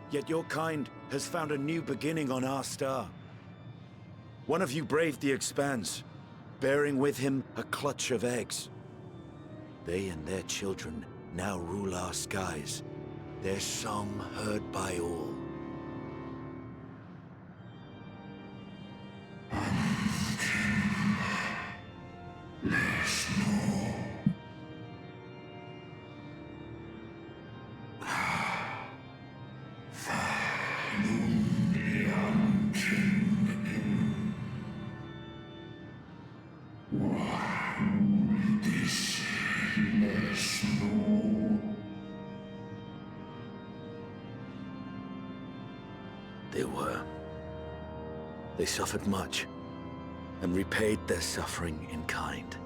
Yet your kind has found a new beginning on our star. One of you braved the Expanse, bearing with him a clutch of eggs. They and their children now rule our skies, their song heard by all. They suffered much, and repaid their suffering in kind.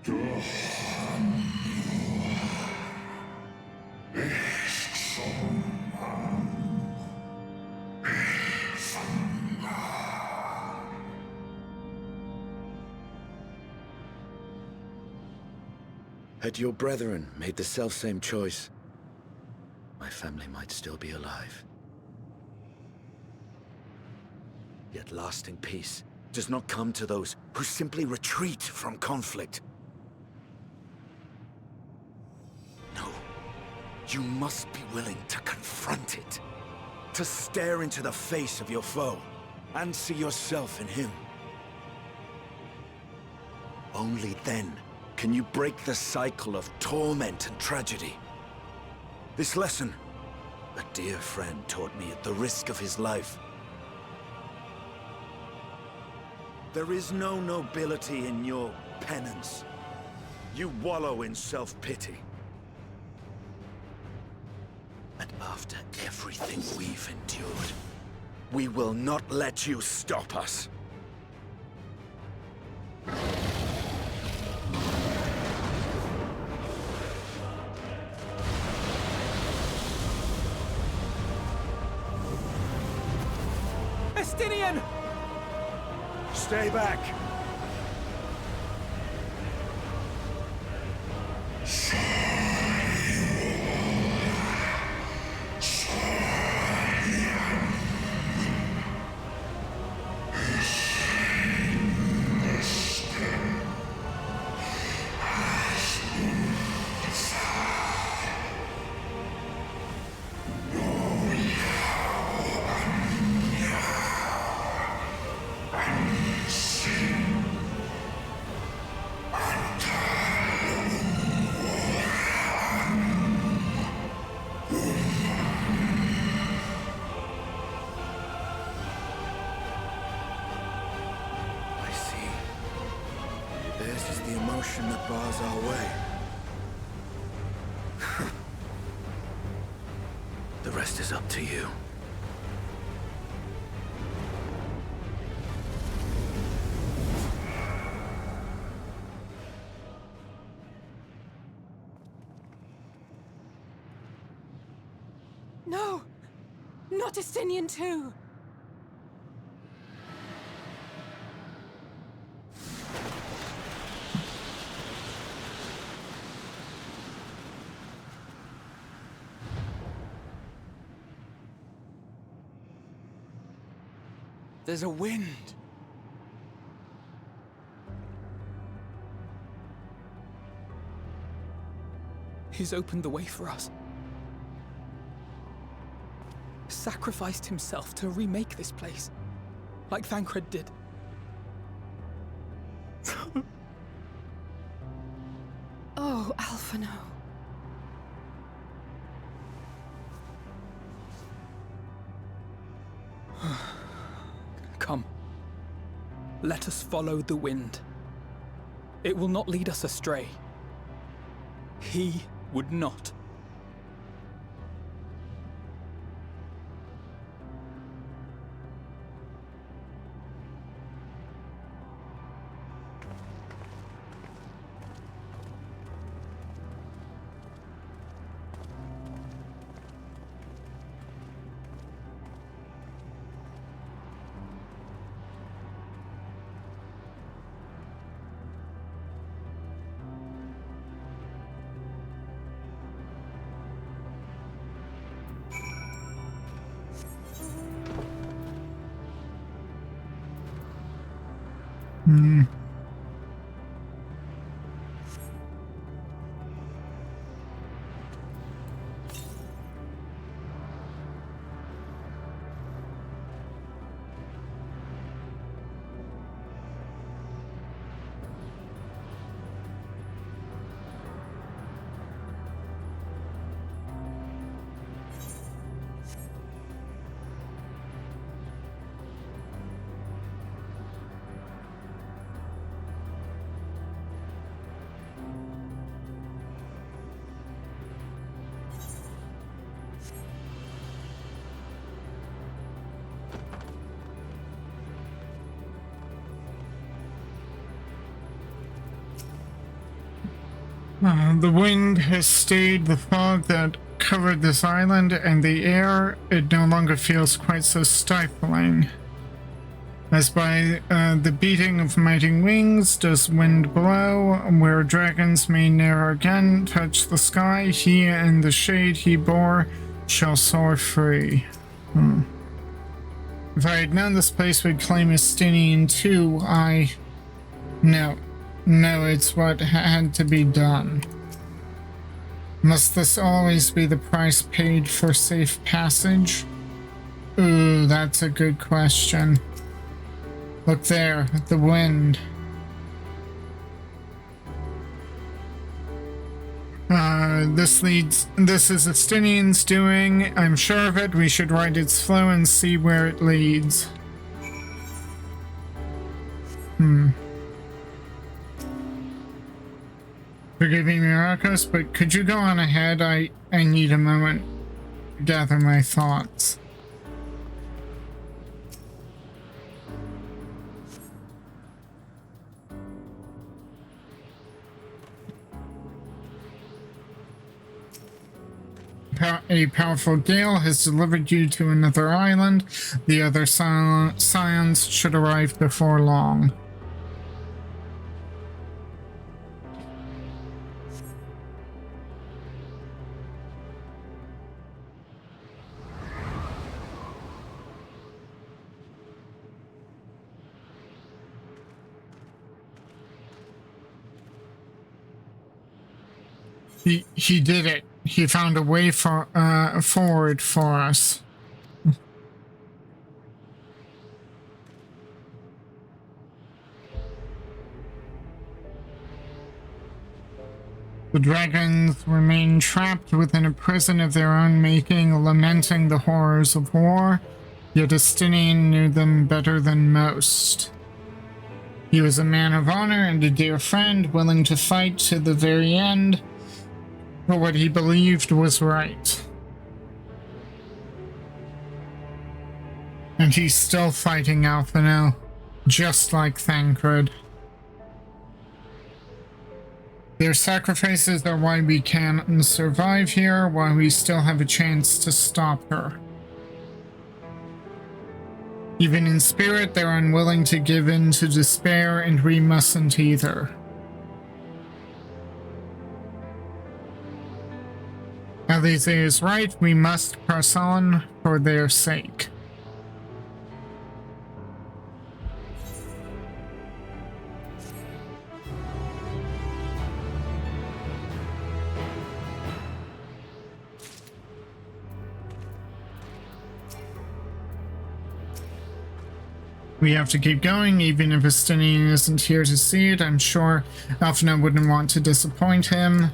Had your brethren made the selfsame choice, my family might still be alive. Yet lasting peace does not come to those who simply retreat from conflict. No, you must be willing to confront it, to stare into the face of your foe, and see yourself in him. Only then can you break the cycle of torment and tragedy. This lesson, a dear friend taught me at the risk of his life. There is no nobility in your penance. You wallow in self-pity. And after everything we've endured, we will not let you stop us. Estinian! Stay back! That bars our way. The rest is up to you. No! Not Estinian too! There's a wind. He's opened the way for us. Sacrificed himself to remake this place, like Thancred did. Oh, Alphino. Come. Let us follow the wind. It will not lead us astray. He would not. The wind has stayed the fog that covered this island, and the air, it no longer feels quite so stifling. As by the beating of mighty wings does wind blow, where dragons may ne'er again touch the sky, he and the shade he bore shall soar free. If I had known this place would claim Estinian too, No, it's what had to be done. Must this always be the price paid for safe passage? Ooh, that's a good question. Look there, the wind. This is Estinian's doing. I'm sure of it. We should ride its flow and see where it leads. Forgive me, Myrokos, but could you go on ahead? I need a moment to gather my thoughts. A powerful gale has delivered you to another island. The other scions should arrive before long. He did it. He found a way forward for us. The dragons remain trapped within a prison of their own making, lamenting the horrors of war, yet Estinian knew them better than most. He was a man of honor and a dear friend, willing to fight to the very end for what he believed was right. And he's still fighting Alphino, just like Thancred. Their sacrifices are why we can survive here, why we still have a chance to stop her. Even in spirit, they're unwilling to give in to despair, and we mustn't either. Alize is right, we must press on for their sake. We have to keep going, even if Estinian isn't here to see it. I'm sure Alphino wouldn't want to disappoint him.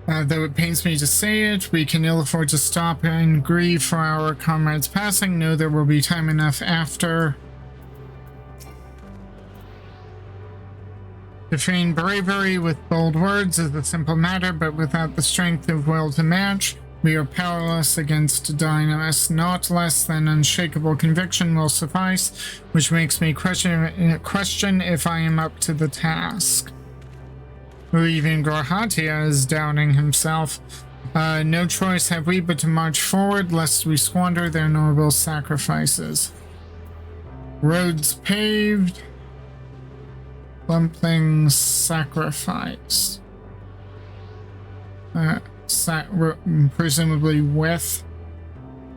Though it pains me to say it, we can ill afford to stop and grieve for our comrades' passing. No, there will be time enough after. To feign bravery with bold words is a simple matter, but without the strength of will to match, we are powerless against Dynamis. Not less than unshakable conviction will suffice, which makes me question if I am up to the task. Even Gorhatia is doubting himself. No choice have we but to march forward, lest we squander their noble sacrifices. Roads paved, something sacrificed. Presumably with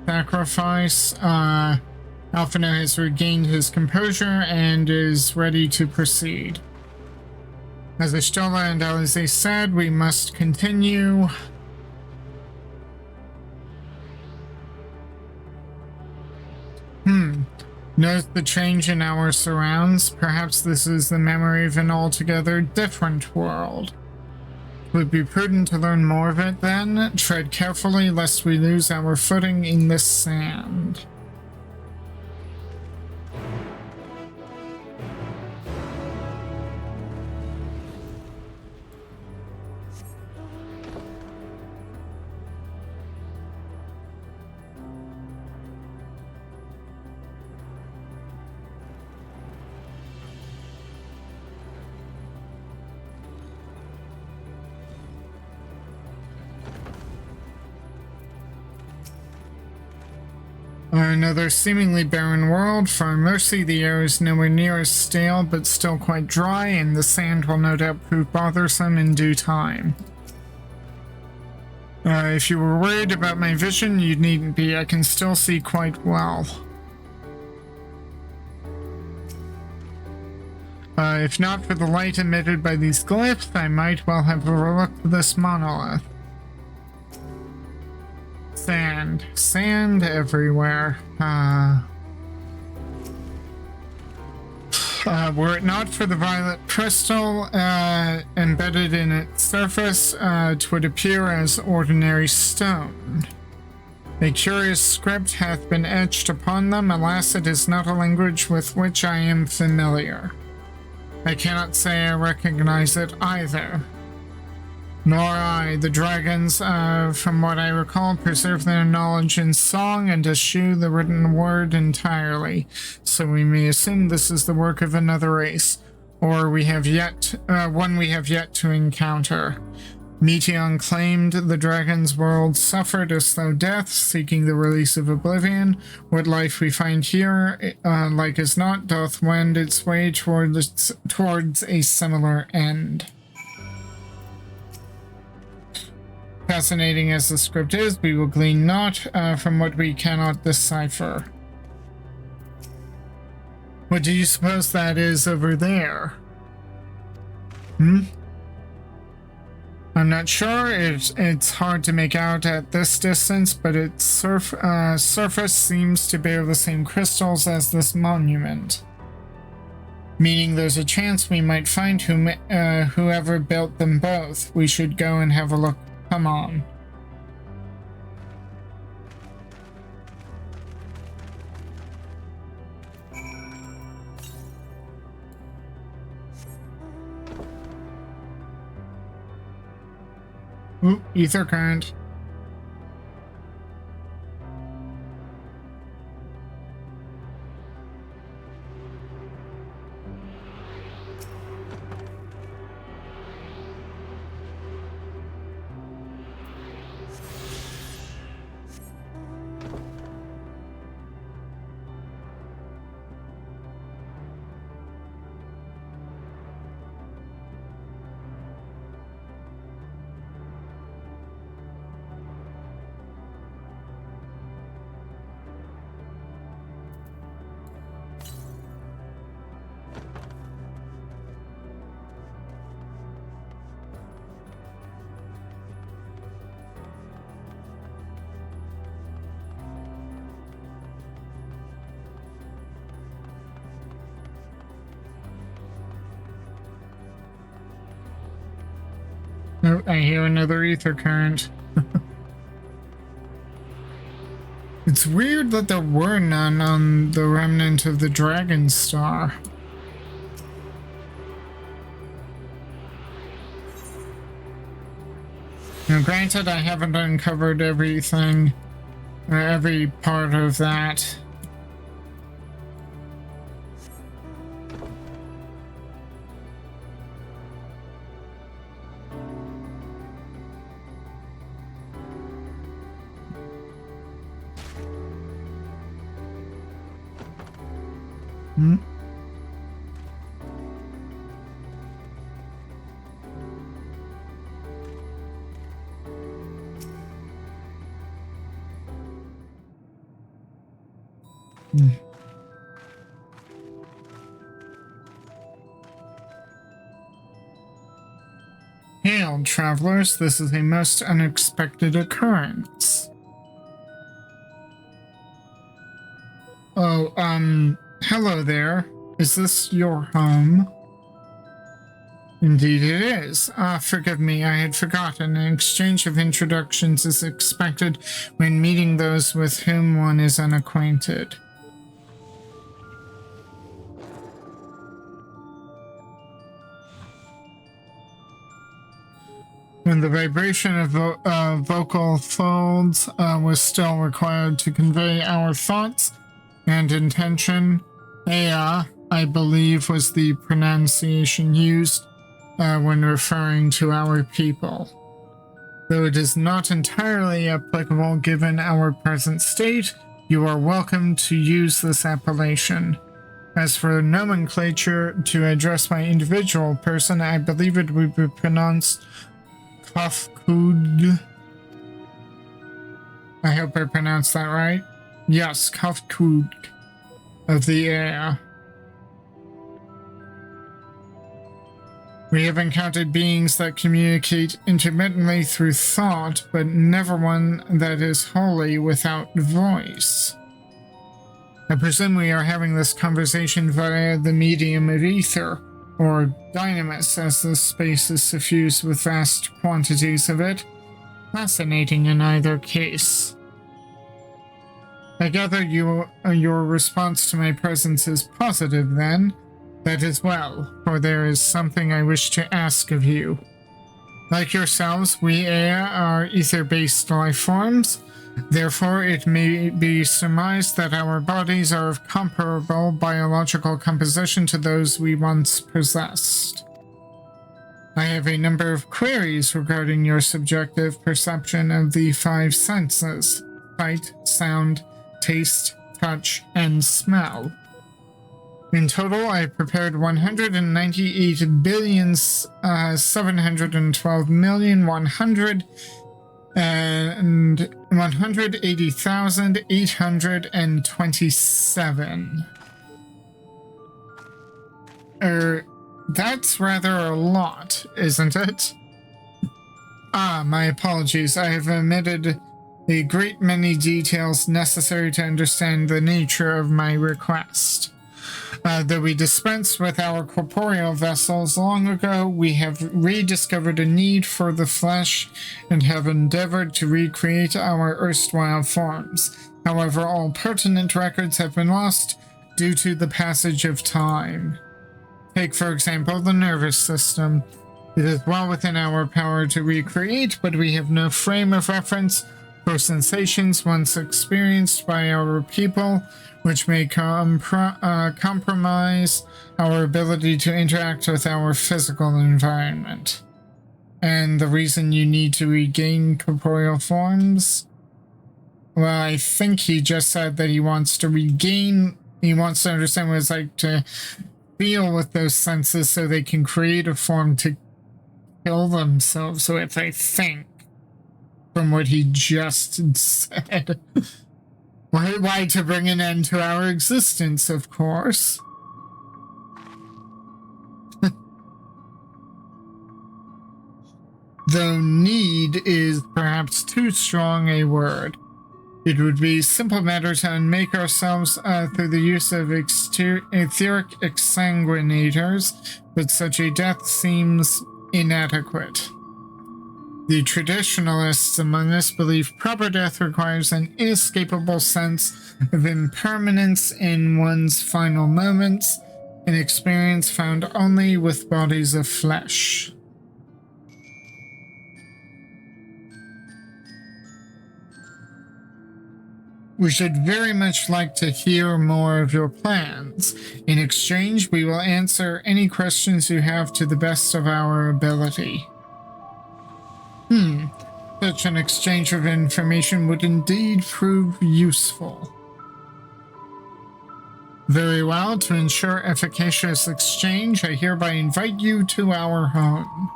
sacrifice. Alphino has regained his composure and is ready to proceed. As Ishtola and Alize said, we must continue. Note the change in our surrounds. Perhaps this is the memory of an altogether different world. It would be prudent to learn more of it then. Tread carefully lest we lose our footing in this sand. Another seemingly barren world. For mercy, the air is nowhere near as stale, but still quite dry, and the sand will no doubt prove bothersome in due time. If you were worried about my vision, you needn't be. I can still see quite well. If not for the light emitted by these glyphs, I might well have overlooked this monolith. Sand. Sand everywhere. Were it not for the violet crystal embedded in its surface, it would appear as ordinary stone. A curious script hath been etched upon them. Alas, it is not a language with which I am familiar. I cannot say I recognize it either. Nor I. The dragons, from what I recall, preserve their knowledge in song and eschew the written word entirely. So we may assume this is the work of another race, or we have yet, one we have yet to encounter. Meteon claimed the dragon's world suffered a slow death, seeking the release of oblivion. What life we find here, like as not, doth wend its way towards a similar end. Fascinating as the script is, we will glean naught from what we cannot decipher. What do you suppose that is over there? I'm not sure. It's hard to make out at this distance, but its surface seems to bear the same crystals as this monument. Meaning there's a chance we might find whoever built them both. We should go and have a look. Come on. Ooh, ether current. Oh, I hear another ether current. It's weird that there were none on the remnant of the Dragon Star. Now, granted, I haven't uncovered everything, every part of that. Hail, travelers. This is a most unexpected occurrence. Oh, hello there. Is this your home? Indeed it is. Forgive me, I had forgotten. An exchange of introductions is expected when meeting those with whom one is unacquainted. When the vibration of vocal folds was still required to convey our thoughts and intention, Ea, I believe, was the pronunciation used when referring to our people. Though it is not entirely applicable given our present state, you are welcome to use this appellation. As for nomenclature to address my individual person, I believe it would be pronounced Kafkud. I hope I pronounced that right. Yes, Kafkud of the air. We have encountered beings that communicate intermittently through thought, but never one that is wholly without voice. I presume we are having this conversation via the medium of ether, or dynamis, as this space is suffused with vast quantities of it. Fascinating in either case. I gather your response to my presence is positive, then? That is well, for there is something I wish to ask of you. Like yourselves, we Aea are ether-based life forms. Therefore, it may be surmised that our bodies are of comparable biological composition to those we once possessed. I have a number of queries regarding your subjective perception of the 5 senses: sight, sound, taste, touch, and smell. In total, I prepared 180,712,180,827. That's rather a lot, isn't it? Ah, my apologies. I have omitted a great many details necessary to understand the nature of my request. Though we dispensed with our corporeal vessels long ago, we have rediscovered a need for the flesh and have endeavored to recreate our erstwhile forms. However, all pertinent records have been lost due to the passage of time. Take, for example, the nervous system. It is well within our power to recreate, but we have no frame of reference for sensations once experienced by our people, which may compromise our ability to interact with our physical environment. And the reason you need to regain corporeal forms? Well, I think he just said that he wants to understand what it's like to feel with those senses so they can create a form to kill themselves with, I think, from what he just said. Why to bring an end to our existence, of course. Though need is perhaps too strong a word. It would be a simple matter to unmake ourselves through the use of etheric exsanguinators, but such a death seems inadequate. The traditionalists among us believe proper death requires an inescapable sense of impermanence in one's final moments, an experience found only with bodies of flesh. We should very much like to hear more of your plans. In exchange, we will answer any questions you have to the best of our ability. Such an exchange of information would indeed prove useful. Very well, to ensure efficacious exchange, I hereby invite you to our home.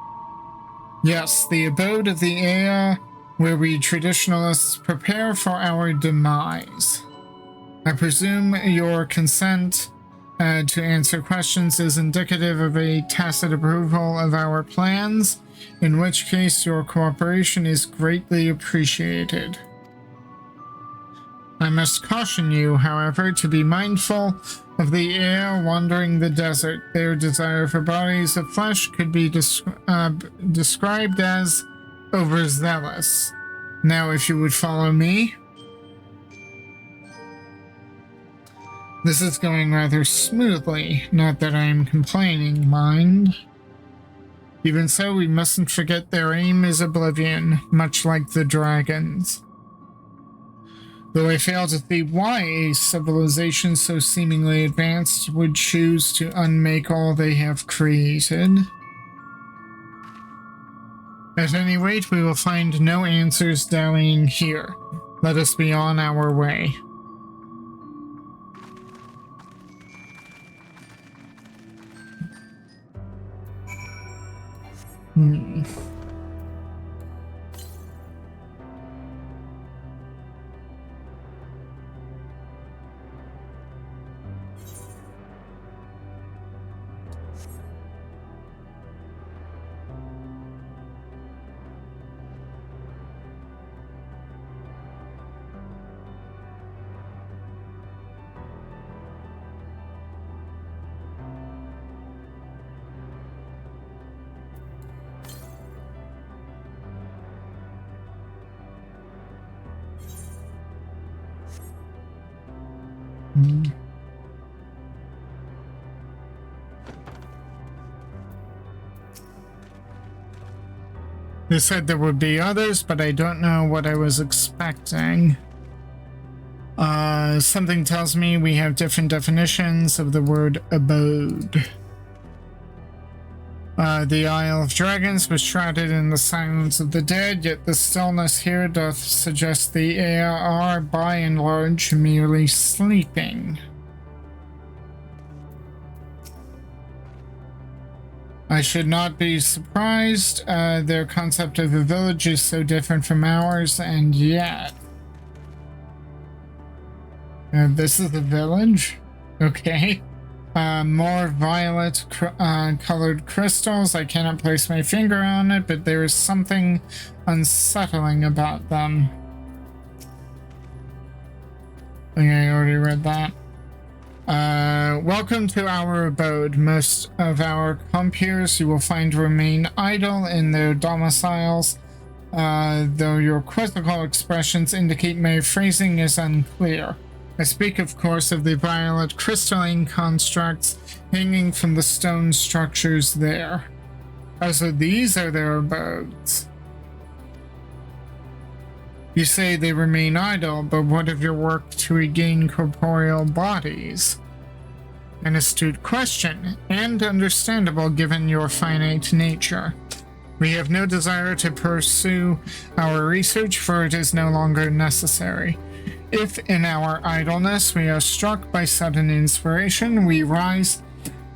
Yes, the abode of the Aea, where we traditionalists prepare for our demise. I presume your consent to answer questions is indicative of a tacit approval of our plans, in which case your cooperation is greatly appreciated. I must caution you, however, to be mindful of the Aea wandering the desert. Their desire for bodies of flesh could be described as overzealous. Now, if you would follow me. This is going rather smoothly, not that I am complaining, mind. Even so, we mustn't forget their aim is oblivion, much like the dragons. Though I fail to see why a civilization so seemingly advanced would choose to unmake all they have created. At any rate, we will find no answers dallying here. Let us be on our way. Hmm. They said there would be others, but I don't know what I was expecting. Something tells me we have different definitions of the word abode. The Isle of Dragons was shrouded in the silence of the dead, yet the stillness here doth suggest the air are, by and large, merely sleeping. I should not be surprised. Their concept of a village is so different from ours, and yet... this is the village? Okay. More violet colored crystals. I cannot place my finger on it, but there is something unsettling about them. Okay, I already read that. Welcome to our abode. Most of our compeers you will find remain idle in their domiciles, though your quizzical expressions indicate my phrasing is unclear. I speak, of course, of the violet crystalline constructs hanging from the stone structures there. So these are their abodes. You say they remain idle, but what of your work to regain corporeal bodies? An astute question, and understandable given your finite nature. We have no desire to pursue our research, for it is no longer necessary. If in our idleness we are struck by sudden inspiration, we rise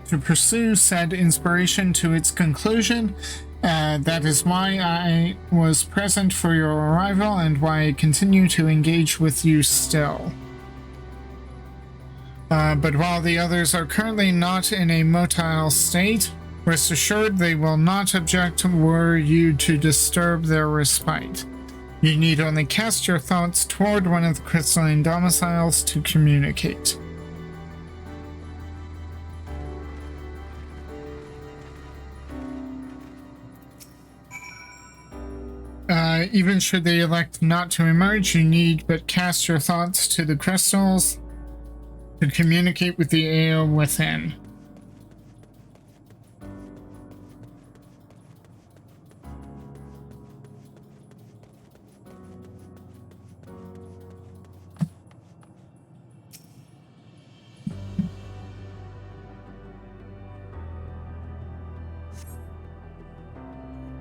to pursue said inspiration to its conclusion. That is why I was present for your arrival and why I continue to engage with you still. But while the others are currently not in a motile state, rest assured they will not object were you to disturb their respite. You need only cast your thoughts toward one of the crystalline domiciles to communicate. Even should they elect not to emerge, you need but cast your thoughts to the crystals to communicate with the air within.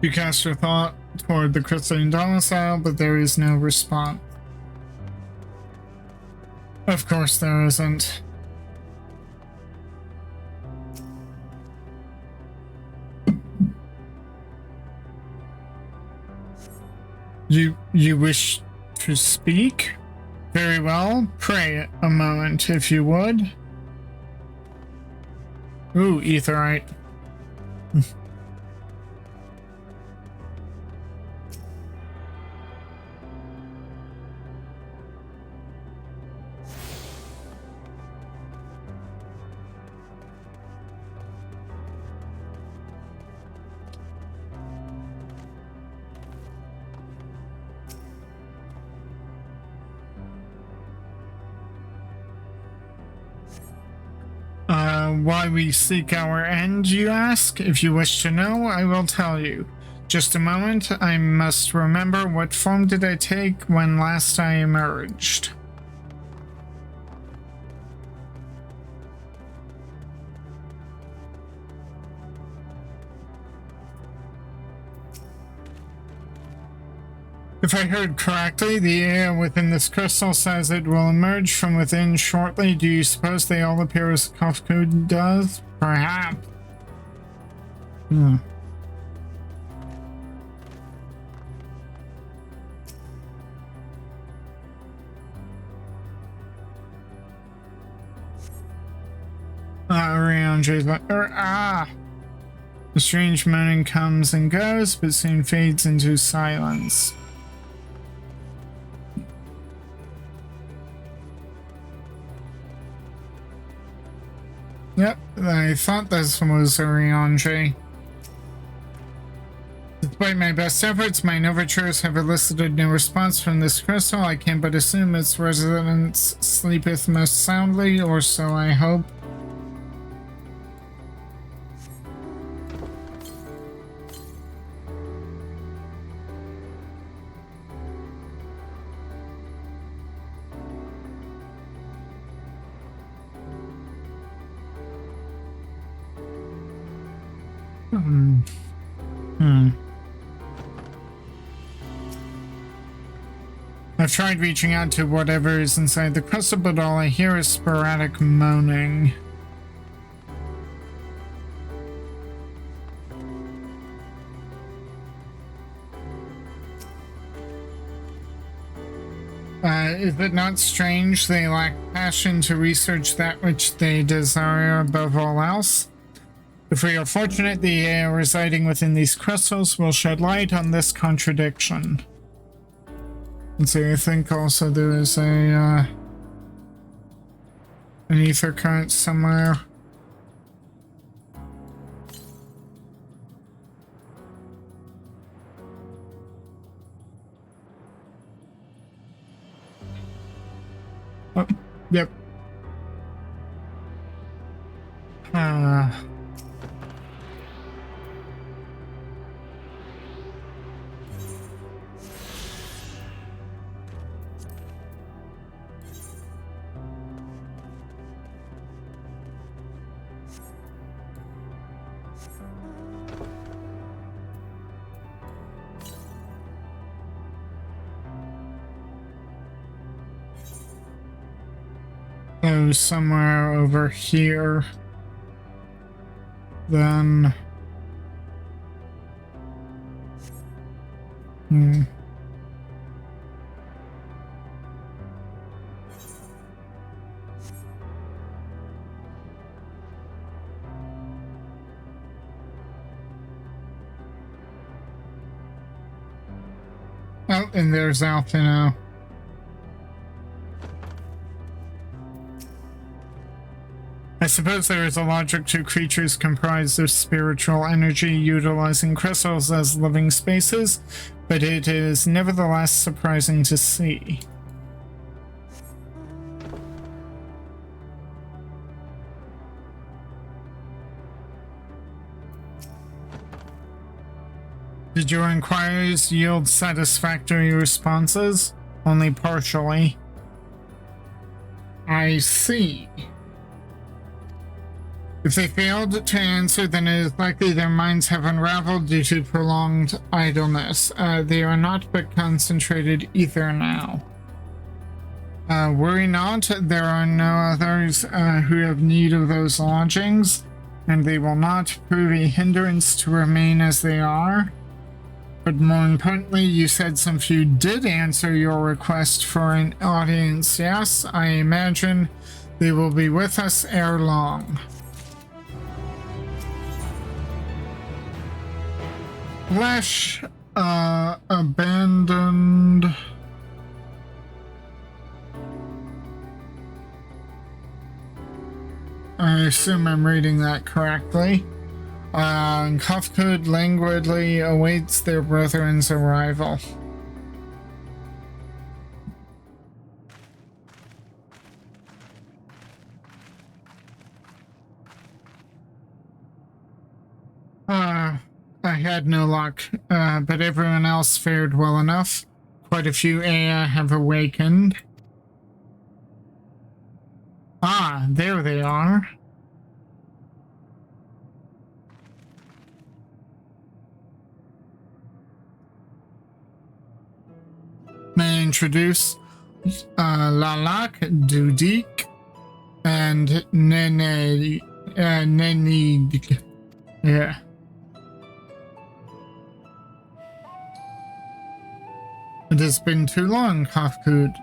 You cast your thought toward the crystalline domicile, but there is no response. Of course there isn't. You wish to speak? Very well. Pray a moment, if you would. Ooh, etherite. Why we seek our end, you ask? If you wish to know, I will tell you. Just a moment, I must remember what form did I take when last I emerged. If I heard correctly, the air within this crystal says it will emerge from within shortly. Do you suppose they all appear as Kafka does? Perhaps. The strange moaning comes and goes, but soon fades into silence. Yep, I thought this was Oriange. Despite my best efforts, my overtures have elicited no response from this crystal. I can but assume its residence sleepeth most soundly, or so I hope. I've tried reaching out to whatever is inside the crystal, but all I hear is sporadic moaning. Is it not strange they lack passion to research that which they desire above all else? If we are fortunate, the AI residing within these crystals will shed light on this contradiction. Let's see, I think also there is an ether current somewhere. Oh, yep. Oh, somewhere over here. Then... Oh, and there's Alpha now. I suppose there is a logic to creatures comprised of spiritual energy utilizing crystals as living spaces, but it is nevertheless surprising to see. Did your inquiries yield satisfactory responses? Only partially. I see. If they failed to answer, then it is likely their minds have unraveled due to prolonged idleness. They are not but concentrated ether now. Worry not, there are no others who have need of those lodgings, and they will not prove a hindrance to remain as they are. But more importantly, you said some few did answer your request for an audience. Yes, I imagine they will be with us ere long. Flesh, abandoned. I assume I'm reading that correctly. Kafkud languidly awaits their brethren's arrival. I had no luck, but everyone else fared well enough. Quite a few Aya have awakened. Ah, there they are. May I introduce Lalak, Dudik, and Nenig. Yeah. It has been too long, Kafkud.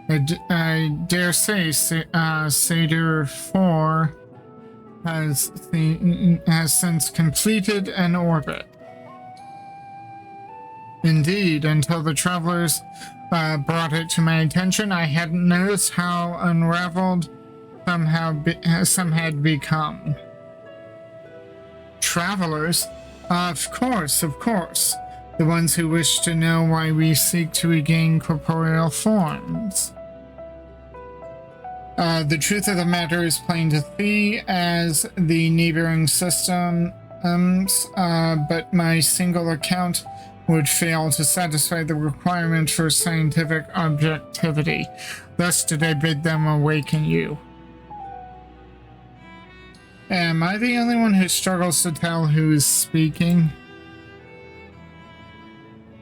I dare say, Seder 4 has since completed an orbit. Indeed, until the travelers brought it to my attention, I hadn't noticed how unraveled some had become. Travelers? Of course. The ones who wish to know why we seek to regain corporeal forms. The truth of the matter is plain to see as the neighboring systems, but my single account would fail to satisfy the requirement for scientific objectivity. Thus did I bid them awaken you. Am I the only one who struggles to tell who is speaking?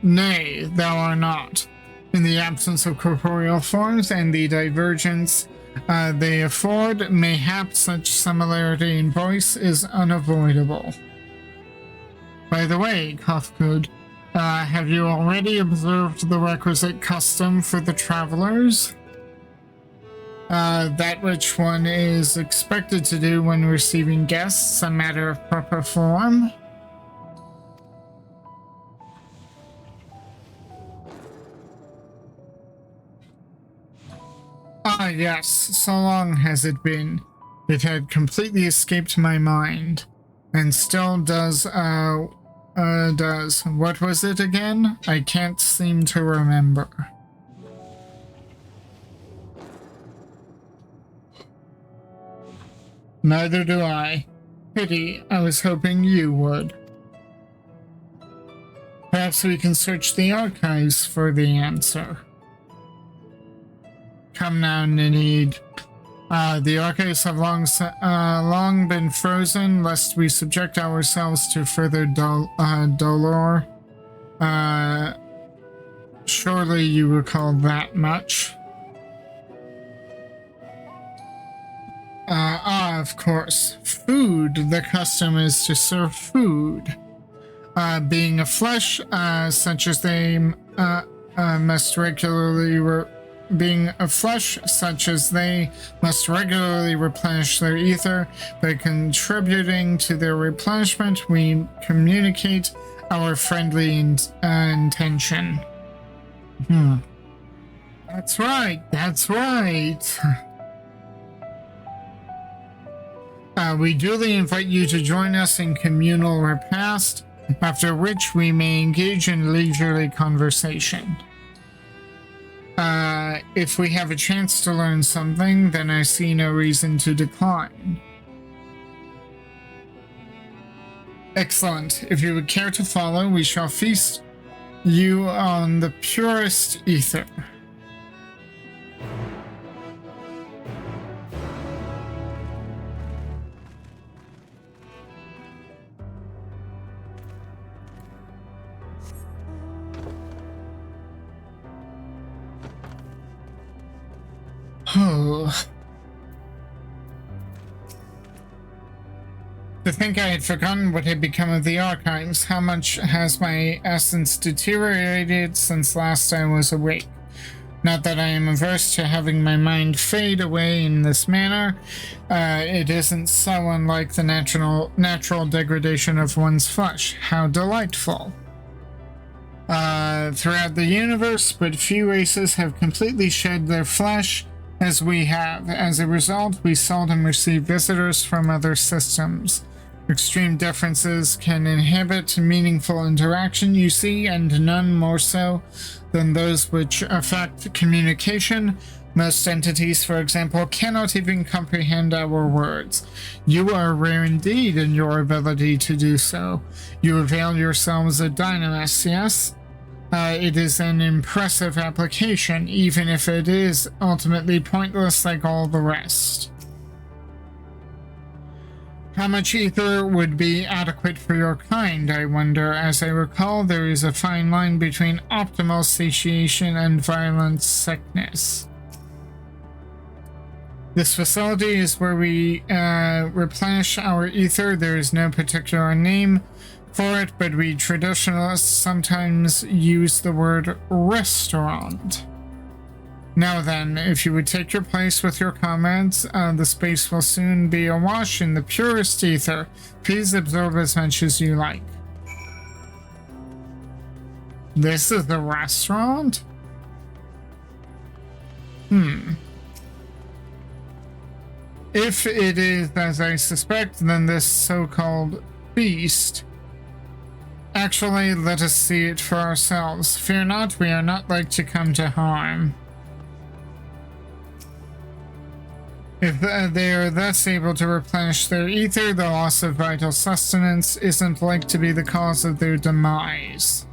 Nay, thou art not. In the absence of corporeal forms and the divergence they afford, mayhap such similarity in voice is unavoidable. By the way, Kafkud, have you already observed the requisite custom for the travelers? That which one is expected to do when receiving guests, a matter of proper form? Ah, yes, so long has it been. It had completely escaped my mind. And still does. What was it again? I can't seem to remember. Neither do I. Pity, I was hoping you would. Perhaps we can search the archives for the answer. Come now, Ninid. The archives have long been frozen, lest we subject ourselves to further dolor. Surely you recall that much. Of course. Food. The custom is to serve food. Being a flesh, such as they must regularly replenish their ether. By contributing to their replenishment, we communicate our friendly intention. That's right. We duly invite you to join us in communal repast, after which we may engage in leisurely conversation. If we have a chance to learn something, then I see no reason to decline. Excellent. If you would care to follow, we shall feast you on the purest ether. Oh. To think I had forgotten what had become of the archives. How much has my essence deteriorated since last I was awake? Not that I am averse to having my mind fade away in this manner. It isn't so unlike the natural degradation of one's flesh. How delightful. Throughout the universe, but few races have completely shed their flesh as we have. As a result, we seldom receive visitors from other systems. Extreme differences can inhibit meaningful interaction, you see, and none more so than those which affect communication. Most entities, for example, cannot even comprehend our words. You are rare indeed in your ability to do so. You avail yourselves of dynamis, yes? It is an impressive application, even if it is ultimately pointless like all the rest. How much ether would be adequate for your kind, I wonder? As I recall, there is a fine line between optimal satiation and violent sickness. This facility is where we replenish our ether. There is no particular name for it, but we traditionalists sometimes use the word restaurant. Now then, if you would take your place with your comrades, the space will soon be awash in the purest ether. Please absorb as much as you like. This is the restaurant? If it is as I suspect, then this so-called feast... Actually, let us see it for ourselves. Fear not, we are not like to come to harm. If they are thus able to replenish their ether, the loss of vital sustenance isn't like to be the cause of their demise.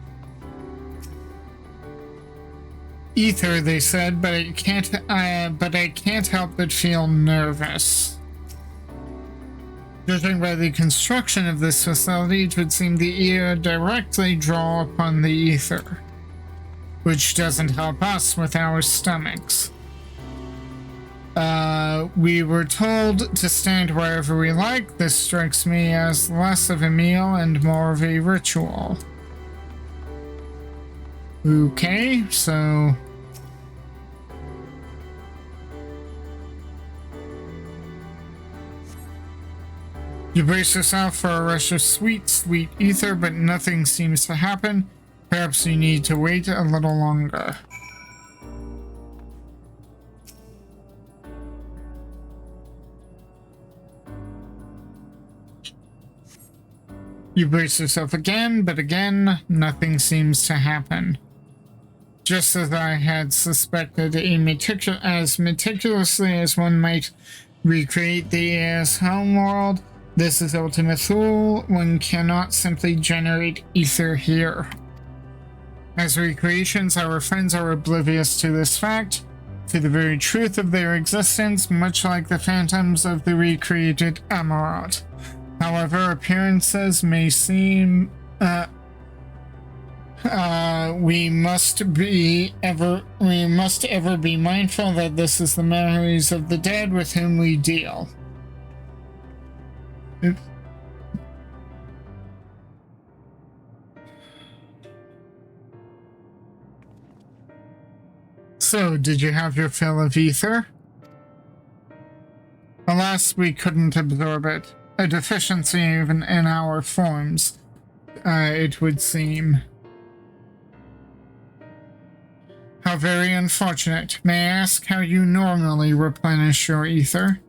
Ether, they said, but I can't help but feel nervous. Judging by the construction of this facility, it would seem the ear directly draw upon the ether, which doesn't help us with our stomachs. We were told to stand wherever we like. This strikes me as less of a meal and more of a ritual. Okay, so... You brace yourself for a rush of sweet, sweet ether, but nothing seems to happen. Perhaps you need to wait a little longer. You brace yourself again, but again, nothing seems to happen. Just as I had suspected, as meticulously as one might recreate the air's homeworld, this is ultimate fool. One cannot simply generate ether here. As recreations, our friends are oblivious to this fact, to the very truth of their existence, much like the phantoms of the recreated Amarot. However, appearances may seem... we must ever be mindful that this is the memories of the dead with whom we deal. Oops. So, did you have your fill of ether? Alas, we couldn't absorb it. A deficiency even in our forms, it would seem. How very unfortunate. May I ask how you normally replenish your ether?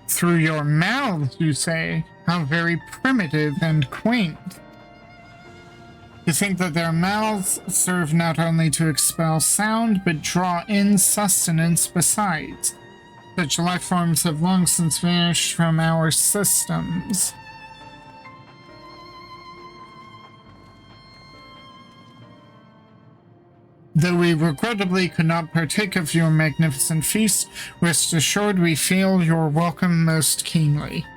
Through your mouths, you say? How very primitive and quaint. To think that their mouths serve not only to expel sound, but draw in sustenance besides. Such life forms have long since vanished from our systems. Though we regrettably could not partake of your magnificent feast, rest assured we feel your welcome most keenly.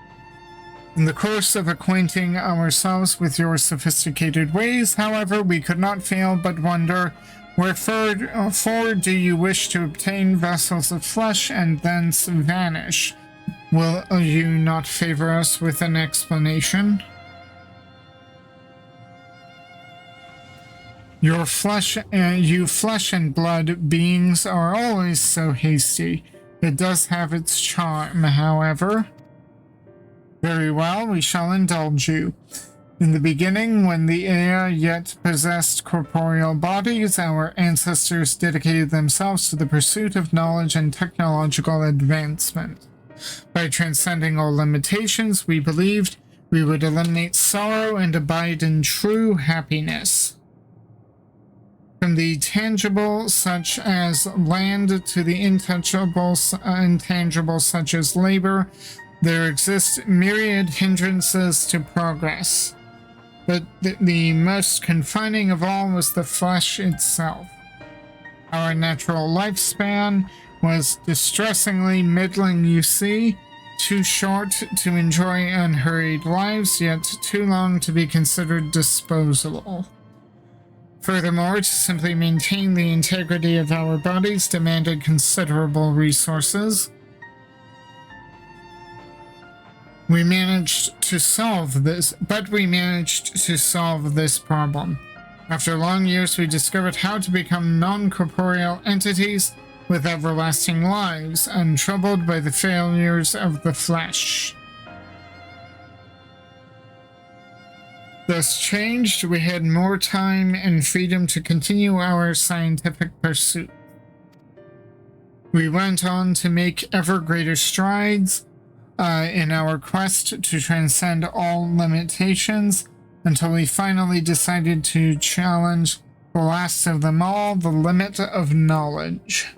In the course of acquainting ourselves with your sophisticated ways, however, we could not fail but wonder, wherefore do you wish to obtain vessels of flesh and thence vanish? Will you not favor us with an explanation? You flesh and blood beings are always so hasty. It does have its charm, however. Very well, we shall indulge you. In the beginning, when the air yet possessed corporeal bodies, our ancestors dedicated themselves to the pursuit of knowledge and technological advancement. By transcending all limitations, we believed we would eliminate sorrow and abide in true happiness. From the tangible, such as land, to the intangible such as labor, there exist myriad hindrances to progress. But the most confining of all was the flesh itself. Our natural lifespan was distressingly middling, you see, too short to enjoy unhurried lives, yet too long to be considered disposable. Furthermore, to simply maintain the integrity of our bodies demanded considerable resources. We managed to solve this problem. After long years, we discovered how to become non-corporeal entities with everlasting lives, untroubled by the failures of the flesh. Thus changed, we had more time and freedom to continue our scientific pursuit. We went on to make ever greater strides in our quest to transcend all limitations until we finally decided to challenge the last of them all, the limit of knowledge.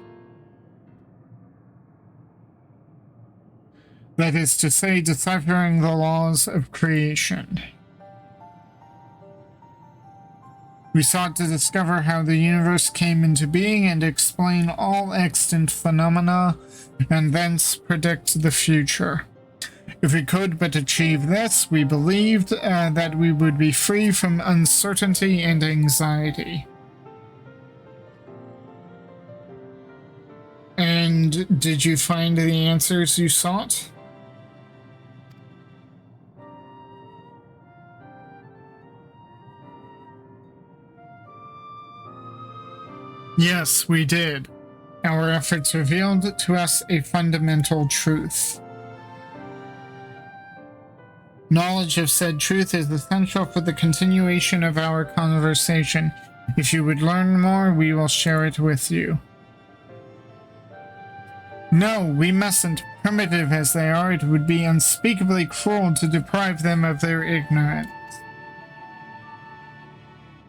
That is to say, deciphering the laws of creation. We sought to discover how the universe came into being and explain all extant phenomena, and thence predict the future. If we could but achieve this, we believed that we would be free from uncertainty and anxiety. And did you find the answers you sought? Yes, we did. Our efforts revealed to us a fundamental truth. Knowledge of said truth is essential for the continuation of our conversation. If you would learn more, we will share it with you. No, we mustn't. Primitive as they are, it would be unspeakably cruel to deprive them of their ignorance.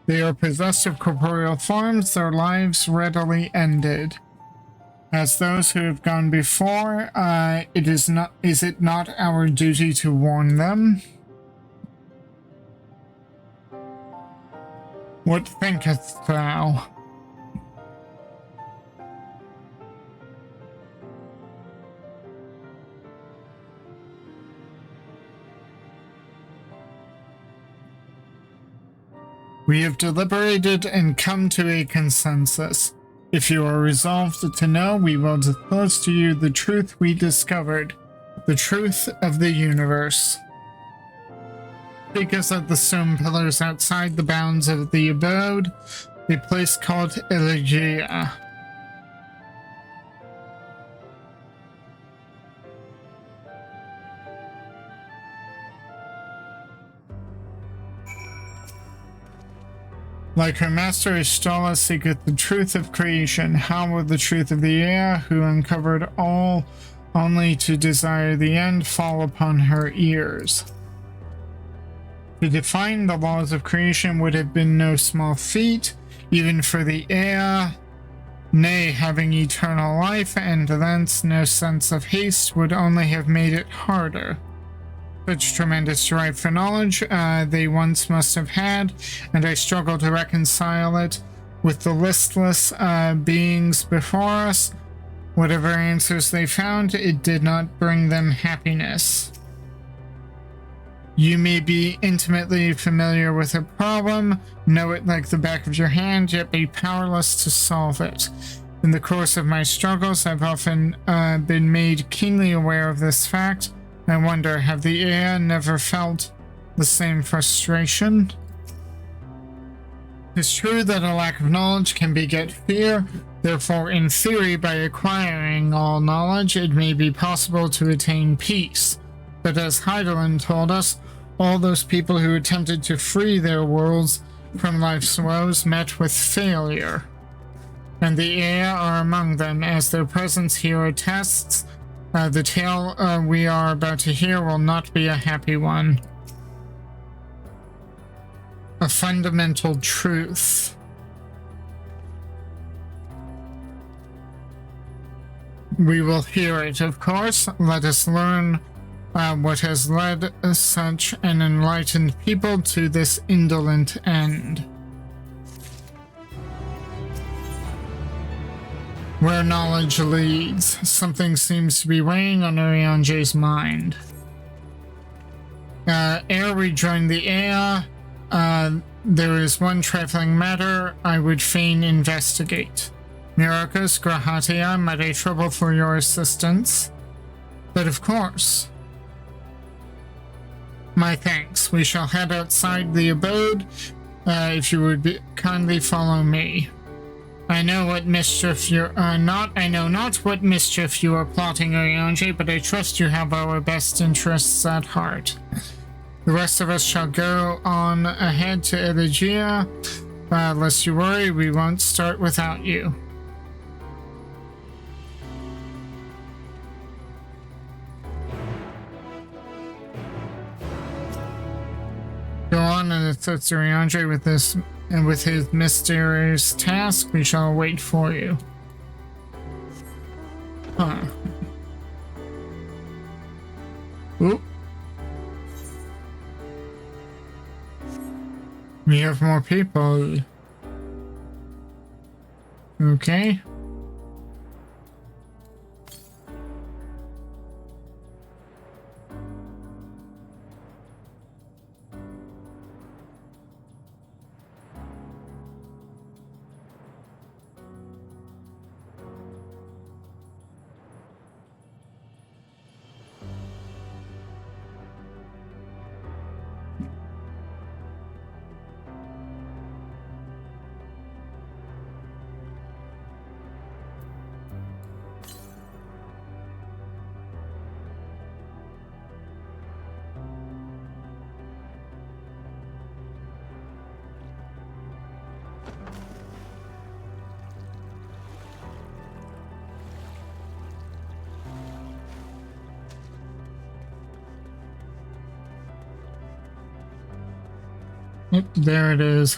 They are possessed of corporeal forms, their lives readily ended. As those who have gone before, is it not our duty to warn them? What thinkest thou? We have deliberated and come to a consensus. If you are resolved to know, we will disclose to you the truth we discovered, the truth of the universe. Take us at the stone pillars outside the bounds of the abode, a place called Elegia. Like her master, Ishtala seeketh the truth of creation. How will the truth of the air, who uncovered all only to desire the end, fall upon her ears? To define the laws of creation would have been no small feat, even for the air. Nay, having eternal life and thence no sense of haste would only have made it harder. Such tremendous drive for knowledge they once must have had, and I struggle to reconcile it with the listless beings before us. Whatever answers they found, it did not bring them happiness. You may be intimately familiar with a problem, know it like the back of your hand, yet be powerless to solve it. In the course of my struggles, I've often been made keenly aware of this fact. I wonder, have the air never felt the same frustration? It's true that a lack of knowledge can beget fear, therefore in theory by acquiring all knowledge it may be possible to attain peace. But as Heidelin told us, all those people who attempted to free their worlds from life's woes met with failure. And the air are among them, as their presence here attests. The tale we are about to hear will not be a happy one. A fundamental truth. We will hear it, of course. Let us learn what has led such an enlightened people to this indolent end. Where knowledge leads, something seems to be weighing on Oriange's mind. Ere we join the air, there is one trifling matter I would fain investigate. Myrokos, Grahatia, might I trouble for your assistance? But of course. My thanks. We shall head outside the abode. If you would kindly follow me. I know what mischief you're not. I know not what mischief you are plotting, Oriange, but I trust you have our best interests at heart. The rest of us shall go on ahead to Elegia. Lest you worry, we won't start without you. Go on and assist Oriange with this. And with his mysterious task, we shall wait for you. Huh. Oop. We have more people. Okay. Yep, there it is.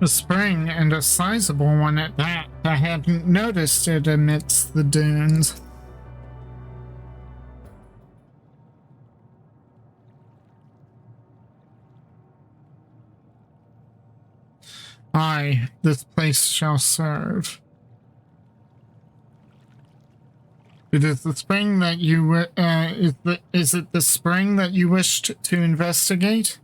A spring, and a sizable one at that. I hadn't noticed it amidst the dunes. Aye, this place shall serve. It is the spring that you is it the spring that you wished to investigate?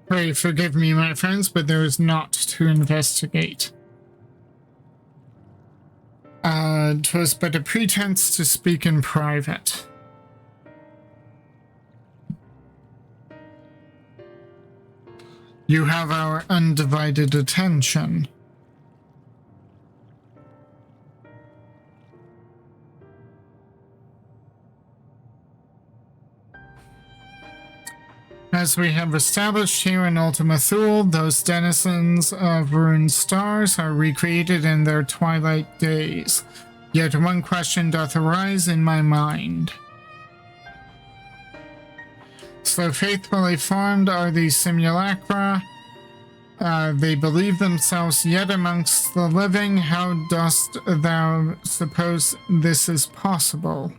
Pray forgive me, my friends, but there is naught to investigate. 'Twas but a pretense to speak in private. You have our undivided attention. As we have established here in Ultima Thule, those denizens of ruined stars are recreated in their twilight days. Yet one question doth arise in my mind. So faithfully formed are these simulacra. They believe themselves yet amongst the living. How dost thou suppose this is possible?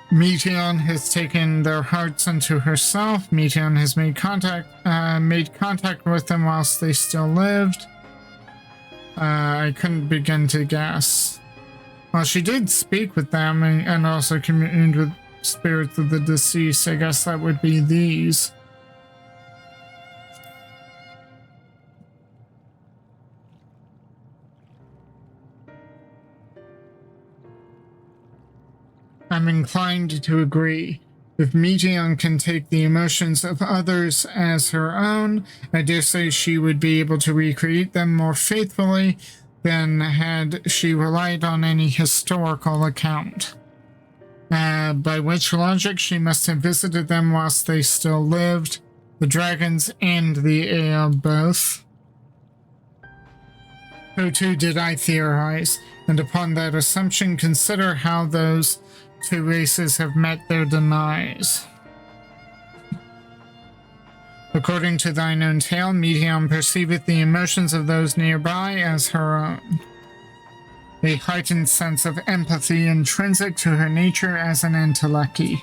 Meteon has taken their hearts unto herself. Meteon has made contact with them whilst they still lived. I couldn't begin to guess. Well, she did speak with them and also communed with spirits of the deceased. I guess that would be these. I'm inclined to agree. If Meteon can take the emotions of others as her own, I dare say she would be able to recreate them more faithfully than had she relied on any historical account. By which logic, she must have visited them whilst they still lived. the dragons and the Ea both. So too did I theorize, and upon that assumption consider how those two races have met their demise. According to thine own tale, Meteon perceiveth the emotions of those nearby as her own. A heightened sense of empathy intrinsic to her nature as an Entelechy.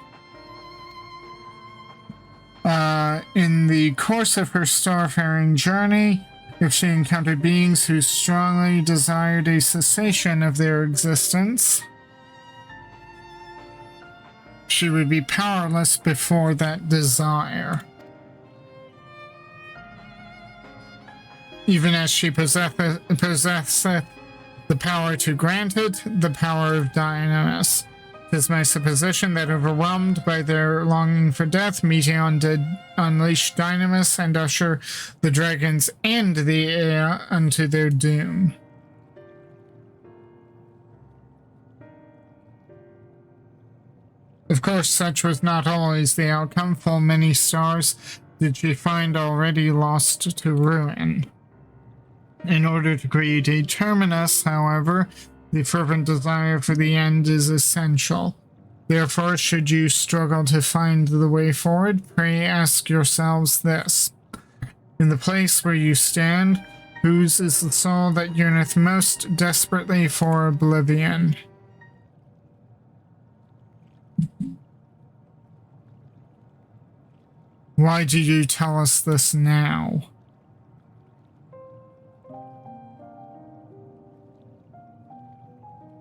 In the course of her starfaring journey, if she encountered beings who strongly desired a cessation of their existence, she would be powerless before that desire. Even as she possesseth the power to grant it, the power of Dynamis. 'Tis my supposition that, overwhelmed by their longing for death, Meteon did unleash Dynamis and usher the dragons and the Ea unto their doom. Of course, such was not always the outcome. Full many stars did she find already lost to ruin. In order to create a terminus, however, the fervent desire for the end is essential. Therefore, should you struggle to find the way forward, pray ask yourselves this. In the place where you stand, whose is the soul that yearneth most desperately for oblivion? Why do you tell us this now?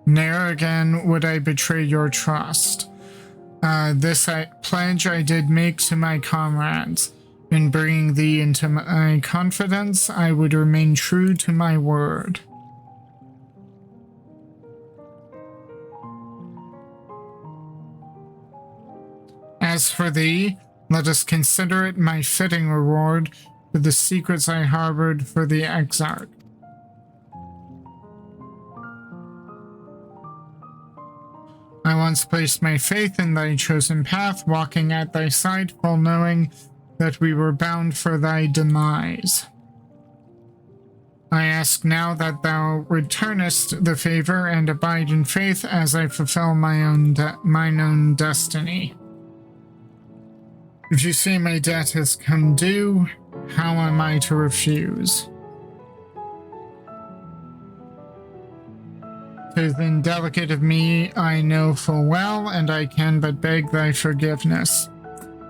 Ne'er again would I betray your trust. This pledge I did make to my comrades. In bringing thee into my confidence, I would remain true to my word. As for thee, let us consider it my fitting reward for the secrets I harbored for the Exarch. I once placed my faith in thy chosen path, walking at thy side, full knowing that we were bound for thy demise. I ask now that thou returnest the favor and abide in faith as I fulfill mine own destiny. If you say my debt has come due, how am I to refuse? 'Tis indelicate of me, I know full well, and I can but beg thy forgiveness.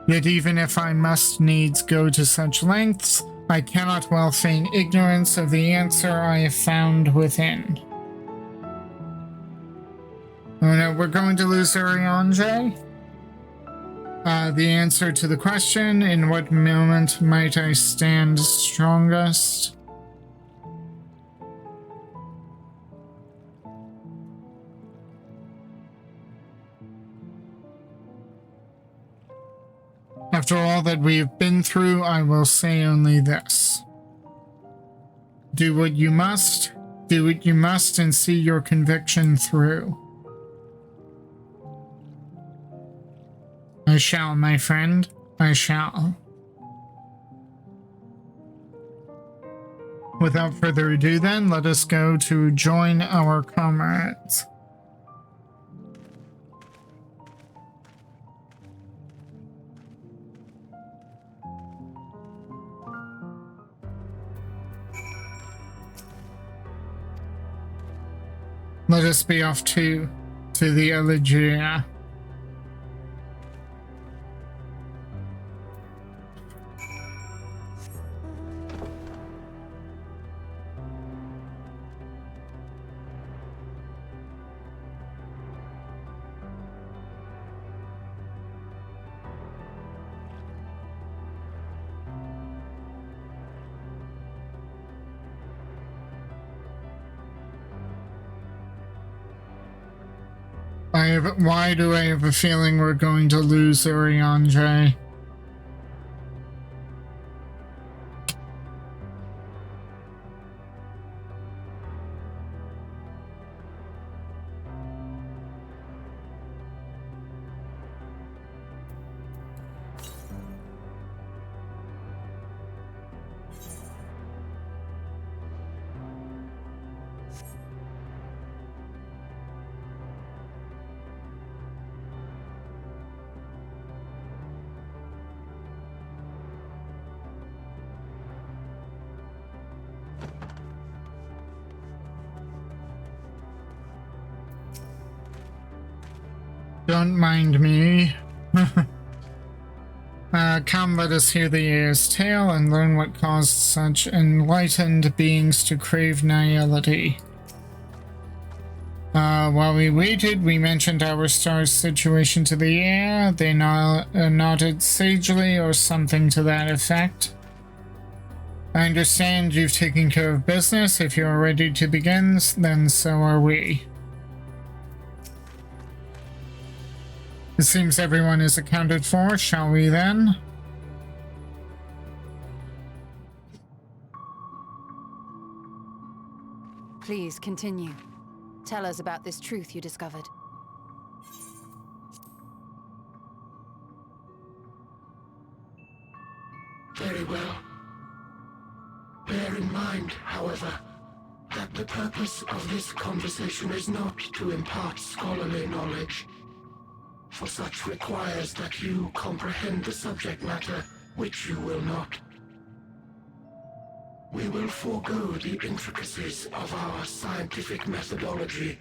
Yet even if I must needs go to such lengths, I cannot well feign ignorance of the answer I have found within. Oh no, we're going to lose Urianger? The answer to the question, in what moment might I stand strongest? After all that we have been through, I will say only this. Do what you must and see your conviction through. I shall, my friend, I shall. Without further ado then, let us go to join our comrades. Let us be off to the Elegia. Why do I have a feeling we're going to lose Urianger? Don't mind me. Come, let us hear the year's tale and learn what caused such enlightened beings to crave nihility. While we waited, we mentioned our star's situation to the air. They nodded sagely or something to that effect. I understand you've taken care of business. If you are ready to begin, then so are we. It seems everyone is accounted for. Shall we then? Please continue. Tell us about this truth you discovered. Very well. Bear in mind, however, that the purpose of this conversation is not to impart scholarly knowledge, for such requires that you comprehend the subject matter, which you will not. We will forego the intricacies of our scientific methodology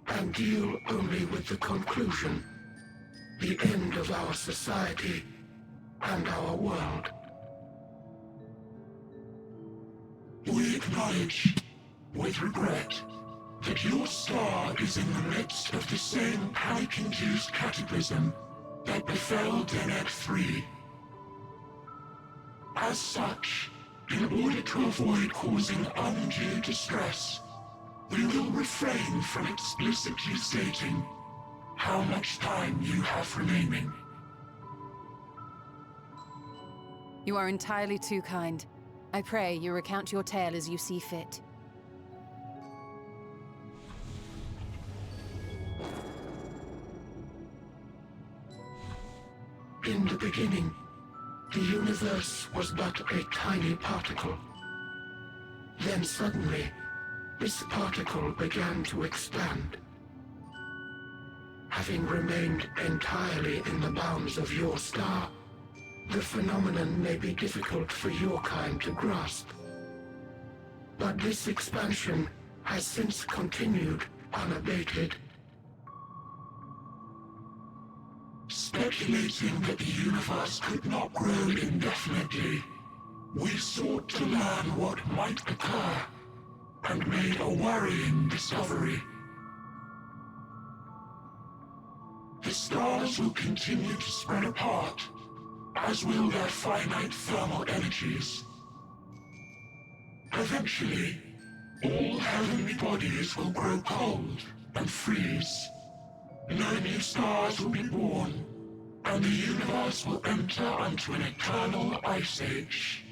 and deal only with the conclusion, the end of our society and our world. We acknowledge, with regret, that your star is in the midst of the same panic-induced cataclysm that befell Deneb 3. As such, in order to avoid causing undue distress, we will refrain from explicitly stating how much time you have remaining. You are entirely too kind. I pray you recount your tale as you see fit. In the beginning, the universe was but a tiny particle. Then suddenly, this particle began to expand. Having remained entirely in the bounds of your star, the phenomenon may be difficult for your kind to grasp. But this expansion has since continued unabated. Speculating that the universe could not grow indefinitely, we sought to learn what might occur, and made a worrying discovery. The stars will continue to spread apart, as will their finite thermal energies. Eventually, all heavenly bodies will grow cold and freeze. No new stars will be born, and the universe will enter into an eternal ice age.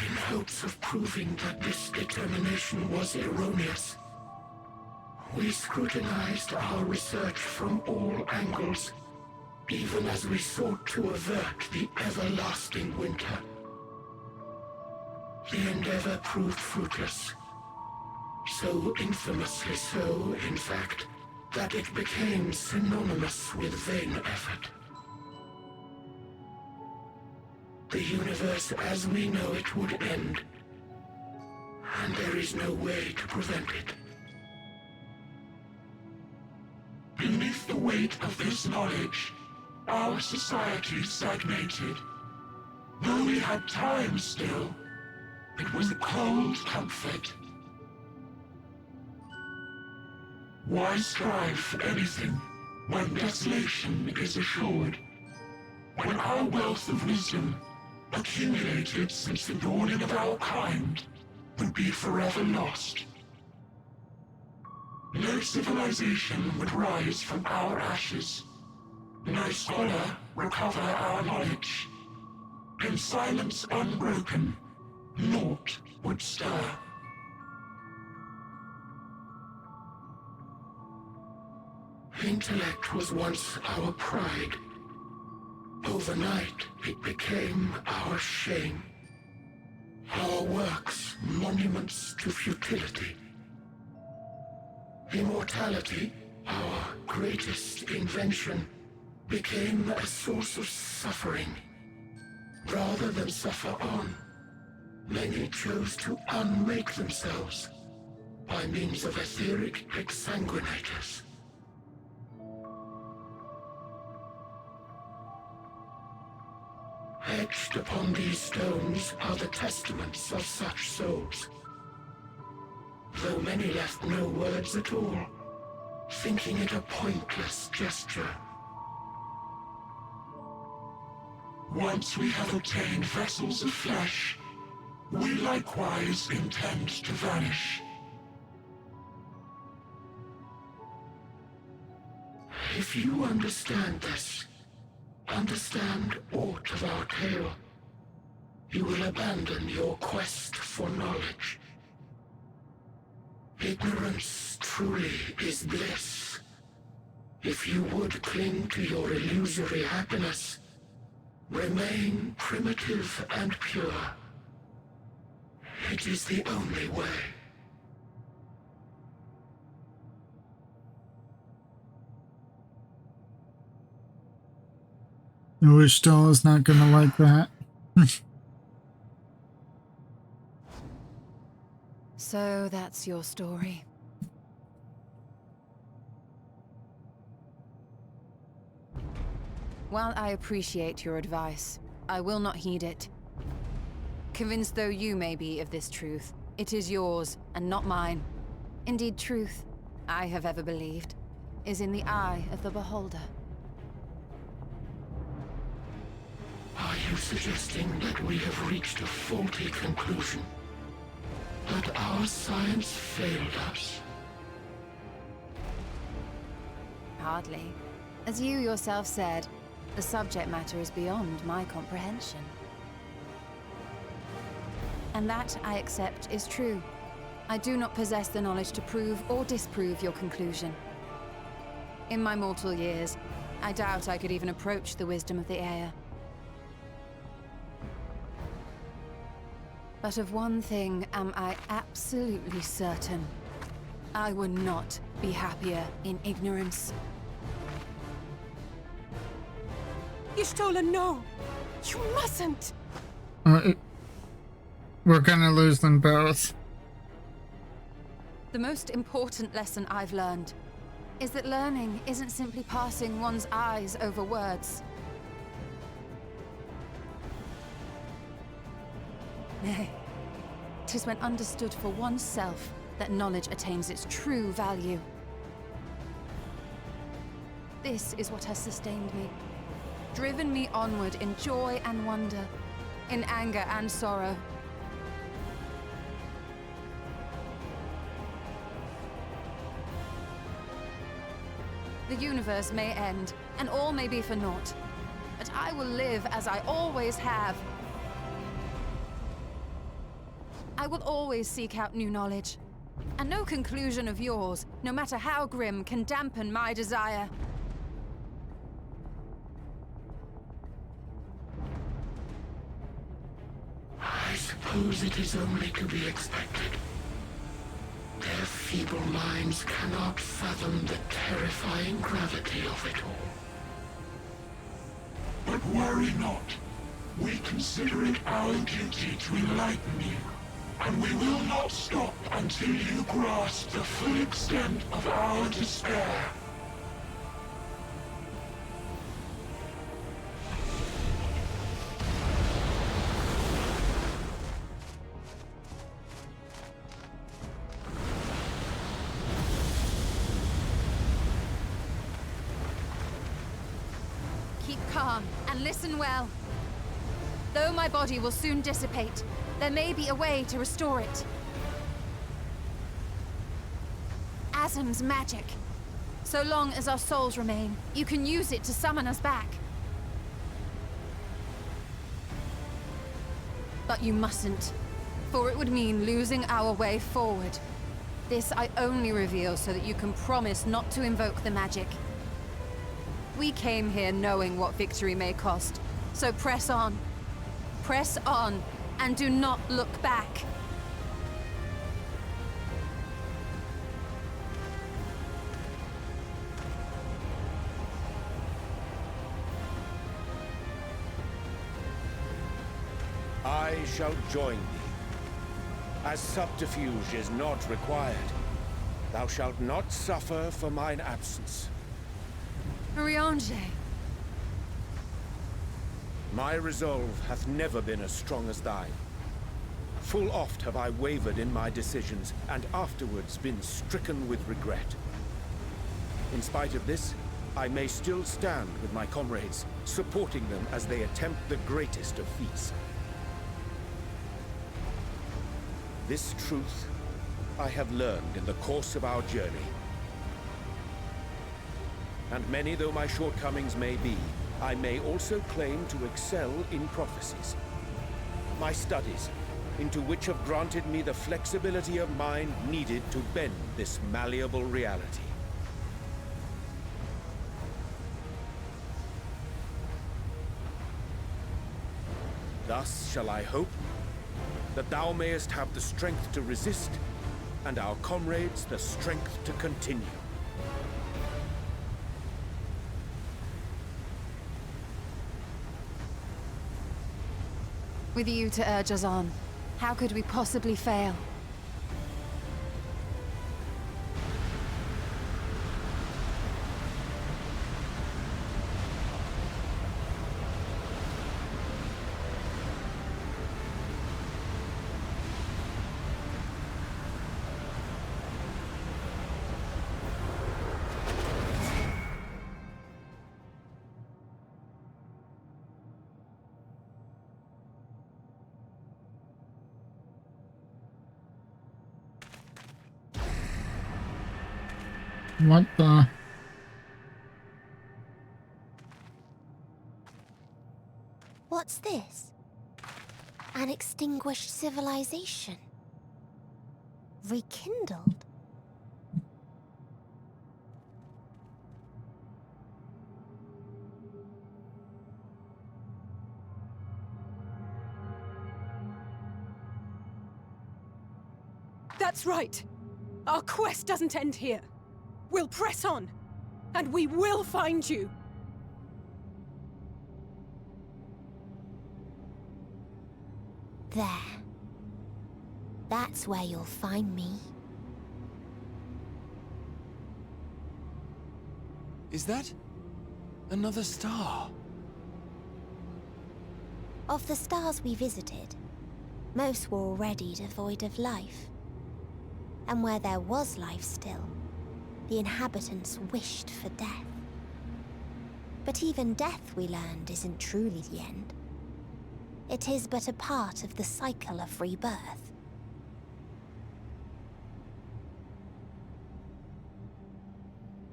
In hopes of proving that this determination was erroneous, we scrutinized our research from all angles, even as we sought to avert the everlasting winter. The endeavor proved fruitless. So infamously so, in fact, that it became synonymous with vain effort. The universe as we know it would end, and there is no way to prevent it. Beneath the weight of this knowledge, our society stagnated. Though we had time still, it was a cold comfort. Why strive for anything when desolation is assured? When our wealth of wisdom, accumulated since the dawning of our kind, would be forever lost. No civilization would rise from our ashes. No scholar recover our knowledge. In silence unbroken, naught would stir. Intellect was once our pride. Overnight, it became our shame. Our works, monuments to futility. Immortality, our greatest invention, became a source of suffering, rather than suffer on. Many chose to unmake themselves by means of etheric exsanguinators. Etched upon these stones are the testaments of such souls, though many left no words at all, thinking it a pointless gesture. Once we have obtained vessels of flesh, we likewise intend to vanish. If you understand this, understand aught of our tale, you will abandon your quest for knowledge. Ignorance truly is bliss. If you would cling to your illusory happiness, remain primitive and pure. It is the only way. I wish Doll is not gonna like that. So that's your story. While I appreciate your advice, I will not heed it. Convinced though you may be of this truth, it is yours and not mine. Indeed, truth, I have ever believed, is in the eye of the beholder. Are you suggesting that we have reached a faulty conclusion? That our science failed us? Hardly. As you yourself said, the subject matter is beyond my comprehension. And that, I accept, is true. I do not possess the knowledge to prove or disprove your conclusion. In my mortal years, I doubt I could even approach the wisdom of the Air. But of one thing am I absolutely certain. I would not be happier in ignorance. Y'shtola, no! You mustn't! We're gonna lose them both. The most important lesson I've learned is that learning isn't simply passing one's eyes over words. Nay, 'tis when understood for oneself that knowledge attains its true value. This is what has sustained me, driven me onward in joy and wonder, in anger and sorrow. The universe may end, and all may be for naught, but I will live as I always have. I will always seek out new knowledge, and no conclusion of yours, no matter how grim, can dampen my desire. I suppose it is only to be expected. Their feeble minds cannot fathom the terrifying gravity of it all. But worry not. We consider it our duty to enlighten you, and we will not stop until you grasp the full extent of our despair. Keep calm and listen well. Though my body will soon dissipate, there may be a way to restore it. Azim's magic. So long as our souls remain, you can use it to summon us back. But you mustn't, for it would mean losing our way forward. This I only reveal so that you can promise not to invoke the magic. We came here knowing what victory may cost, so press on. Press on, and do not look back. I shall join thee. as subterfuge is not required. Thou shalt not suffer for mine absence. Urianger. My resolve hath never been as strong as thine. Full oft have I wavered in my decisions, and afterwards been stricken with regret. In spite of this, I may still stand with my comrades, supporting them as they attempt the greatest of feats. This truth I have learned in the course of our journey. And many though my shortcomings may be, I may also claim to excel in prophecies. My studies, into which have granted me the flexibility of mind needed to bend this malleable reality. Thus shall I hope that thou mayest have the strength to resist, and our comrades the strength to continue. With you to urge us on, how could we possibly fail? What the? What's this? An extinguished civilization. Rekindled. That's right. Our quest doesn't end here. We'll press on, and we will find you. There. That's where you'll find me. Is that another star? Of the stars we visited, most were already devoid of life. And where there was life still, the inhabitants wished for death. But even death, we learned, isn't truly the end. It is but a part of the cycle of rebirth.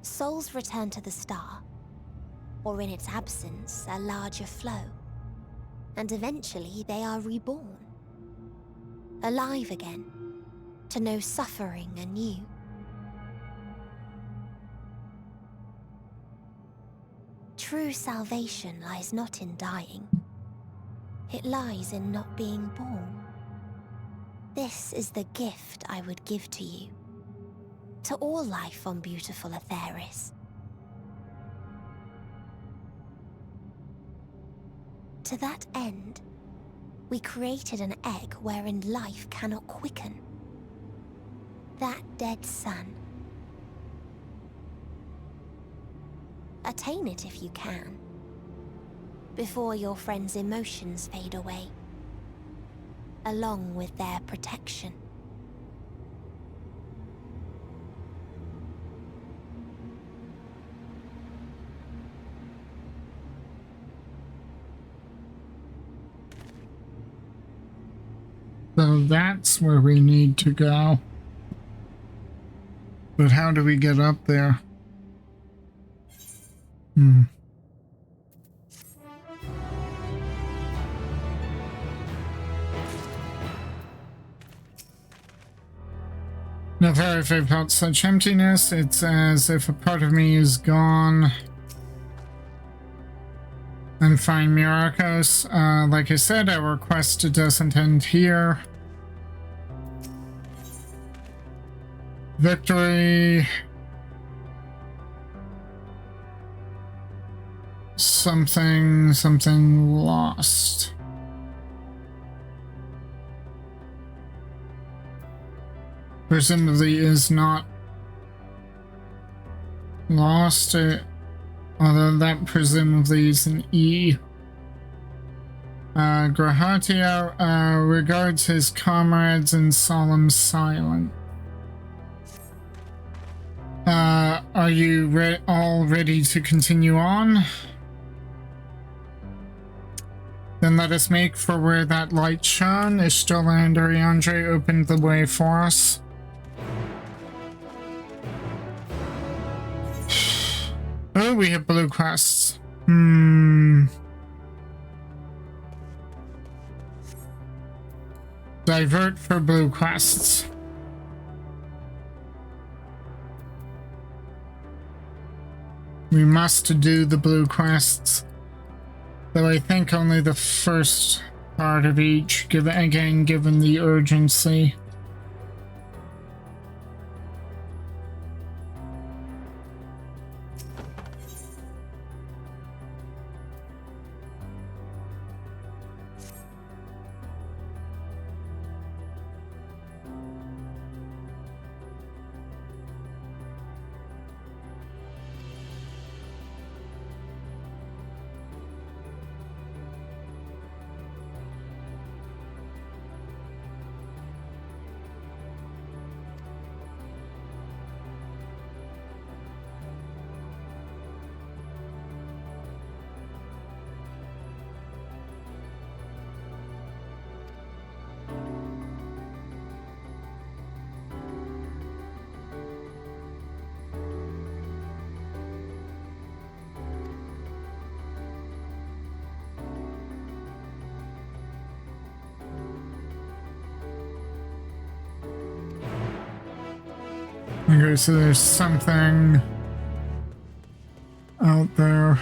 Souls return to the star, or in its absence, a larger flow. And eventually they are reborn. Alive again, to know suffering anew. True salvation lies not in dying. It lies in not being born. This is the gift I would give to you. To all life on beautiful Etheris. To that end, we created an egg wherein life cannot quicken. That dead sun. Attain it if you can, before your friends' emotions fade away, along with their protection. So that's where we need to go. But how do we get up there? Never have I felt such emptiness. It's as if a part of me is gone. And find Myrokos. Like I said, our quest doesn't end here. Victory. Something lost. presumably is not lost, although that presumably is an E. Grahatio regards his comrades in solemn silence. Are you all ready to continue on? Then let us make for where that light shone. Ishtola and Ariandre opened the way for us. Oh, we have blue quests. Divert for blue quests. We must do the blue quests. Though I think only the first part of each, given the urgency. Okay, so there's something out there.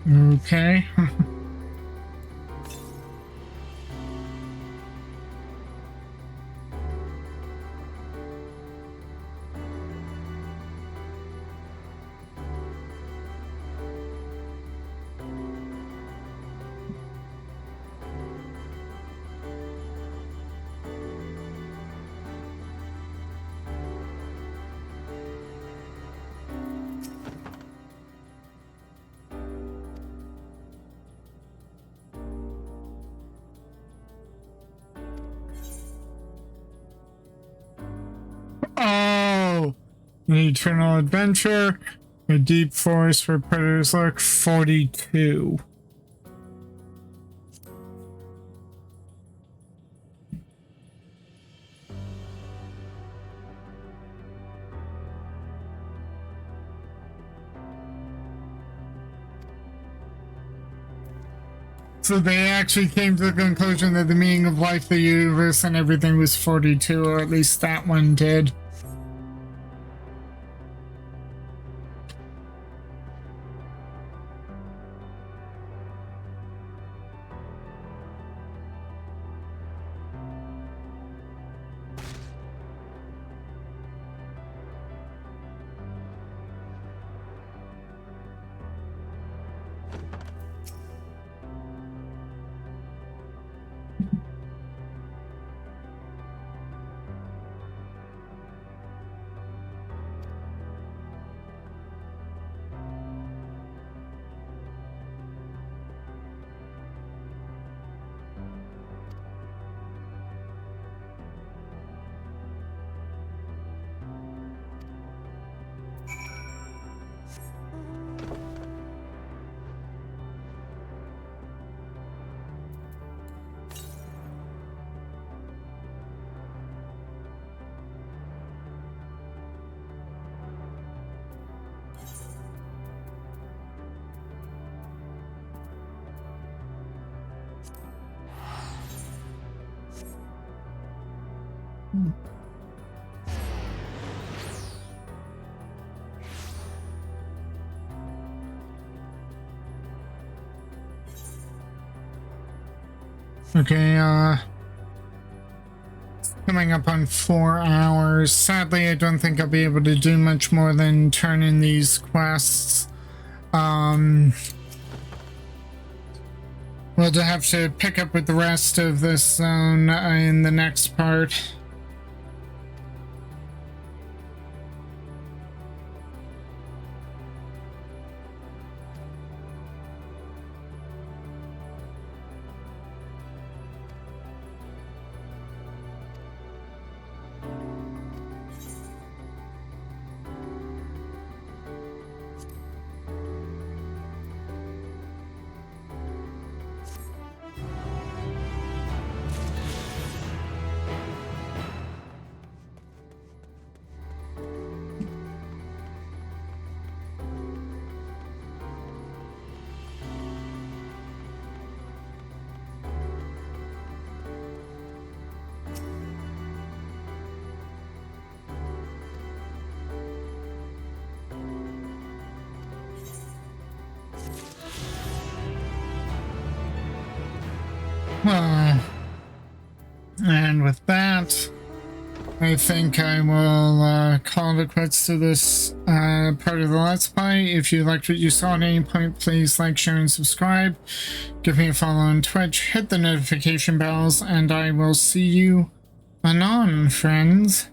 Okay. Oh, an eternal adventure, a deep forest where predators lurk. 42. So they actually came to the conclusion that the meaning of life, the universe, and everything was 42, or at least that one did. Okay, coming up on 4 hours. Sadly, I don't think I'll be able to do much more than turn in these quests. We'll have to pick up with the rest of this zone in the next part. And with that, I think I will call it quits to this part of the Let's Play. If you liked what you saw at any point, please like, share, and subscribe. Give me a follow on Twitch, hit the notification bells, and I will see you anon, friends.